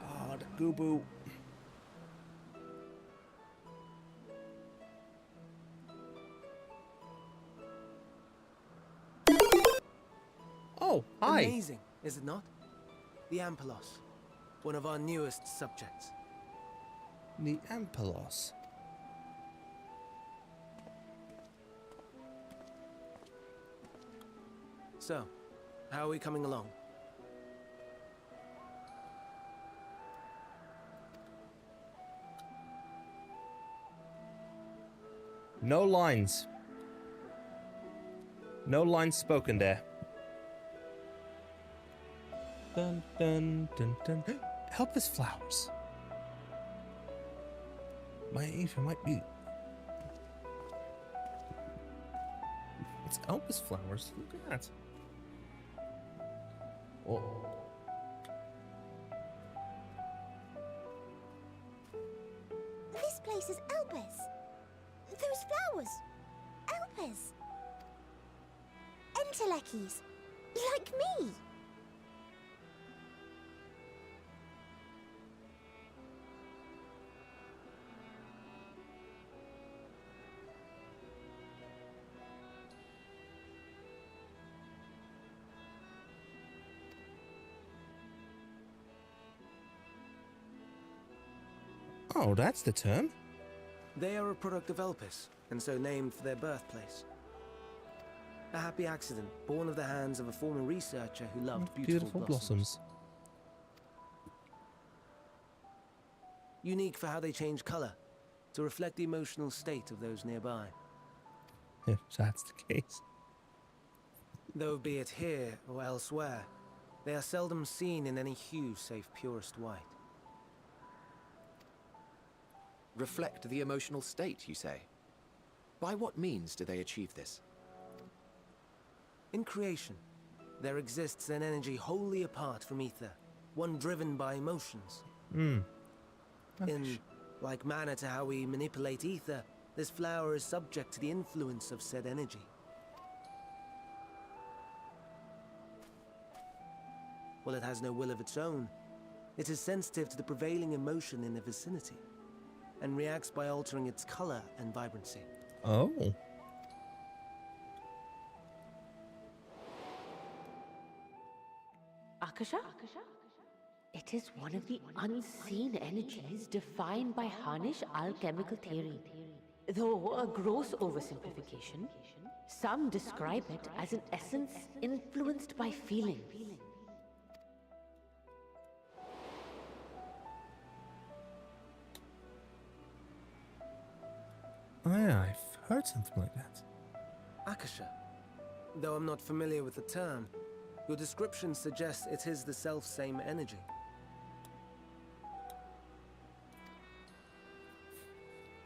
Oh, the Gubu. Oh, hi. Amazing, is it not? The Ampelos, one of our newest subjects. The Ampelos. So, how are we coming along? No lines. No lines spoken there. Dun dun dun dun. Elpis flowers. My Aether might be. It's Elpis flowers. Look at that. Oh. This place is Elpis. Those flowers. Elpis. Entelekis. Like me. Oh, that's the term. They are a product of Elpis, and so named for their birthplace. A happy accident, born of the hands of a former researcher who loved beautiful blossoms. Unique for how they change color, to reflect the emotional state of those nearby. If that's the case. Though be it here or elsewhere, they are seldom seen in any hue save purest white. Reflect the emotional state, you say? By what means do they achieve this? In creation, there exists an energy wholly apart from ether, one driven by emotions. In like manner to how we manipulate ether, this flower is subject to the influence of said energy. While it has no will of its own, it is sensitive to the prevailing emotion in the vicinity, and reacts by altering its color and vibrancy. Oh. Akasha? It is one of the unseen energies defined by Harnish alchemical theory. Though a gross oversimplification, some describe it as an essence influenced by feelings. Oh yeah, I've heard something like that. Akasha. Though I'm not familiar with the term, your description suggests it is the self-same energy.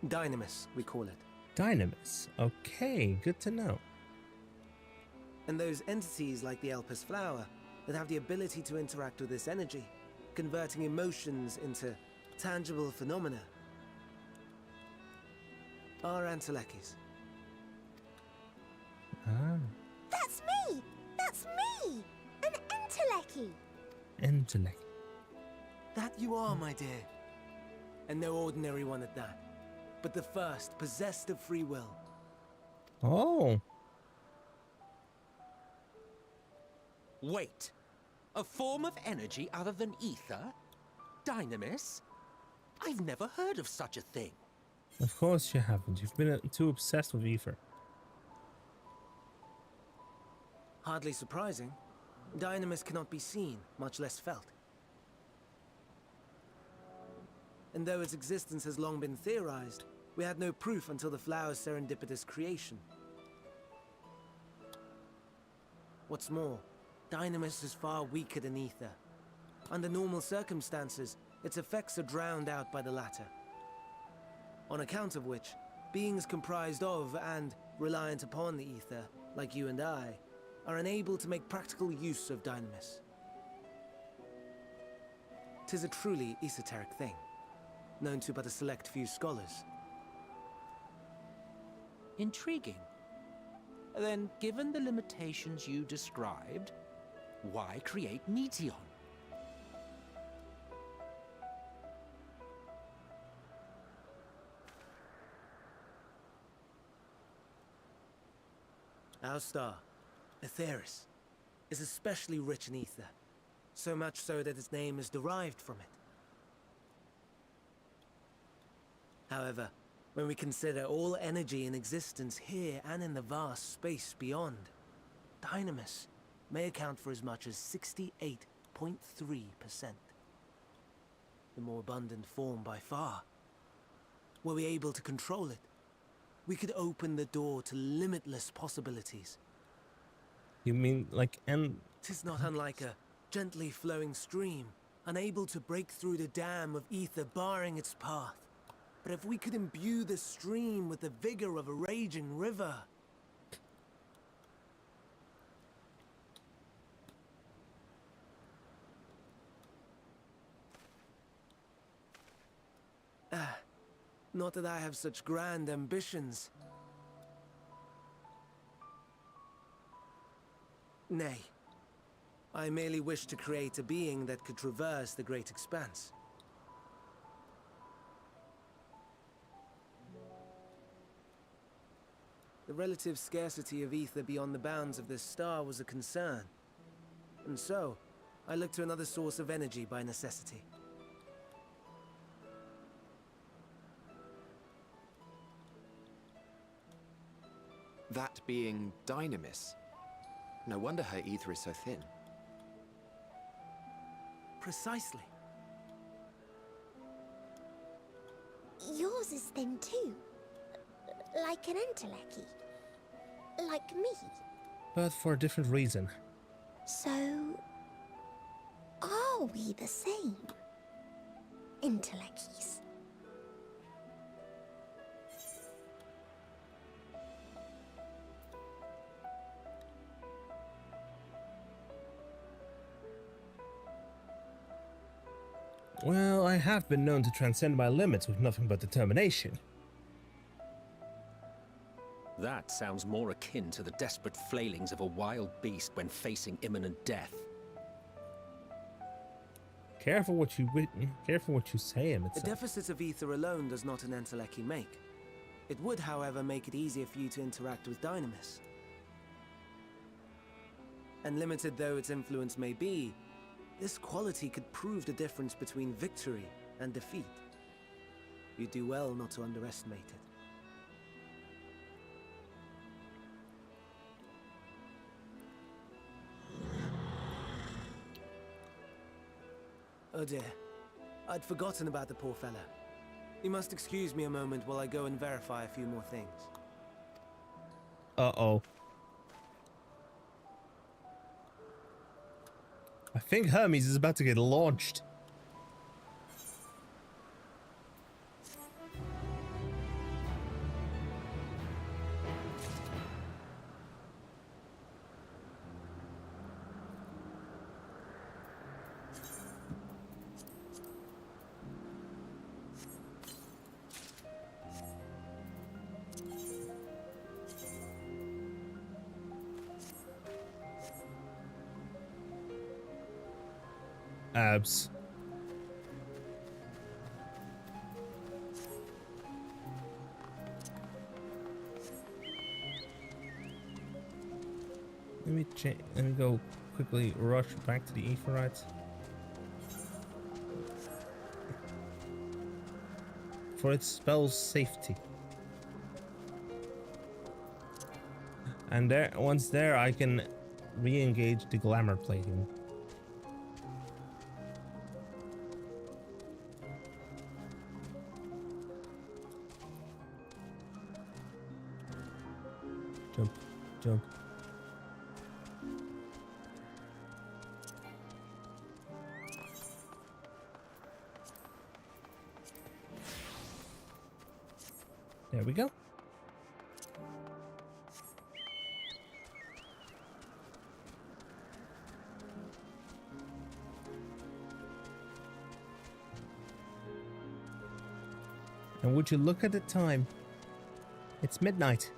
Dynamis, we call it. Dynamis. Okay, good to know. And those entities like the Elpis flower that have the ability to interact with this energy, converting emotions into tangible phenomena, are Entelekis. Ah. That's me! That's me! An Enteleki! Enteleki. That you are, my dear. And no ordinary one at that, but the first possessed of free will. Oh. Wait. A form of energy other than ether? Dynamis? I've never heard of such a thing. Of course you haven't. You've been too obsessed with ether. Hardly surprising. Dynamis cannot be seen, much less felt. And though its existence has long been theorized, we had no proof until the flower's serendipitous creation. What's more, Dynamis is far weaker than ether. Under normal circumstances, its effects are drowned out by the latter. On account of which, beings comprised of and reliant upon the ether, like you and I, are unable to make practical use of Dynamis. 'Tis a truly esoteric thing, known to but a select few scholars. Intriguing. Then, given the limitations you described, why create Meteon? Our star, Aetheris, is especially rich in ether, so much so that its name is derived from it. However, when we consider all energy in existence here and in the vast space beyond, Dynamis may account for as much as 68.3%. The more abundant form by far. Were we able to control it, we could open the door to limitless possibilities. You mean like Tis not unlike a gently flowing stream, unable to break through the dam of ether barring its path. But if we could imbue the stream with the vigor of a raging river... Not that I have such grand ambitions. Nay. I merely wish to create a being that could traverse the great expanse. The relative scarcity of ether beyond the bounds of this star was a concern. And so, I looked to another source of energy by necessity. That being Dynamis. No wonder her ether is so thin. Precisely. Yours is thin too. Like an entelechy. Like me. but for a different reason. So... are we the same? Intellecties. Well, I have been known to transcend my limits with nothing but determination. That sounds more akin to the desperate flailings of a wild beast when facing imminent death. Careful what you say, Emmet. The deficit of ether alone does not an entelechy make. It would, however, make it easier for you to interact with Dynamis. And limited though its influence may be, this quality could prove the difference between victory and defeat. You do well not to underestimate it. Oh dear. I'd forgotten about the poor fella. You must excuse me a moment while I go and verify a few more things. Uh-oh. I think Hermes is about to get launched. Abs. Let me go quickly rush back to the Aetherites. For it spells safety. And there, once there, I can re-engage the glamour plating. Jump, jump. There we go. And would you look at the time? It's midnight.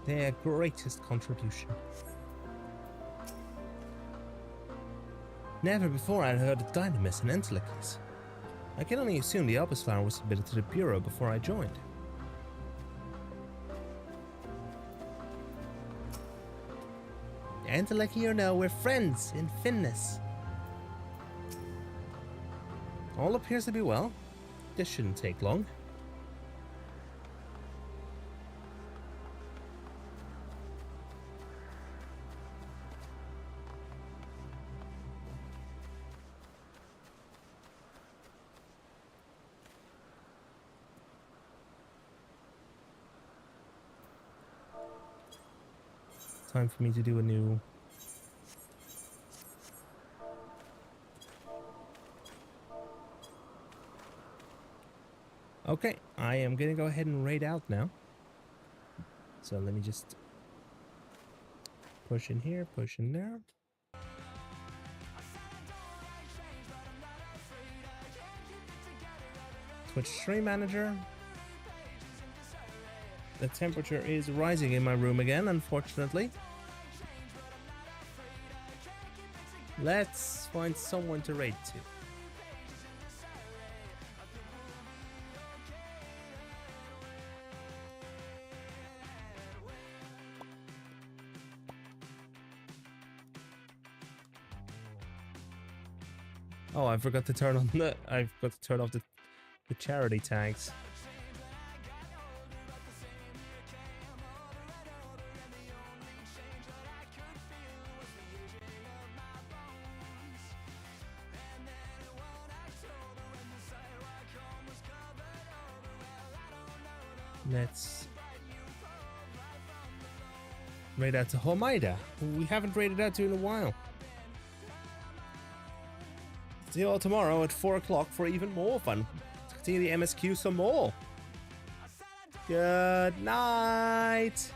Their greatest contribution. Never before I'd heard of Dynamis and Entelechy's. I can only assume the Opus Flower was submitted to the Bureau before I joined. And to let you know, we're friends in Finness. All appears to be well. This shouldn't take long. Time for me to do a new... Okay, I am gonna go ahead and raid out now. So let me just push in here, push in there. Twitch Stream Manager. The temperature is rising in my room again, unfortunately. Let's find someone to raid to. Oh, I forgot to turn on the... I forgot to turn off the charity tags. Let's raid out to Homaida, who we haven't raided out to in a while. See you all tomorrow at 4 o'clock for even more fun. Continue the MSQ some more. Good night.